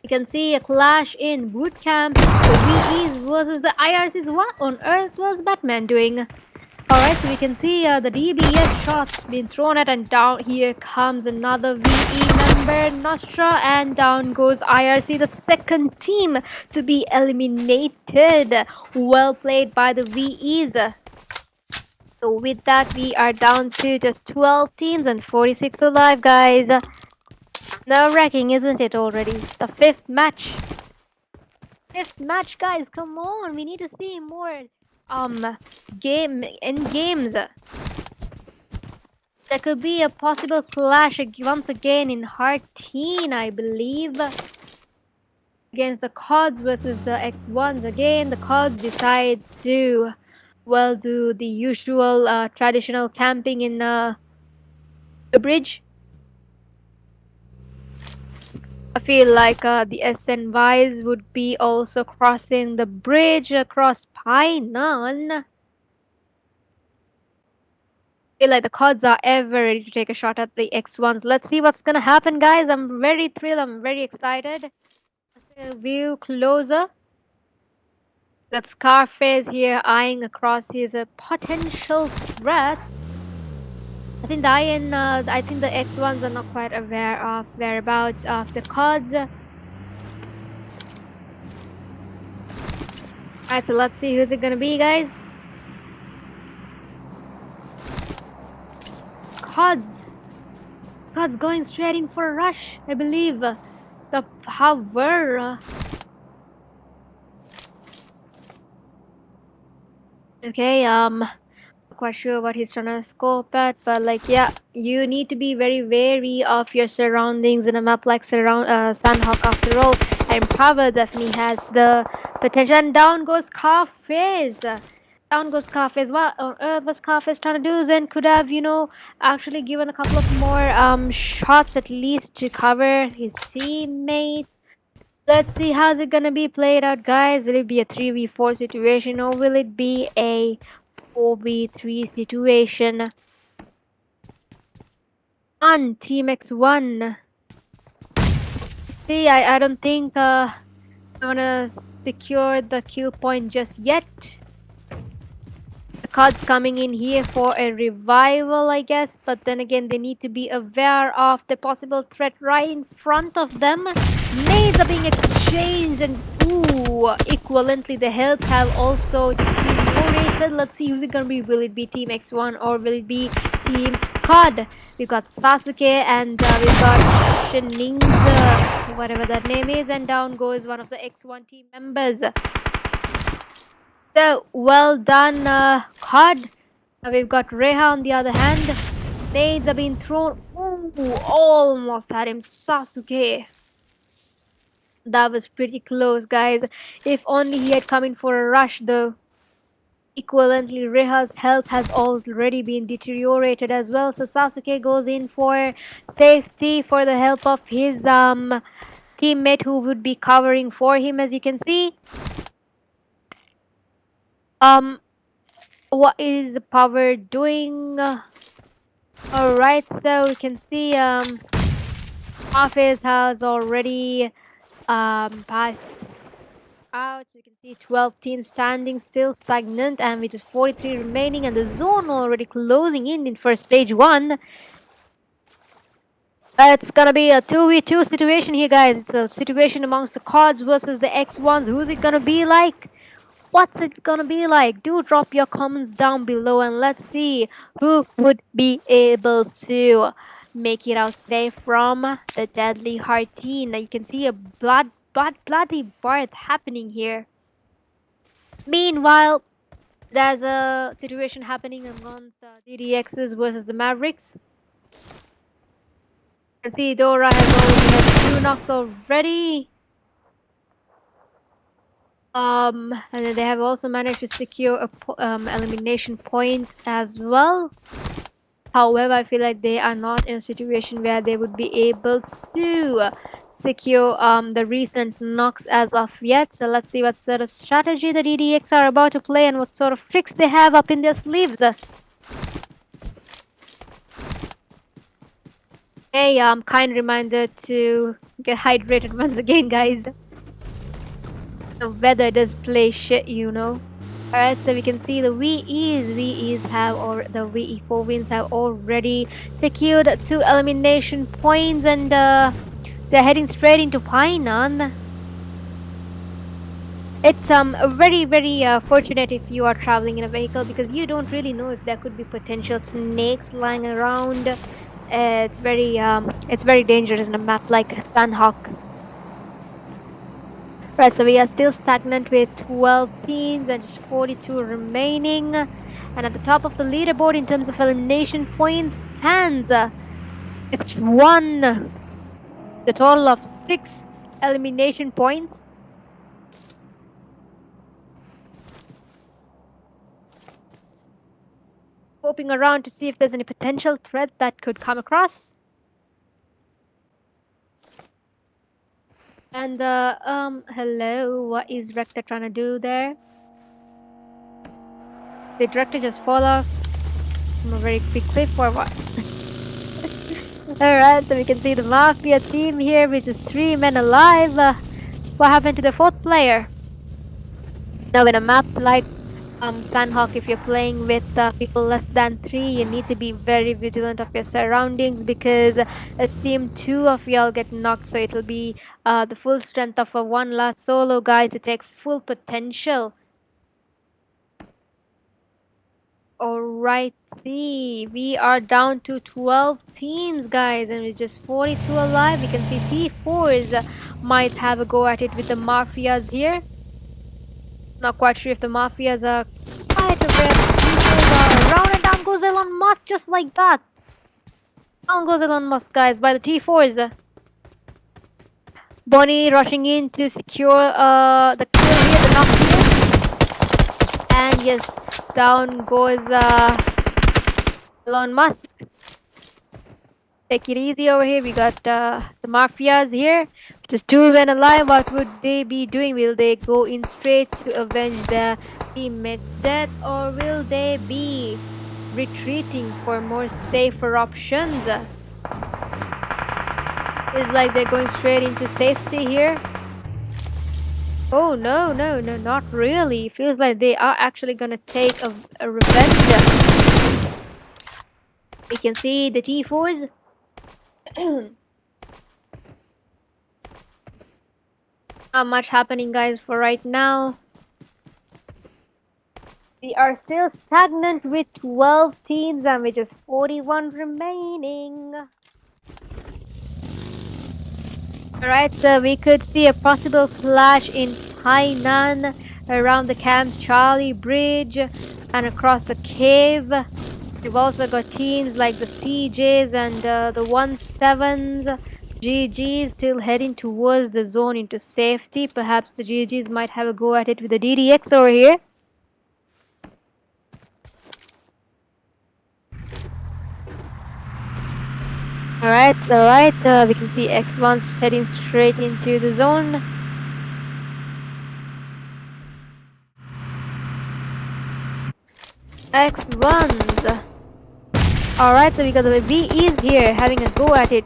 You can see a clash in boot camp. The VEs versus the IRCs. What on earth was Batman doing? Alright, so we can see the DBS shots being thrown at, and down here comes another VE member, Nostra, and down goes IRC, the second team to be eliminated. Well played by the VEs. So with that, we are down to just 12 teams and 46 alive, guys. Nerve-wracking, isn't it already? The fifth match. Fifth match, guys, come on. We need to see more games. There could be a possible clash once again in Hearteen, I believe. Against the CODs versus the X1s. Again, the CODs decide to, well, do the usual traditional camping in the bridge. I feel like the SNYs would be also crossing the bridge across Painan. I feel like the CODs are ever ready to take a shot at the X1s. Let's see what's gonna happen, guys. I'm very thrilled. I'm very excited. Let's view closer. Got Scarface here eyeing across his potential threats. I think the X1s are not quite aware of whereabouts of the CODs. Alright, so let's see who's it gonna be, guys. CODs going straight in for a rush, I believe. The power. Okay, quite sure what he's trying to scope at, but like, yeah, you need to be very wary of your surroundings in a map like Sanhok after all. And Power definitely has the potential. And down goes Scarface. Down goes Scarface. What on earth was Scarface trying to do? Then could have, actually given a couple of more shots at least to cover his teammate. Let's see how's it gonna be played out, guys. Will it be a 3v4 situation or will it be a 4v3 situation? On Team X1. See, I don't think I'm gonna secure the kill point just yet. The cards coming in here for a revival, I guess, but then again, they need to be aware of the possible threat right in front of them. Nades are being exchanged, and ooh, equivalently, the health have also deteriorated. Let's see who's it gonna be. Will it be Team X1 or will it be Team COD? We've got Sasuke and we've got Shininja, whatever that name is, and down goes one of the X1 team members. So, well done, COD. We've got Reha on the other hand. Nades are being thrown. Ooh, almost had him. Sasuke. That was pretty close, guys. If only he had come in for a rush, though. Equivalently, Reha's health has already been deteriorated as well. So Sasuke goes in for safety for the help of his teammate who would be covering for him, as you can see. What is Power doing? Alright, so we can see Office has already passed out. So you can see 12 teams standing still stagnant and with just 43 remaining and the zone already closing in for stage 1. It's gonna be a 2v2 situation here, guys. It's a situation amongst the cards versus the X1s. Who's it gonna be like? What's it gonna be like? Do drop your comments down below and let's see who would be able to make it out safe from the deadly Hearteen. Now you can see a bloody birth happening here. Meanwhile, there's a situation happening amongst DDXs versus the Mavericks. You can see Dora has already had 2 knocks already. And then they have also managed to secure a elimination point as well. However, I feel like they are not in a situation where they would be able to secure the recent knocks as of yet. So let's see what sort of strategy the DDX are about to play and what sort of tricks they have up in their sleeves. Hey, kind reminder to get hydrated once again, guys. The weather does play shit, you know. Alright, so we can see the VEs have, or the VE4 wins have already secured 2 elimination points and they're heading straight into Painan. It's very fortunate if you are traveling in a vehicle because you don't really know if there could be potential snakes lying around. It's very dangerous in a map like Sanhok. Right, so we are still stagnant with 12 teams and just 42 remaining. And at the top of the leaderboard in terms of elimination points stands it's one. The total of 6 elimination points. Hoping around to see if there's any potential threat that could come across. And hello, what is Rector trying to do there? Did Rector just fall off from a very quick cliff or what? Alright, so we can see the Mafia team here with just 3 men alive. What happened to the 4th player? Now in a map like Sanhok, if you're playing with people less than 3, you need to be very vigilant of your surroundings because it seems 2 of y'all get knocked, so it'll be the full strength of a one last solo guy to take full potential. Alright, see, we are down to 12 teams, guys, and with just 42 alive. We can see T4s might have a go at it with the Mafias here. Not quite sure if the Mafias are quite aware of people around like that. Down goes Elon Musk, guys, by the T4s. Bonnie rushing in to secure the kill here, the knock here. And yes, down goes Elon Musk. Take it easy over here. We got the mafias here. Just two men alive. What would they be doing? Will they go in straight to avenge their teammate's death, or will they be retreating for more safer options? It's like they're going straight into safety here. Oh no, no, no, not really. Feels like they are actually gonna take a revenge. We can see the T4s. Not much happening, guys, for right now. We are still stagnant with 12 teams and with just 41 remaining. Alright, so we could see a possible flash in Hainan around the Camp Charlie Bridge and across the cave. We've also got teams like the CJs and the 1-7s. GGs still heading towards the zone into safety. Perhaps the GGs might have a go at it with the DDX over here. Alright, we can see X1's heading straight into the zone. X1s. Alright, so we got the VEs here having a go at it.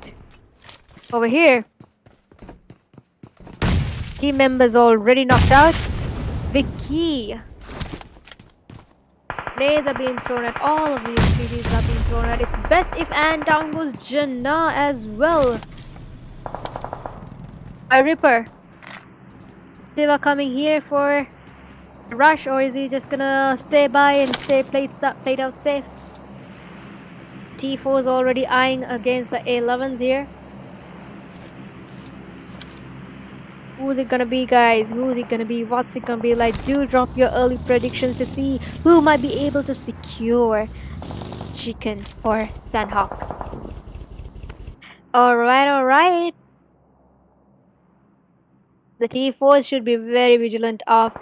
Over here. Team members already knocked out. Vicky. Nades are being thrown at all of these CDs are being thrown at. It's best if, and down goes Jannah as well. By Ripper. Siva coming here for a rush, or is he just gonna stay by and stay played out safe? T4 is already eyeing against the A11s here. Who's it gonna be, guys? Who's it gonna be? What's it gonna be like? Do drop your early predictions to see who might be able to secure chicken for Sanhok. Alright. The T4s should be very vigilant of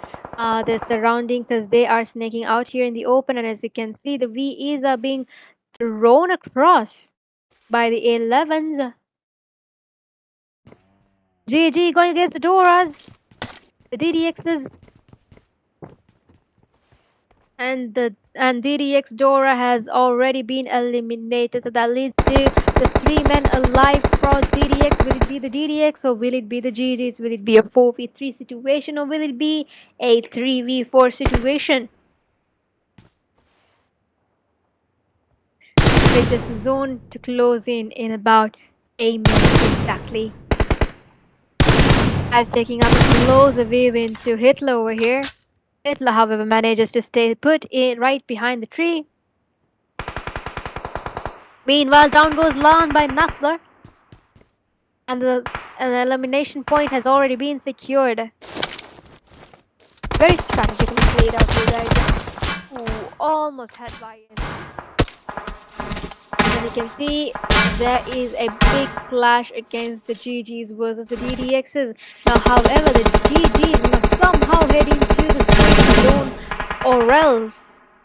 their surrounding because they are snaking out here in the open, and as you can see, the VEs are being thrown across by the A11s. GG going against the Doras, the DDXs, and DDX Dora has already been eliminated. So that leads to the 3 men alive for DDX. Will it be the DDX or will it be the GGs? Will it be a 4v3 situation or will it be a 3v4 situation? With this zone to close in about a minute exactly. I'm taking up a closer view into Hitler over here. Hitler, however, manages to stay put in right behind the tree. Meanwhile, down goes Lan by Nuffler. And the elimination point has already been secured. Very strategically played out here, guys. Ooh, almost had buy-in. And you can see there is a big clash against the GGs versus the DDXs. Now, however, the GGs must somehow head into the green zone, or else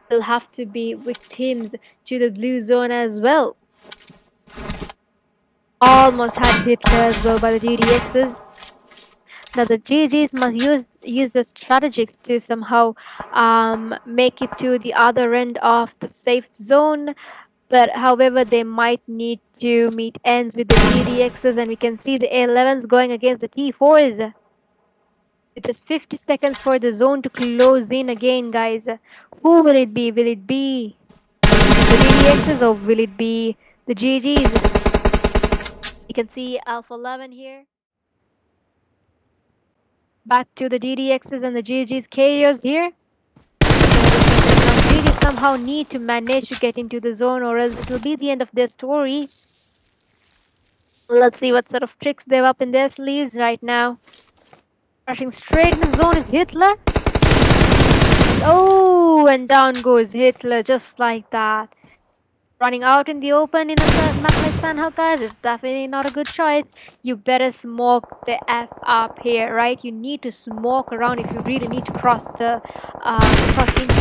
they'll have to be victims to the blue zone as well. Almost had Hitler as well by the DDXs. Now the GGs must use the strategies to somehow make it to the other end of the safe zone. But however, they might need to meet ends with the DDXs, and we can see the A11s going against the T4s. It is 50 seconds for the zone to close in again, guys. Who will it be? Will it be the DDXs or will it be the GGs? You can see Alpha 11 here. Back to the DDXs and the GGs chaos here. GGs somehow need to manage to get into the zone, or else it will be the end of their story. Let's see what sort of tricks they have up in their sleeves right now. Rushing straight in the zone is Hitler. Oh, and down goes Hitler just like that. Running out in the open in a map like Sanhok, guys, is definitely not a good choice. You better smoke the F up here, right? You need to smoke around if you really need to cross into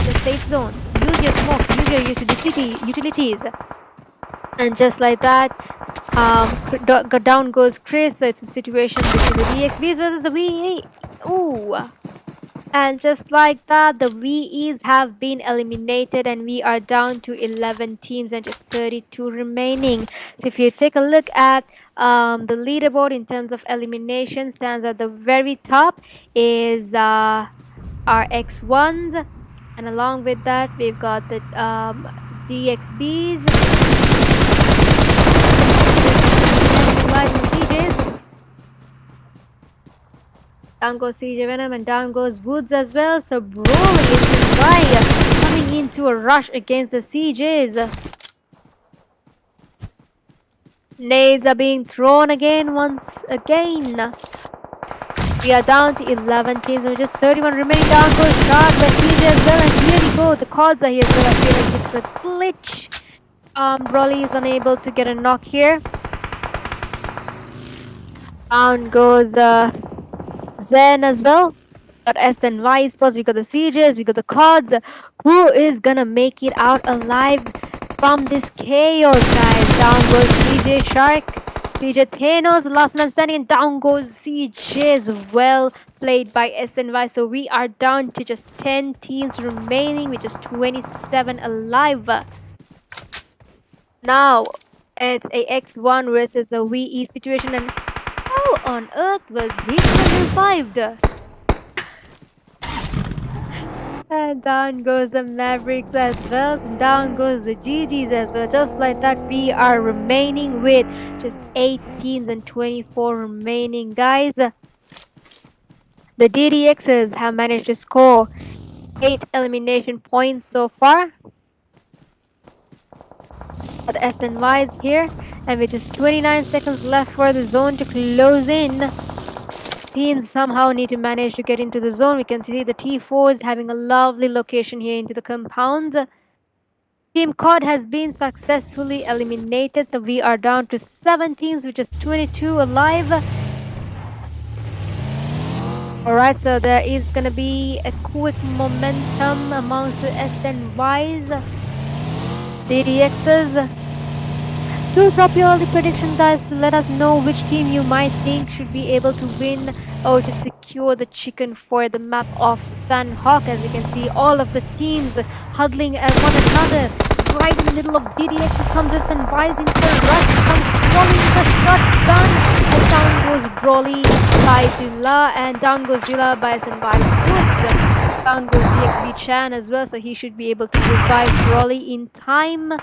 the safe zone. Use your smoke, use your utilities. And just like that, down goes Chris. So it's a situation between the DXBs versus the VE. Ooh. And just like that, the VEs have been eliminated and we are down to 11 teams and just 32 remaining. So if you take a look at the leaderboard in terms of elimination, stands at the very top is our X1s. And along with that, we've got the DXBs, CJs. Down goes CJ Venom and down goes Woods as well. So Broly is right coming into a rush against the CJs. Nades are being thrown again once again. We are down to 11 teams, so just 31 remaining. Down goes Shark by CJ as well, and here we go. The cards are here as well. I feel like it's a glitch. Broly is unable to get a knock here. Down goes Zen as well. Got S and Y Esports, we got the CJs, we got the cards. Who is gonna make it out alive from this chaos, guys? Down goes CJ Shark, CJ Thanos, last man standing, and down goes CJ's. Well played by SNY. So we are down to just 10 teams remaining with just 27 alive. Now it's a X1 versus a VE situation, and how on earth was he revived? And down goes the Mavericks as well. And down goes the GGs as well. Just like that, we are remaining with just 8 teams and 24 remaining, guys. The DDXs have managed to score 8 elimination points so far. The SNYs here, and with just 29 seconds left for the zone to close in, teams somehow need to manage to get into the zone. We can see the T4s having a lovely location here into the compound. Team COD has been successfully eliminated, so we are down to 7 teams with just 22 alive. Alright, so there is gonna be a quick momentum amongst the SNYs, DDXs. Do drop your early prediction, guys, to let us know which team you might think should be able to win or to secure the chicken for the map of Sanhok. As you can see, all of the teams huddling at one another. Right in the middle of DDX comes this and buys into the rush, comes Broly with a shotgun, and down goes Broly by Zilla, and down goes Zilla by Sanbai Woods. Down goes DXB Chan as well, so he should be able to revive Broly in time.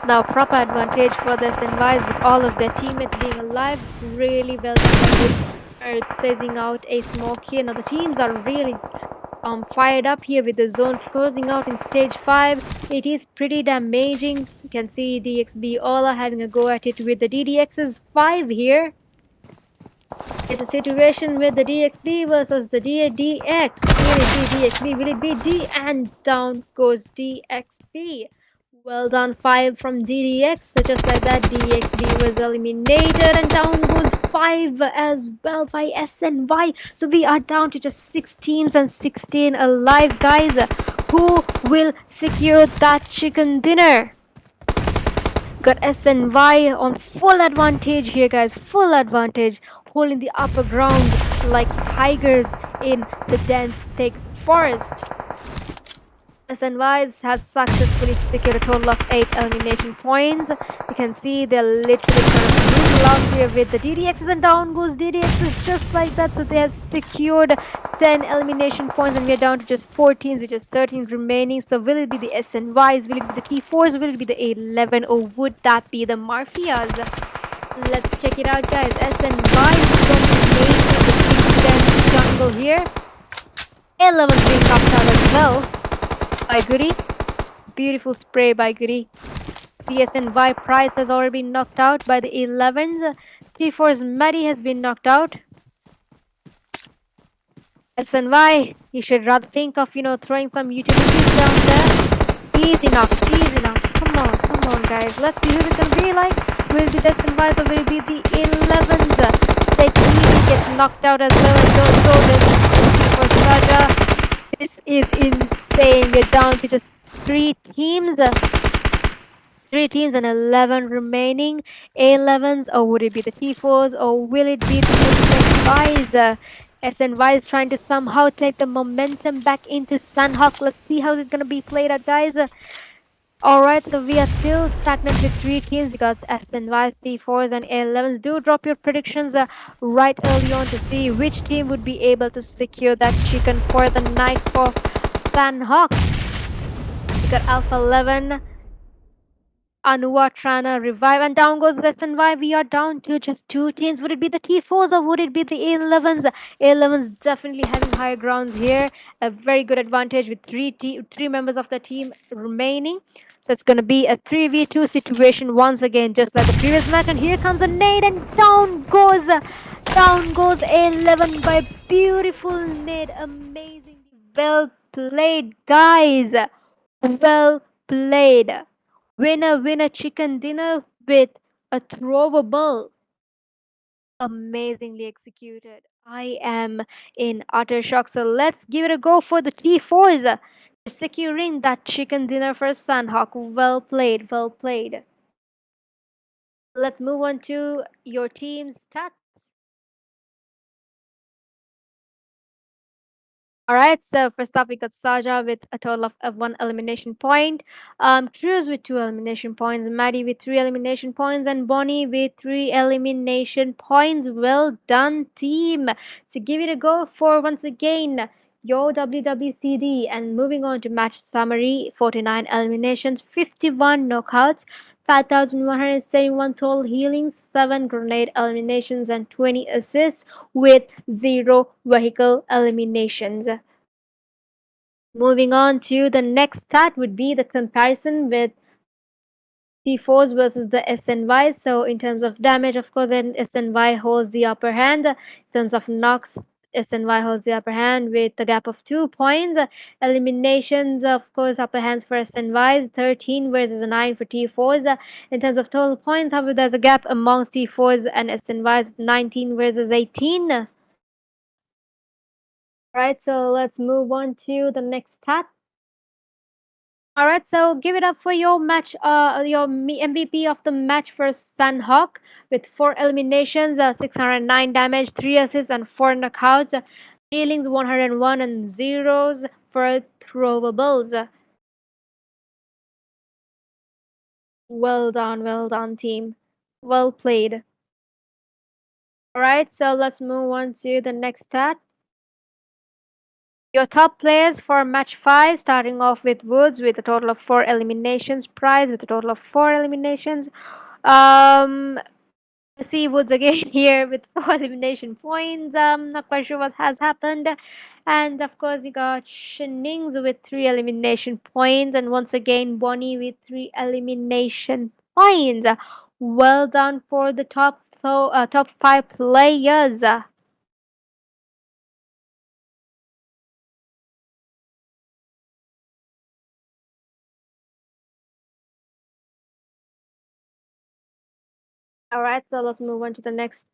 Now proper advantage for the SNYs with all of their teammates being alive. Really well done, placing out a smoke here. Now the teams are really fired up here with the zone closing out in stage 5. It is pretty damaging. You can see DXB Ola having a go at it with the DDX's 5 here. It's a situation with the DXB versus the DX. Will it be DXB? Will it be D? And down goes DXB. Well done, 5 from DDX. So just like that, DXB was eliminated, and down goes 5 as well by SNY. So we are down to just 6 teams and 16 alive, guys. Who will secure that chicken dinner? Got SNY on full advantage here, guys. Full advantage, holding the upper ground like tigers in the dense thick forest. SNYs have successfully secured a total of 8 elimination points. You can see they're literally trying to lose last year with the DDXs, and down goes DDXs just like that. So they have secured 10 elimination points, and we are down to just 4 teams, which is 13 remaining. So will it be the SNYs? Will it be the T4s? Will it be the 11? Or would that be the Mafias? Let's check it out, guys. SNYs dominating the jungle here. 11 being knocked out as well by Goody. Beautiful spray by Goody. CSNY Price has already been knocked out by the 11s. T4's Maddie has been knocked out. SNY, you should rather think of, throwing some utilities down there. Easy enough, easy enough. Come on, guys. Let's see who's it gonna be like. Will it be the Sunrise or will it be the 11s? Let Evie get knocked out as well as Jojo. Let's see for Saja. This is insane. We're down to just three teams. Three teams and 11 remaining. A11s, or would it be the T4s, or will it be the SNYs? SNY is trying to somehow take the momentum back into Sanhok. Let's see how it's gonna be played out, guys. Alright, so we are still stagnant with three teams. We got SNY, T4s, and A11s. Do drop your predictions right early on to see which team would be able to secure that chicken for the night for Sanhok. We got Alpha 11. Anua trying to revive, and down goes Lesson Y. We are down to just two teams. Would it be the T4s or would it be the A11s? A11s definitely having higher grounds here. A very good advantage with three members of the team remaining. So it's going to be a 3v2 situation once again, just like the previous match. And here comes a nade, and down goes A11 by beautiful nade. Amazing. Well played, guys. Well played. Winner chicken dinner with a throwable. Amazingly executed. I am in utter shock. So let's give it a go for the T4s. Securing that chicken dinner for Sanhok. Well played, well played. Let's move on to your team's stats. Alright, so first up we got Saja with a total of one elimination point, Cruz with two elimination points, Maddie with three elimination points, and Bonnie with three elimination points. Well done, team! So give it a go for once again your WWCD. And moving on to match summary: 49 eliminations, 51 knockouts, 5,171 total healings, 7 grenade eliminations, and 20 assists with 0 vehicle eliminations. Moving on to the next stat would be the comparison with T4s versus the SNY. So in terms of damage, of course, then SNY holds the upper hand. In terms of knocks, SNY holds the upper hand with a gap of 2 points. Eliminations, of course, upper hands for SNYs, 13 versus 9 for T4s. In terms of total points, however, there's a gap amongst T4s and SNYs, 19 versus 18. Right, so let's move on to the next stat. All right, so give it up for your match, your MVP of the match for Sanhok with 4 eliminations, 609 damage, 3 assists, and 4 knockouts. Dealings 101 and zeros for throwables. Well done, team. Well played. All right, so let's move on to the next stat. Your top players for match 5, starting off with Woods with a total of 4 eliminations, Prize with a total of 4 eliminations. Um, see Woods again here with 4 elimination points. Not quite sure what has happened. And of course, we got Shenings with 3 elimination points, and once again, Bonnie with 3 elimination points. Well done for the top 5 players. All right, so let's move on to the next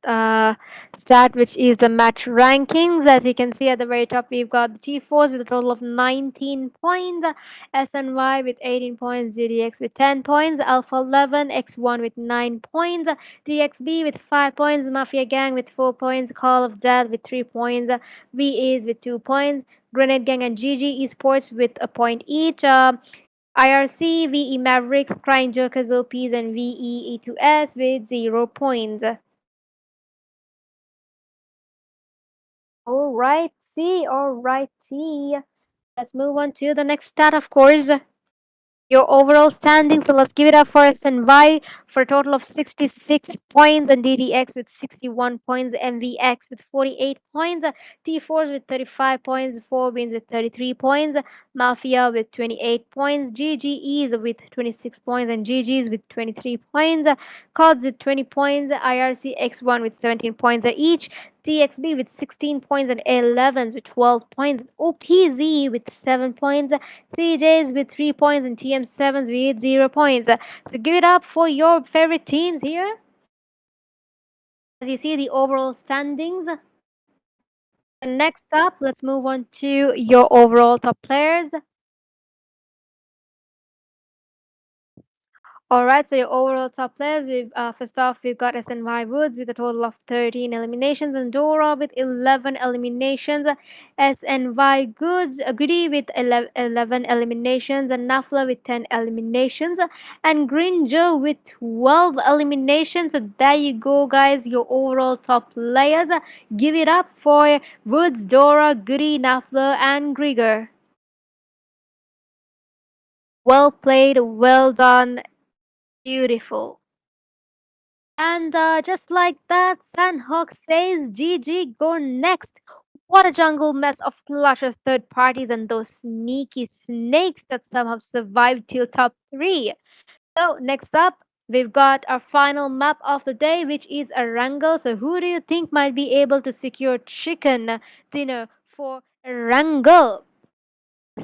stat, which is the match rankings. As you can see at the very top, we've got the T4s with a total of 19 points, SNY with 18 points, ZDX with 10 points, Alpha 11, X1 with 9 points, DXB with 5 points, Mafia Gang with 4 points, Call of Death with 3 points, VEs with 2 points, Grenade Gang and GG Esports with a point each. IRC, VE Mavericks, Crying Jokers OPs, and VE E2S with 0 points. Alrighty. Let's move on to the next stat, of course. Your overall standing. So let's give it up for SNY for a total of 66 points, and DDX with 61 points, MVX with 48 points, T4s with 35 points, 4 wins with 33 points, Mafia with 28 points, GGEs with 26 points, and GGs with 23 points, CODs with 20 points, IRC X1 with 17 points each. TXB with 16 points and 11s with 12 points. OPZ with 7 points. CJs with 3 points and TM7s with 0 points. So give it up for your favorite teams here. As you see the overall standings. And next up, let's move on to your overall top players. All right, so your overall top players, first off, we've got SNY Woods with a total of 13 eliminations, and Dora with 11 eliminations, SNY Goody with 11 eliminations, and Nafla with 10 eliminations, and Green Joe with 12 eliminations. So there you go, guys, your overall top players. Give it up for Woods, Dora, Goody, Nafla, and Grieger. Well played, well done, beautiful. And just like that, Sanhok says GG, go next. What a jungle mess of clutches, third parties, and those sneaky snakes that somehow survived till top 3. So, next up, we've got our final map of the day, which is Erangel. So, who do you think might be able to secure chicken dinner for Erangel?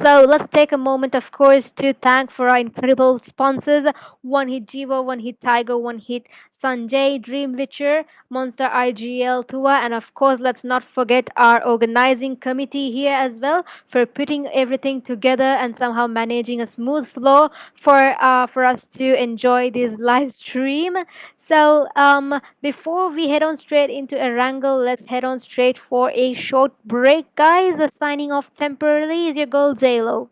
So let's take a moment, of course, to thank for our incredible sponsors: One Hit Jivo, One Hit Tiger, One Hit Sanjay, Dream Witcher, Monster IGL Tua, and of course, let's not forget our organizing committee here as well for putting everything together and somehow managing a smooth flow for us to enjoy this live stream. So, before we head on straight into Erangel, let's head on straight for a short break, guys. Signing off temporarily is your girl Zalo.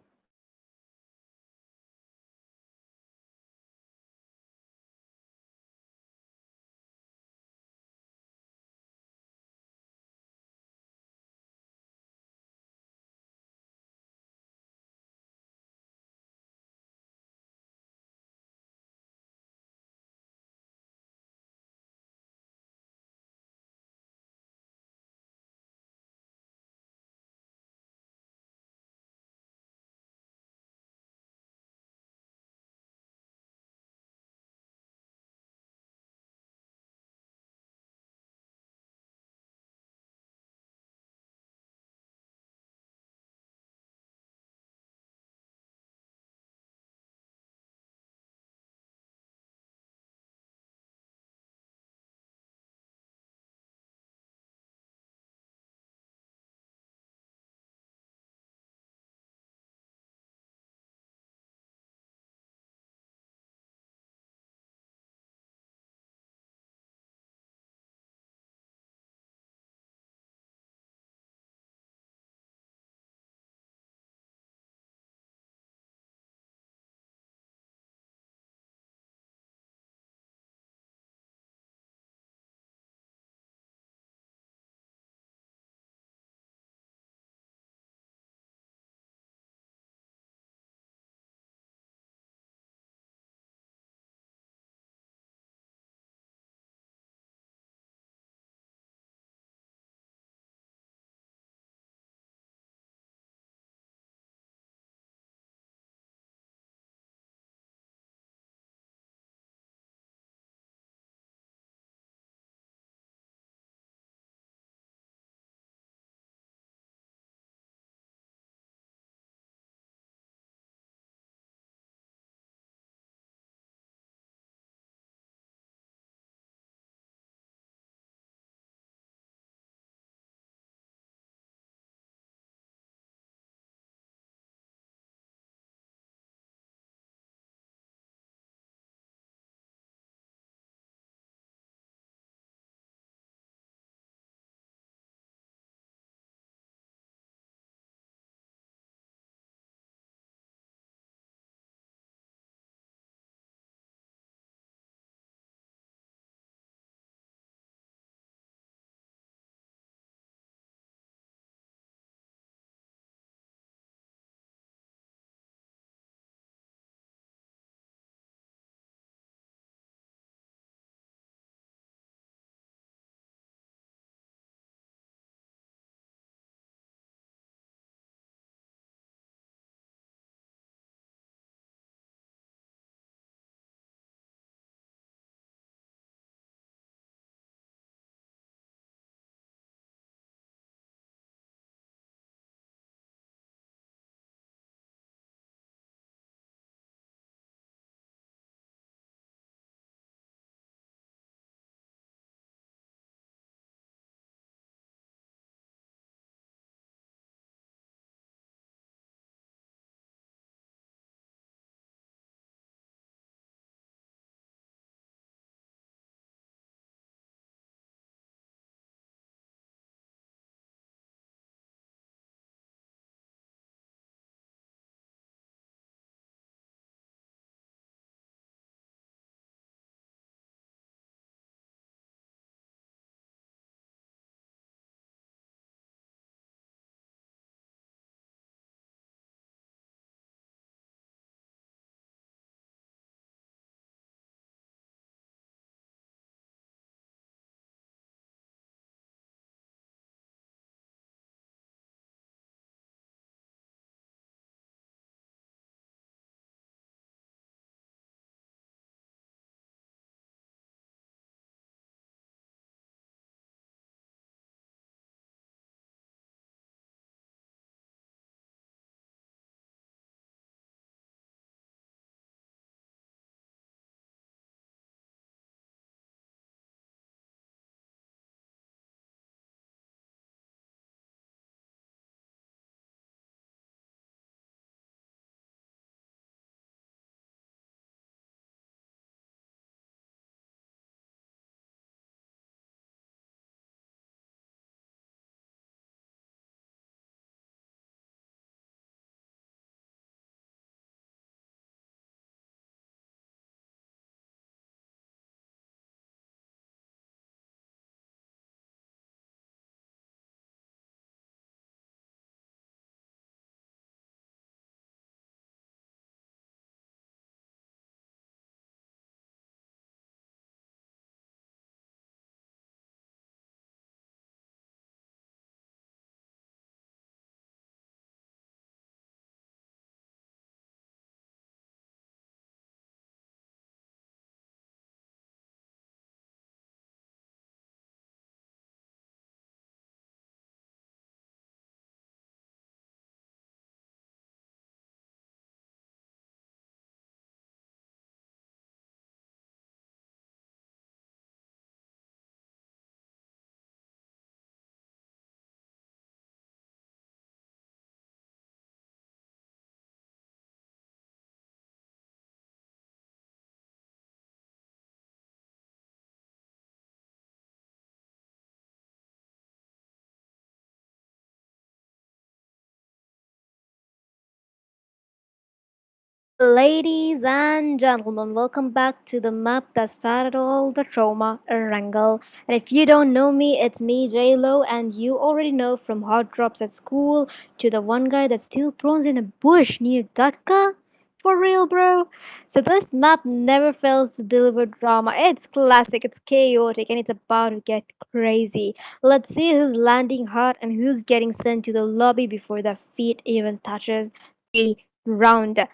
Ladies and gentlemen, welcome back to the map that started all the trauma, Erangel. And if you don't know me, it's me, J-Lo, and you already know from hot drops at school to the one guy that still prawns in a bush near Gatka. For real, bro. So this map never fails to deliver drama. It's classic, it's chaotic, and it's about to get crazy. Let's see who's landing hard and who's getting sent to the lobby before their feet even touches the ground.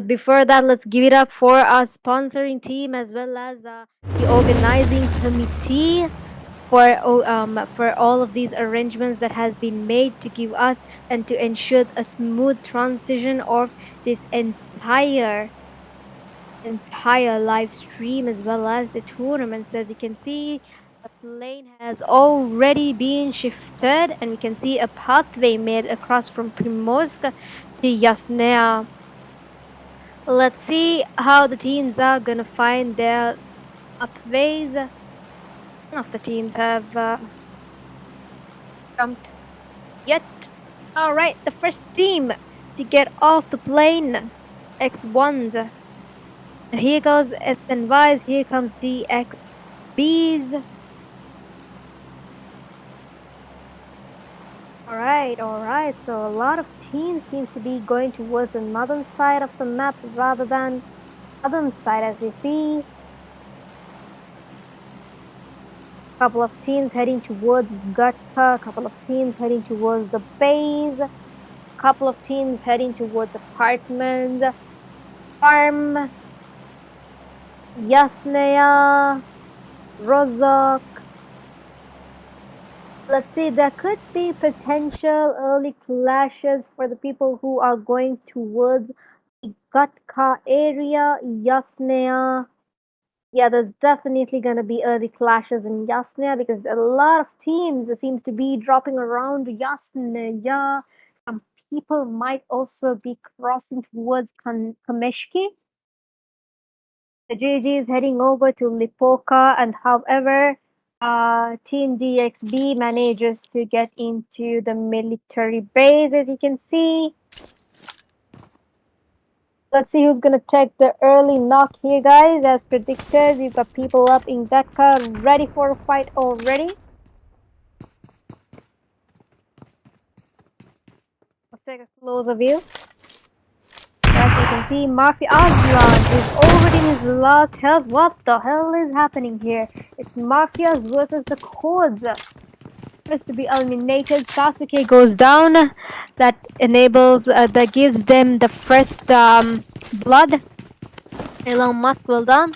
Before that, let's give it up for our sponsoring team as well as the organizing committee for all of these arrangements that has been made to give us and to ensure a smooth transition of this entire live stream as well as the tournaments. As you can see, the plane has already been shifted and we can see a pathway made across from Primorsk to Yasnaya. Let's see how the teams are gonna find their pathways. None of the teams have jumped yet. Alright, the first team to get off the plane, X1s. And here goes SNYs, here comes DXBs. Alright, so a lot of teams seem to be going towards the northern side of the map rather than southern side, as you see. Couple of teams heading towards Gatka, couple of teams heading towards the base, couple of teams heading towards apartments, farm, Yasnaya, Rozok. Let's see, there could be potential early clashes for the people who are going towards the Gatka area, Yasnaya. Yeah, there's definitely going to be early clashes in Yasnaya because a lot of teams seems to be dropping around Yasnaya. Some people might also be crossing towards Kameshki. The JG is heading over to Lipoka, and however, Team DXB manages to get into the military base, as you can see. Let's see who's gonna take the early knock here, guys. As predicted, we've got people up in Gatka ready for a fight already. Let's take a closer view. As you can see, Mafia Aslan is already in his last health. What the hell is happening here? It's Mafias versus the Codes. First to be eliminated, Sasuke goes down. That gives them the first blood. Elon Musk, well done.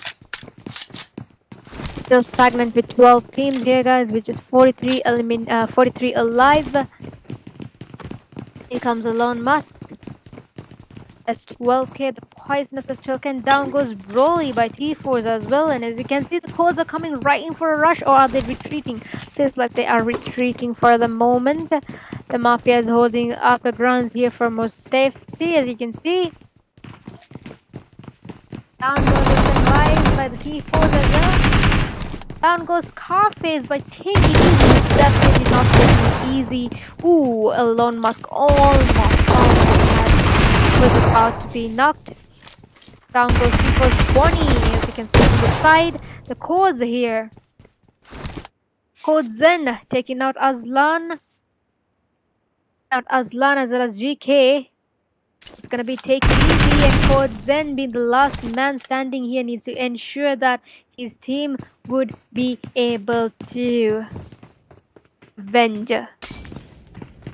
Still stagnant with 12 teams here, guys, which is 43 alive. Here comes Elon Musk. That's 12k. The poisonous is 12k. Down goes Broly by T4s as well. And as you can see, the Codes are coming right in for a rush, or are they retreating? Feels like they are retreating for the moment. The Mafia is holding upper grounds here for more safety, as you can see. Down goes the by the T4s as well. Down goes Scarface by Ting. It is definitely not getting easy. Ooh, Elon Musk almost was about to be knocked. Down goes T4 20, as you can see on the side. The Codes here. Code Zen taking out Aslan. As well as GK. It's gonna be taken easy, and Code Zen being the last man standing here needs to ensure that his team would be able to avenge the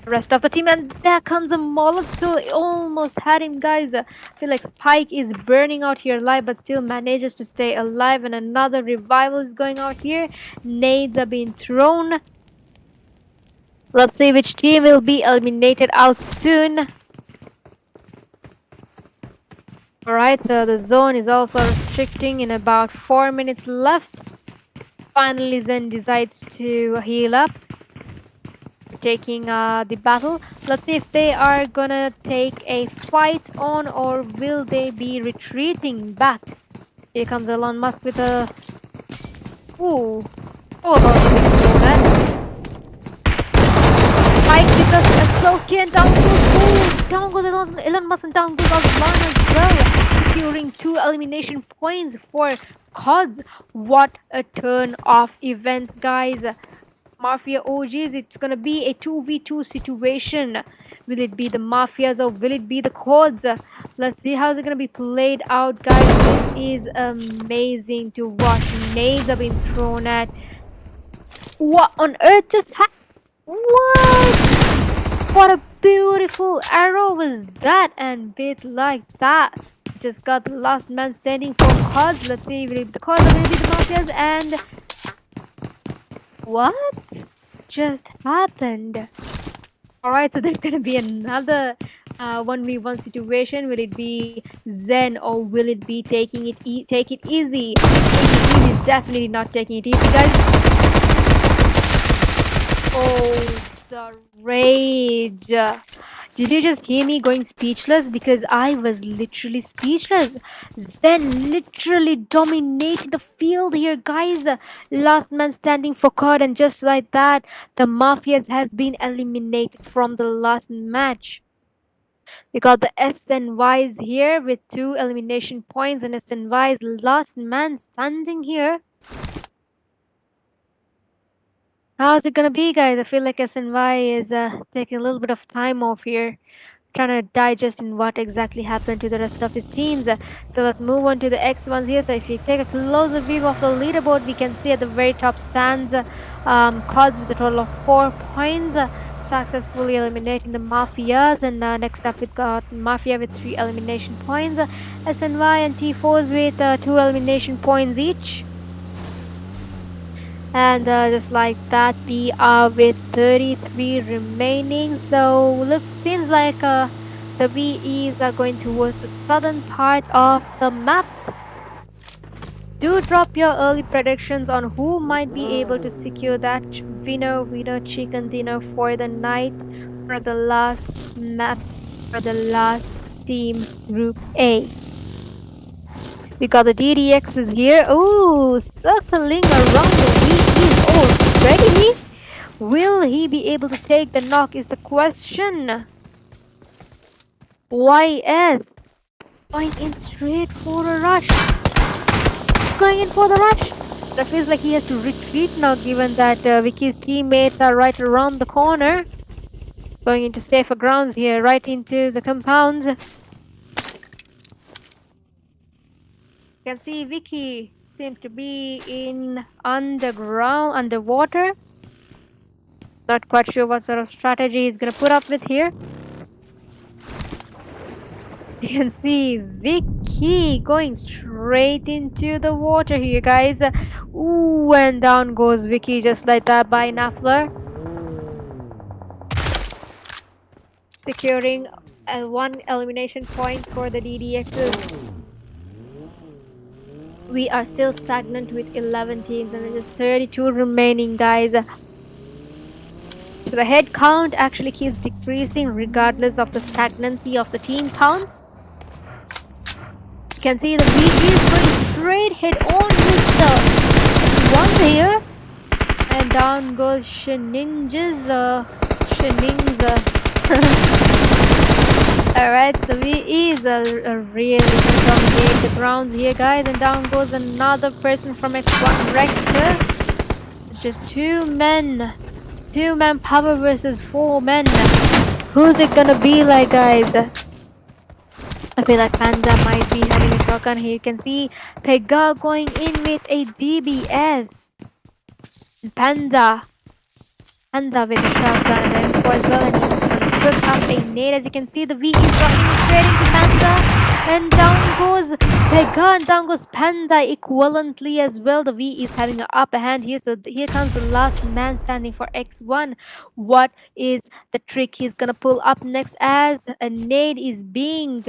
rest of the team. And there comes a Molotov. Almost had him, guys. I feel like Spike is burning out here alive, but still manages to stay alive. And another revival is going out here. Nades are being thrown. Let's see which team will be eliminated out soon. Alright, so the zone is also restricting in about 4 minutes left. Finally, Zen decides to heal up. Taking the battle. Let's see if they are gonna take a fight on, or will they be retreating back. Here comes Elon Musk with a... Ooh. Oh, about to that. Spike with a Loki and down goes. Down goes Elon Musk and down goes Aslan as well. Securing 2 elimination points for CODs. What a turn of events, guys. Mafia OGs, it's gonna be a 2v2 situation. Will it be the Mafias or will it be the Codes? Let's see how's it gonna be played out, guys. This is amazing to watch. Nades are being thrown at. What on earth just happened? What? What a beautiful arrow was that, and bit like that. Just got the last man standing for CODs. Let's see if it the CODs or maybe the Mafias, and what just happened? Alright, so there's gonna be another 1v1 situation. Will it be Zen or will it be taking it take it easy? Taking it easy is definitely not taking it easy, guys. Oh, the rage. Did you just hear me going speechless? Because I was literally speechless. Zen literally dominated the field here, guys. Last man standing for COD, and just like that, the Mafias has been eliminated from the last match. We got the SNYs here with 2 elimination points, and SNY's last man standing here. How's it gonna be, guys? I feel like SNY is taking a little bit of time off here, trying to digest in what exactly happened to the rest of his teams. So let's move on to the X1s here. So if you take a closer view of the leaderboard, we can see at the very top stands CODs with a total of 4 points. Successfully eliminating the Mafias, and next up we've got Mafia with 3 elimination points, SNY and T4s with 2 elimination points each. And just like that, we are with 33 remaining. So looks seems like the VEs are going towards the southern part of the map. Do drop your early predictions on who might be able to secure that winner chicken dinner for the night, for the last map, for the last team group A. We got the DDXs here. Oh, circling around the VEs already. Will he be able to take the knock is the question. YS going in straight for a rush. Going in for the rush. That feels like he has to retreat now, given that Vicky's teammates are right around the corner. Going into safer grounds here, right into the compounds. You can see Vicky seems to be in underwater. Not quite sure what sort of strategy he's gonna put up with here. You can see Vicky going straight into the water here, guys. Ooh, and down goes Vicky just like that by Naffler. Securing 1 elimination point for the DDXs. We are still stagnant with 11 teams and there's 32 remaining, guys. So the head count actually keeps decreasing regardless of the stagnancy of the team counts. You can see the VG is going straight head on with the one here. And down goes Sheninjas. Alright, so we is really dominate the grounds here, guys. And down goes another person from X1 Rector. It's just 2 men. 2-man power versus 4 men. Who's it gonna be like, guys? I feel like Panda might be having a shotgun here. You can see Pega going in with a DBS. Panda with a shotgun and M4 as well, and he's gonna put up a nade. As you can see, the V is dropping straight into Panda, and down goes Pega and down goes Panda equivalently as well. The V is having an upper hand here, so here comes the last man standing for X1. What is the trick he's gonna pull up next, as a nade is being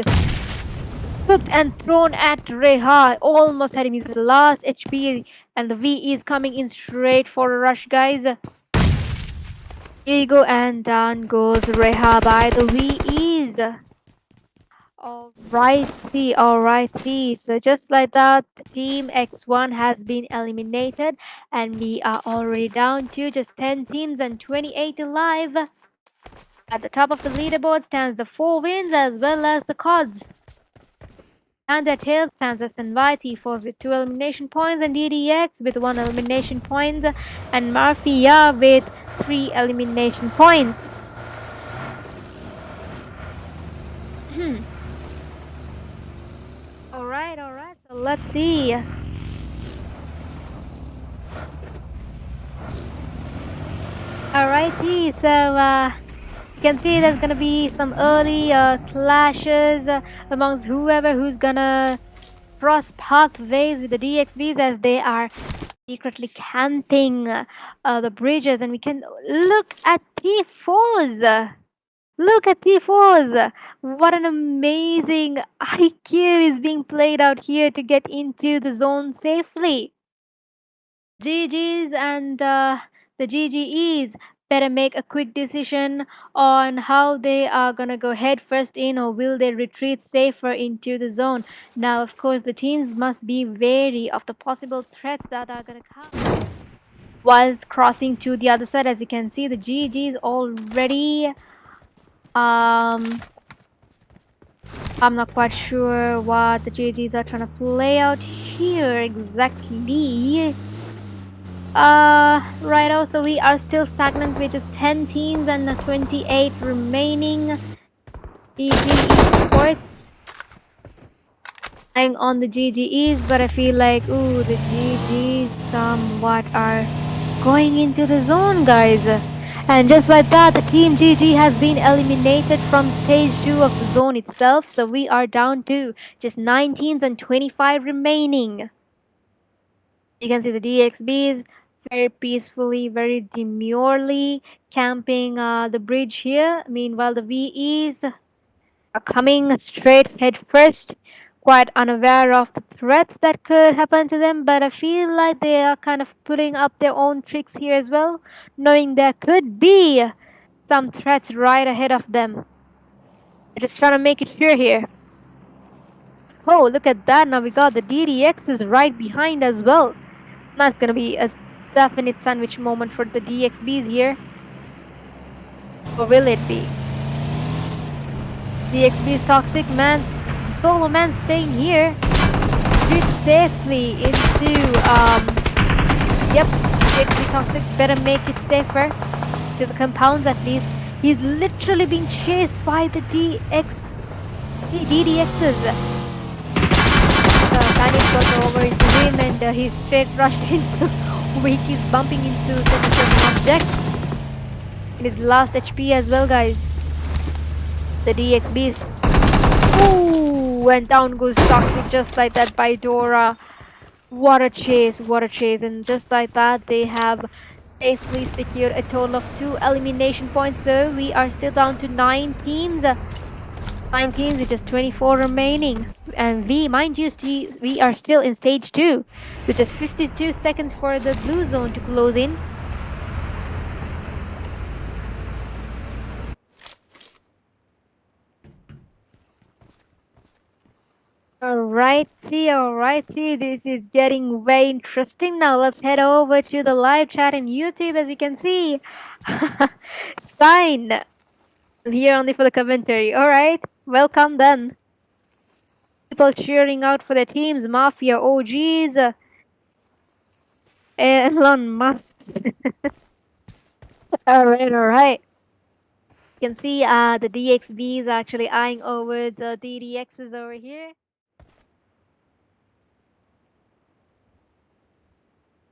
cooked and thrown at Reha? Almost had him his last HP, and the V is coming in straight for a rush, guys. Here you go, and down goes Reha by the VEs. Alrighty. So just like that, Team X1 has been eliminated, and we are already down to just 10 teams and 28 alive. At the top of the leaderboard stands the 4 wins as well as the CODs. And their tail stands the Senvai T4s with 2 elimination points and DDX with 1 elimination point and Mafia with 3 elimination points. Alright, so let's see. Alrighty, so you can see there's gonna be some early clashes amongst who's gonna cross pathways with the DXBs as they are secretly camping the bridges, and we can look at T4s. Look at T4s. What an amazing IQ is being played out here to get into the zone safely. GGs and the GGEs better make a quick decision on how they are gonna go head first in or will they retreat safer into the zone. Now, of course, the teams must be wary of the possible threats that are gonna come whilst crossing to the other side. As you can see, the GGs already. I'm not quite sure what the GGs are trying to play out here exactly. Right, also we are still stagnant with just 10 teams and 28 remaining. GG Esports hang on the GGEs, but I feel like, ooh, the GGs somewhat are going into the zone, guys. And just like that, the team GG has been eliminated from stage 2 of the zone itself, so we are down to just 9 teams and 25 remaining. You can see the DXBs very peacefully, very demurely camping the bridge here. Meanwhile, the VEs are coming straight head first, quite unaware of the threats that could happen to them, but I feel like they are kind of putting up their own tricks here as well, knowing there could be some threats right ahead of them. Just trying to make it sure here. Oh, look at that. Now we got the DDXs right behind as well. That's gonna be a definite sandwich moment for the DXBs here. Or will it be? DXB's toxic man, solo man staying here. Shoot safely into yep, DXB toxic better make it safer to the compounds at least. He's literally being chased by the DDXs. Panic got over into him and he straight rushed into where he's bumping into certain objects. In his last HP as well, guys. The DXBs. Ooh, and down goes Toxic just like that by Dora. What a chase, and just like that they have safely secured a total of 2 elimination points. So we are still down to 9 teams. 9 teams with just 24 remaining. And mind you, we are still in stage 2 with just 52 seconds for the blue zone to close in. Alrighty, this is getting way interesting. Now let's head over to the live chat in YouTube. As you can see, Sign. I'm here only for the commentary. Alright, welcome then. People cheering out for their teams, Mafia OGs, Elon Musk. Alright. You can see the DXBs actually eyeing over the DDXs over here.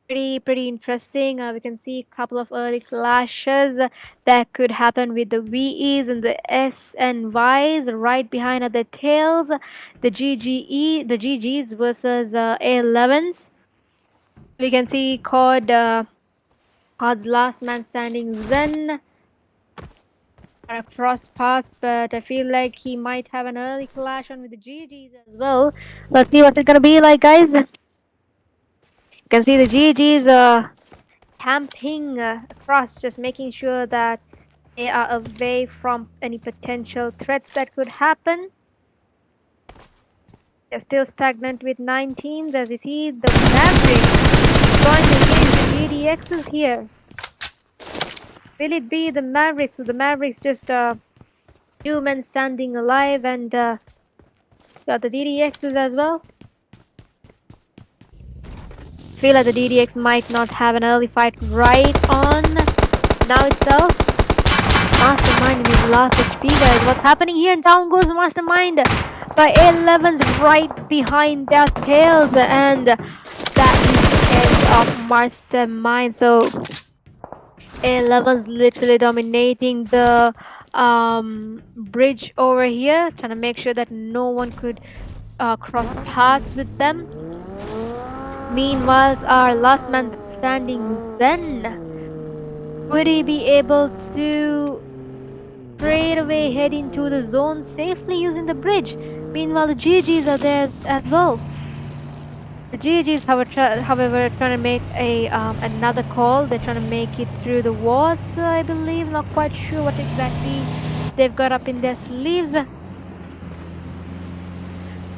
Pretty interesting. We can see a couple of early clashes that could happen with the VEs and the S and Ys right behind at their tails. The GGs versus A11s. We can see COD's last man standing Zen a cross path, but I feel like he might have an early clash on with the GGs as well. Let's see what it's gonna be like, guys. You can see the GGs camping across, just making sure that they are away from any potential threats that could happen. They're still stagnant with 9 teams. As you see, the Mavericks going against the GDXs here. Will it be the Mavericks? So the Mavericks just two men standing alive, and got the DDXs as well. Feel like the DDX might not have an early fight right on now itself. Mastermind in his last HP, guys. What's happening here? And down goes Mastermind by A11's right behind their tails, and that is the end of Mastermind. So A11's literally dominating the bridge over here, trying to make sure that no one could cross paths with them. Meanwhile, our last man standing, Zen, would he be able to straight away head into the zone safely using the bridge? Meanwhile, the GGs are there as well. The GGs, however, trying to make a another call. They're trying to make it through the walls, I believe. Not quite sure what exactly they've got up in their sleeves.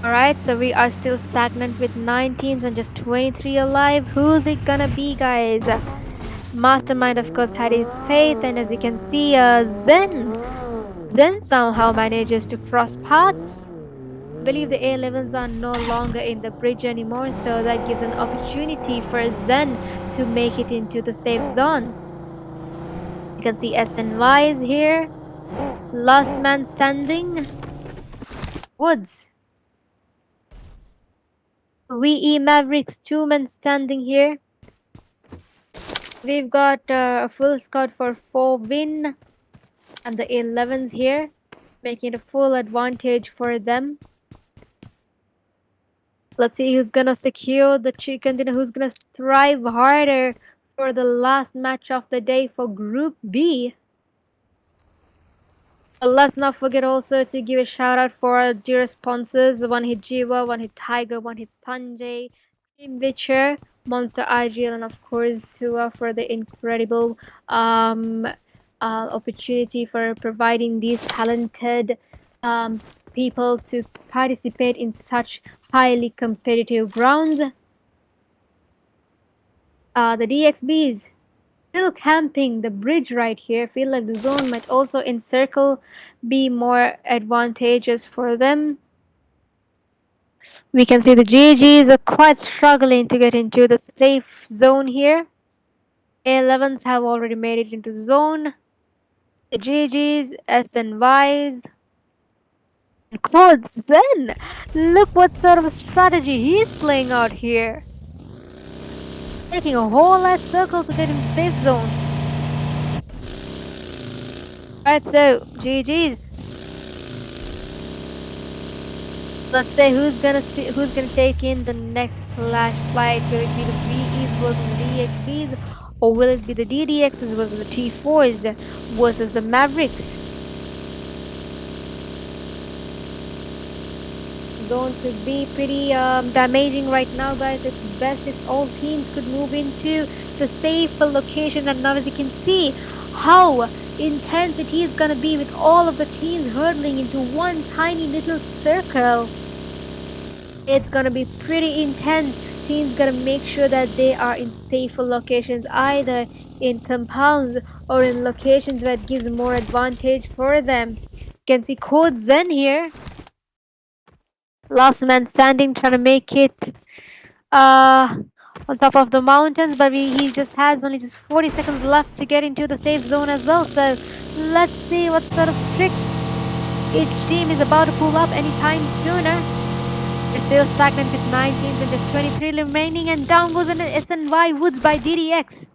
Alright, so we are still stagnant with 9 teams and just 23 alive. Who's it gonna be, guys? Mastermind, of course, had his faith, and as you can see, Zen somehow manages to cross paths. I believe the A11s are no longer in the bridge anymore, so that gives an opportunity for Zen to make it into the safe zone. You can see SNYs here. Last man standing, Woods. VE Mavericks, 2 men standing here. We've got a full squad for 4 win, and the 11s here, making it a full advantage for them. Let's see who's gonna secure the chicken dinner, who's gonna strive harder for the last match of the day for Group B. Let's not forget also to give a shout out for our dear sponsors. One hit Jiva, one hit Tiger, one hit Sanjay, Team Witcher, Monster IGL, and of course Tua for the incredible opportunity for providing these talented people to participate in such highly competitive grounds. The DXBs still camping the bridge right here. Feel like the zone might also encircle be more advantageous for them. We can see the GGs are quite struggling to get into the safe zone here. A11s have already made it into the zone. The GGs, SNYs, and Quad Zen. Look what sort of a strategy he's playing out here. Taking a whole lot of circle to get into the safe zone. Right, so GG's. Let's say who's gonna take in the next clash fight. Will it be the VEs versus the DXBs, or will it be the DDXs versus the T4s versus the Mavericks? Zone could be pretty damaging right now, guys. It's best if all teams could move into the safer location. And now, as you can see, how intense it is gonna be with all of the teams hurtling into one tiny little circle. It's gonna be pretty intense. Teams gotta make sure that they are in safer locations, either in compounds or in locations where it gives more advantage for them. You can see Code Zen here. Last man standing, trying to make it on top of the mountains, but he just has only just 40 seconds left to get into the safe zone as well. So let's see what sort of tricks each team is about to pull up anytime sooner. We're still stagnant with 9 teams and just 23 remaining, and down goes an SNY Woods by DDX.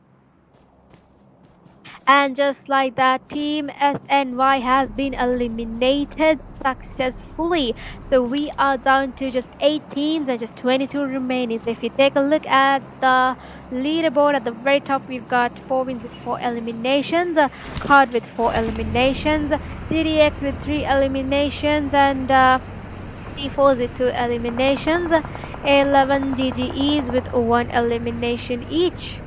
And just like that, Team SNY has been eliminated successfully. So we are down to just 8 teams and just 22 remaining. So if you take a look at the leaderboard at the very top, we've got 4 wins with 4 eliminations, Card with 4 eliminations, DDX with 3 eliminations, and T4s with 2 eliminations, 11 GGEs with 1 elimination each.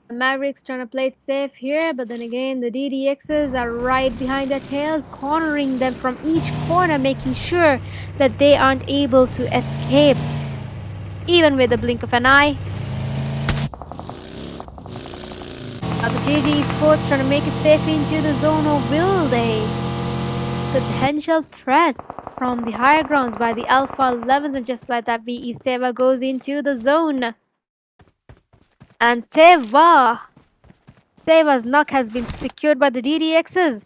The Mavericks trying to play it safe here, but then again the DDXs are right behind their tails, cornering them from each corner, making sure that they aren't able to escape, even with the blink of an eye. GG Esports trying to make it safe into the zone, or will they? Potential threat from the higher grounds by the Alpha 11s, and just like that, VE Seva goes into the zone. And Seva's knock has been secured by the DDXs.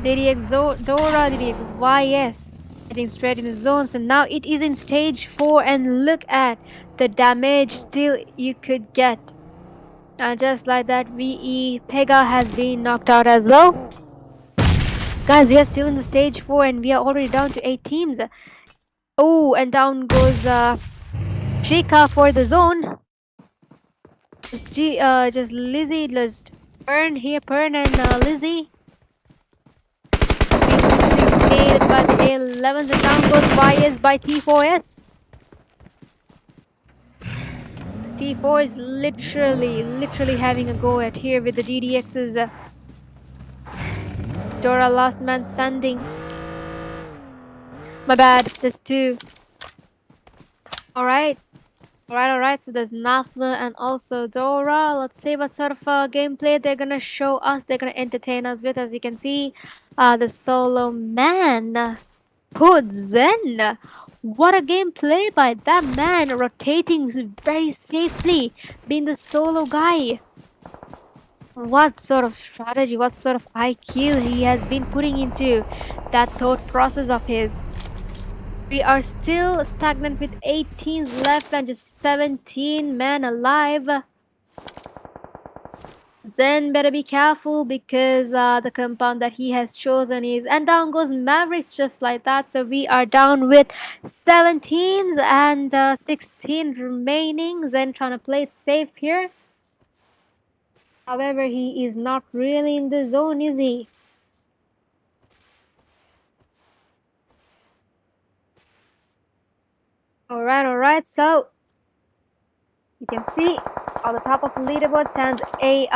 DDX Dora, DDX YS heading straight in the zone. So now it is in stage 4, and look at the damage still you could get. And just like that, VE Pega has been knocked out as well. Guys, we are still in the stage 4 and we are already down to 8 teams. Oh, and down goes Shika for the zone. Just Lizzie, just Pern here, Pern and Lizzie. Made by the A11s, and down goes YS by T4S. T4 is literally having a go at here with the DDXs. Dora last man standing. My bad, there's 2. Alright. So there's Nafla and also Dora. Let's see what sort of gameplay they're gonna show us. They're gonna entertain us with. As you can see, the solo man. Good Zen. What a gameplay by that man, rotating very safely, being the solo guy. What sort of strategy, what sort of IQ he has been putting into that thought process of his. We are still stagnant with 18 left and just 17 men alive. Zen better be careful because the compound that he has chosen is... And down goes Maverick just like that. So we are down with 7 teams and 16 remaining. Zen trying to play it safe here. However, he is not really in the zone, is he? Alright, so you can see on the top of the leaderboard stands a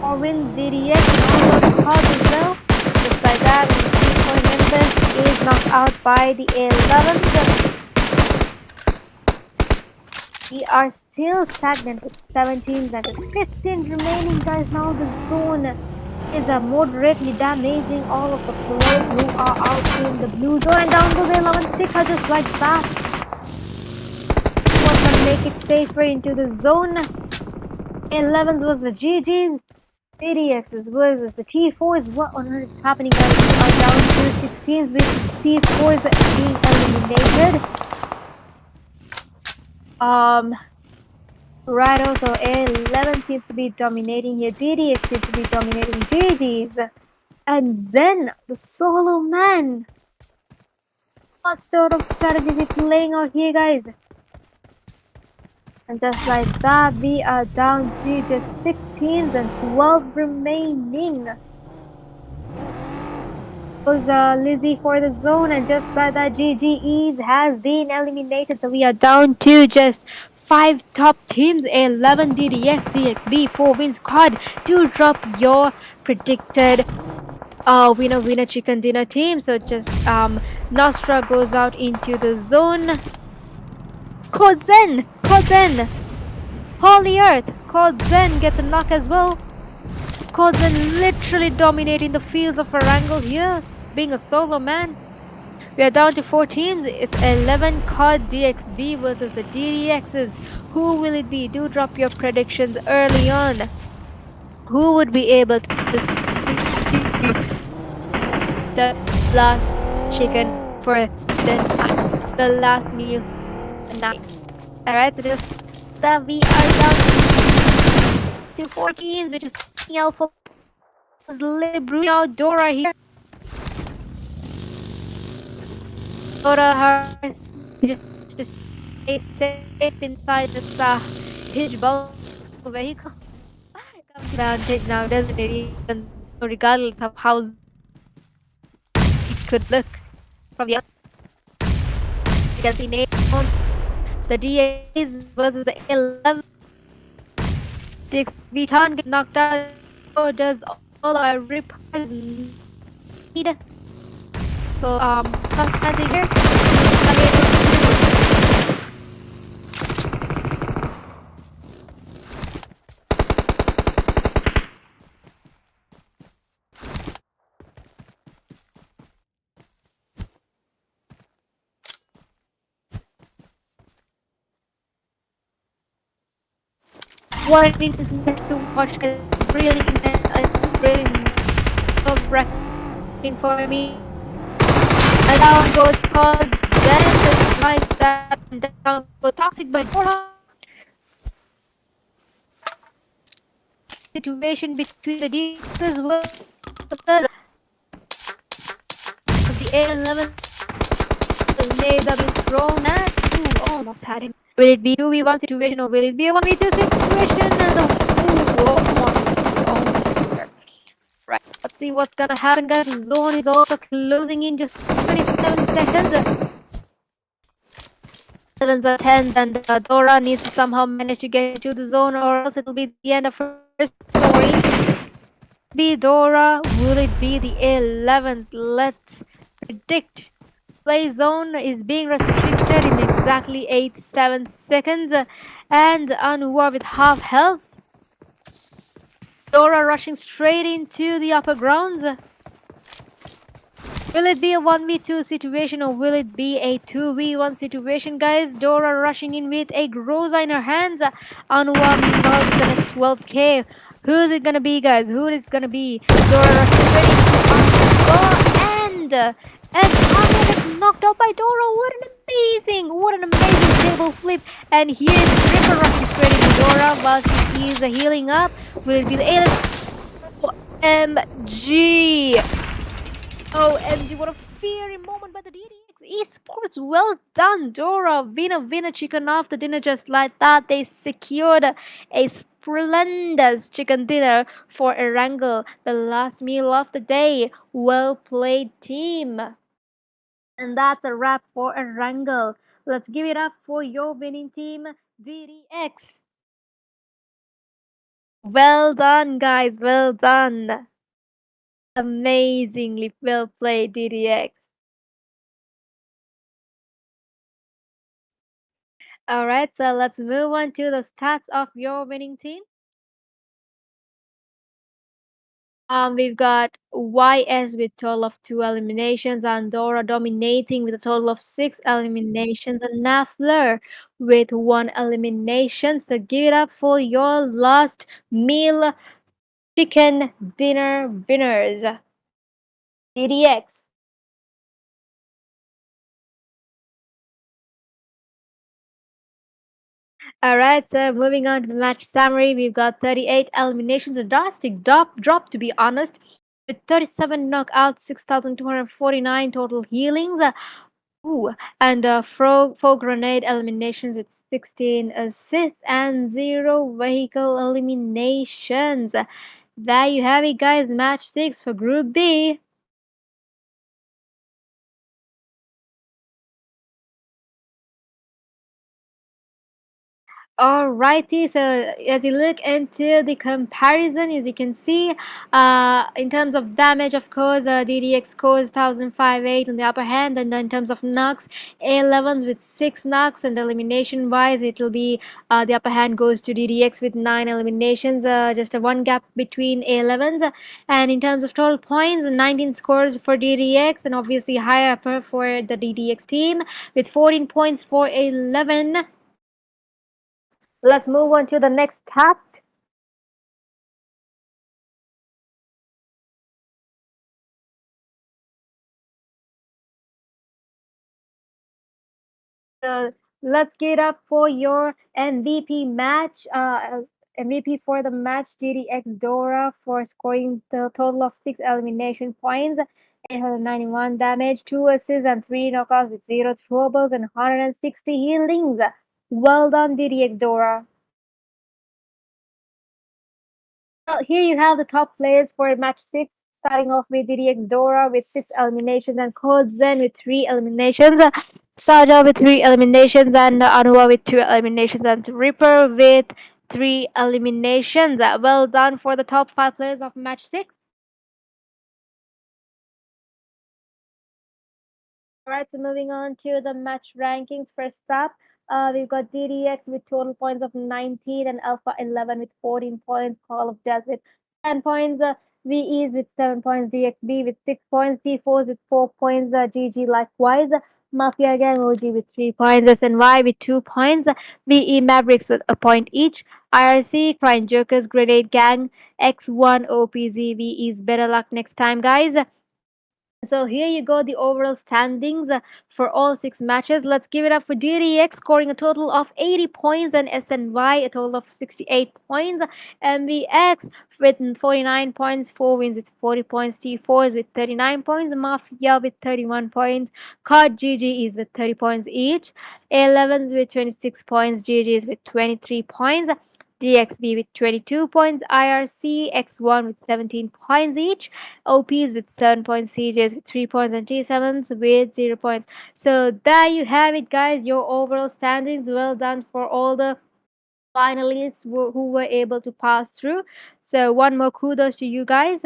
Orwin DDX and all those cards as well. Just like that, and the 3-point members is knocked out by the A11s. We are still stagnant with 17 and just 15 remaining, guys. Now the zone is moderately damaging all of the players who are out in the blue zone, and down goes A11 Sika just like that. Make it safer into the zone. 11s was the GGs, DDXs versus the T4s. What on earth is happening, guys? We are down to 16s with T4s being eliminated. Right, also A11 seems to be dominating here. DDX seems to be dominating GGs. And Zen, the solo man. What sort of strategy is he playing out here, guys? And just like that, we are down to just 6 teams and 12 remaining. Was Lizzie for the zone, and just like that, GGEs has been eliminated. So we are down to just 5 top teams. 11 DDX, DXB, 4 wins card. Do drop your predicted winner chicken dinner team. So just Nostra goes out into the zone. Code Zen! Holy Earth! Code Zen gets a knock as well. Code Zen literally dominating the fields of Erangel here, being a solo man. We are down to 4 teams. It's 11 COD DXB versus the DDXs. Who will it be? Do drop your predictions early on. Who would be able to the last chicken for the last meal night? Alright, so just we are down to 4 teams, which is Alpha Bruno Dora here. Dora has just to stay safe inside this huge bulk vehicle. Comes advantage now, doesn't it? Even regardless of how it could look from the outside. You can see Nate on the DAs versus the 11. 6 Vitan gets knocked out. So does all our rippers need. So standing here. What an intense match to watch, guys. It was really intense. It's really nerve-wracking for me. And down goes called then just like that, and down goes Toxic by Dora. Situation between the DXs will the A11 made up is thrown at two, almost had it. Will it be 2v1 situation or will it be a 1v2 situation? And almost. Right, let's see what's gonna happen, guys. The zone is also closing in just 27 seconds. 7s or 10s, and Dora needs to somehow manage to get into the zone, or else it'll be the end of her story. Be Dora? Will it be the 11s? Let's predict. Play zone is being restricted in exactly 8-7 seconds, and Anwar with half health. Dora rushing straight into the upper grounds. Will it be a 1v2 situation or will it be a 2v1 situation, guys? Dora rushing in with a Groza in her hands. Anwar meanwhile with an 12k. Who's it gonna be, guys? Who is gonna be? Dora rushing straight into and Anwar gets knocked out by Dora. What an amazing table flip. And here's Ripper rushing straight into Dora while she is healing up. Will it be the OMG? OMG, what a fiery moment by the DDX Esports. Well done, Dora. Winner, chicken off the dinner just like that. They secured a splendid chicken dinner for Erangel, the last meal of the day. Well played, team. And that's a wrap for Erangel. Let's give it up for your winning team, DDX. Well done, guys. Well done. Amazingly well played, DDX. All right, so let's move on to the stats of your winning team. We've got YS with total of 2 eliminations, Andorra dominating with a total of 6 eliminations, and Nafler with 1 elimination. So give it up for your last meal chicken dinner winners. DDX. All right, so moving on to the match summary, we've got 38 eliminations, a drastic drop to be honest, with 37 knockouts, 6,249 total healings. And four grenade eliminations with 16 assists and 0 vehicle eliminations. There you have it, guys. Match 6 for Group B. Alrighty, so as you look into the comparison, as you can see, in terms of damage, of course, DDX scores 1058 on the upper hand, and then in terms of knocks, A11s with 6 knocks, and elimination wise, it will be the upper hand goes to DDX with 9 eliminations, just a one gap between A11s. And in terms of total points, 19 scores for DDX, and obviously higher upper for the DDX team with 14 points for 11. Let's move on to the next stat. Let's get up for your MVP match. MVP for the match, DDX Dora for scoring the total of 6 elimination points, 891 damage, 2 assists, and 3 knockouts with 0 throwables and 160 healings. Well done, DDX Dora. Well, here you have the top players for match 6, starting off with DDX Dora with 6 eliminations and Code Zen with 3 eliminations. Saja with 3 eliminations and Anua with 2 eliminations and Ripper with 3 eliminations. Well done for the top 5 players of match 6. Alright, so moving on to the match rankings. First up, we've got DDX with total points of 19 and Alpha 11 with 14 points, Call of Death with 10 points, VEs with 7 points, DXB with 6 points, D4s with 4 points, GG likewise. Mafia Gang OG with 3 points, SNY with 2 points, VE Mavericks with a point each, IRC, Crying Jokers, Grenade Gang, X1 OPZ, VE's better luck next time, guys. So here you go, the overall standings for all 6 matches. Let's give it up for DDX scoring a total of 80 points and SNY a total of 68 points. MVX with 49 points, 4 wins with 40 points. T4s with 39 points. Mafia with 31 points. COD GGs with 30 points each. 11s with 26 points. GGs with 23 points. DXB with 22 points. IRC X1 with 17 points each. OPs with 7 points, CJs with 3 points, and T7s with 0 points. So there you have it, guys. Your overall standings. Well done for all the finalists who were able to pass through. So one more kudos to you guys.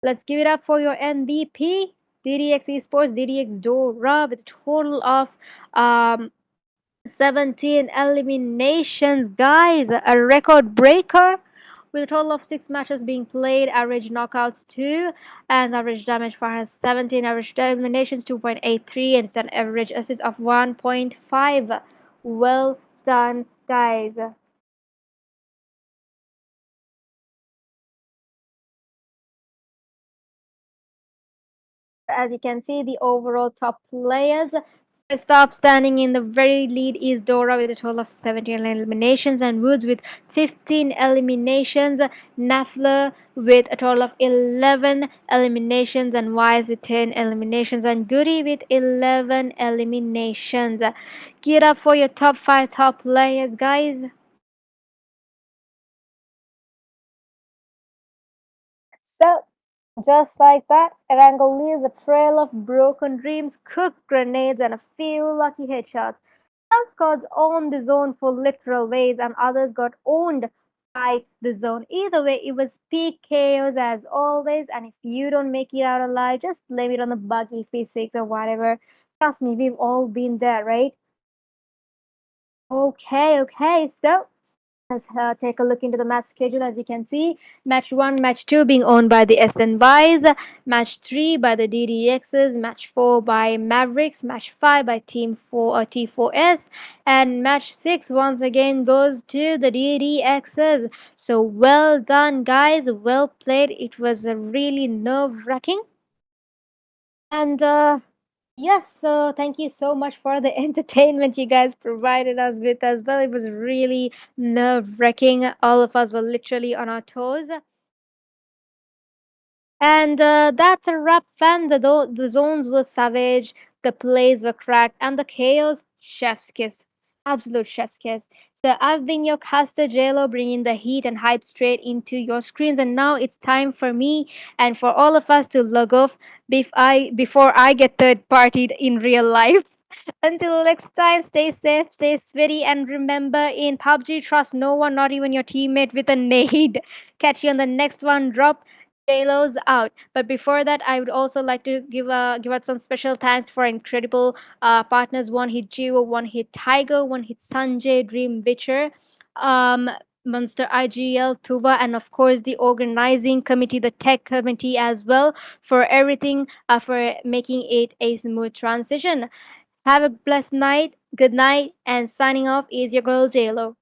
Let's give it up for your MVP, DDX Esports, DDX Dora, with a total of um, 17 eliminations, guys. A record breaker with a total of 6 matches being played, average knockouts 2, and average damage for has 17, average eliminations 2.83, and an average assist of 1.5. Well done, guys. As you can see, the overall top players. First up, standing in the very lead is Dora with a total of 17 eliminations, and Woods with 15 eliminations, Nafler with a total of 11 eliminations, and Wise with 10 eliminations, and Goody with 11 eliminations. Gear up for your top 5 top players, guys. So, just like that, Erangel leaves a trail of broken dreams, cooked grenades, and a few lucky headshots. Some squads owned the zone for literal ways, and others got owned by the zone. Either way, it was peak chaos as always, and if you don't make it out alive, just blame it on the buggy physics or whatever. Trust me, we've all been there, right? Okay, so let's take a look into the match schedule. As you can see, match 1, match 2 being owned by the SNYs, match 3 by the DDXs, match 4 by Mavericks, match 5 by Team 4 or T4S, and match 6 once again goes to the DDXs. So well done, guys. Well played. It was a really nerve wracking. And yes, so thank you so much for the entertainment you guys provided us with as well. It was really nerve wracking. All of us were literally on our toes. And that's a wrap, fam. The zones were savage, the plays were cracked, and the chaos, chef's kiss. Absolute chef's kiss. So I've been your caster, JLo, bringing the heat and hype straight into your screens. And now it's time for me and for all of us to log off before I get third partied in real life. Until next time, stay safe, stay sweaty, and remember in PUBG, trust no one, not even your teammate with a nade. Catch you on the next one. Drop JLo's out. But before that, I would also like to give out some special thanks for incredible partners. One hit Jiwo, one hit Tiger, one hit Sanjay, Dream Witcher, um, Monster IGL, Tuba, and of course the organizing committee, the tech committee as well, for everything, for making it a smooth transition. Have a blessed night, good night, and signing off is your girl JLo.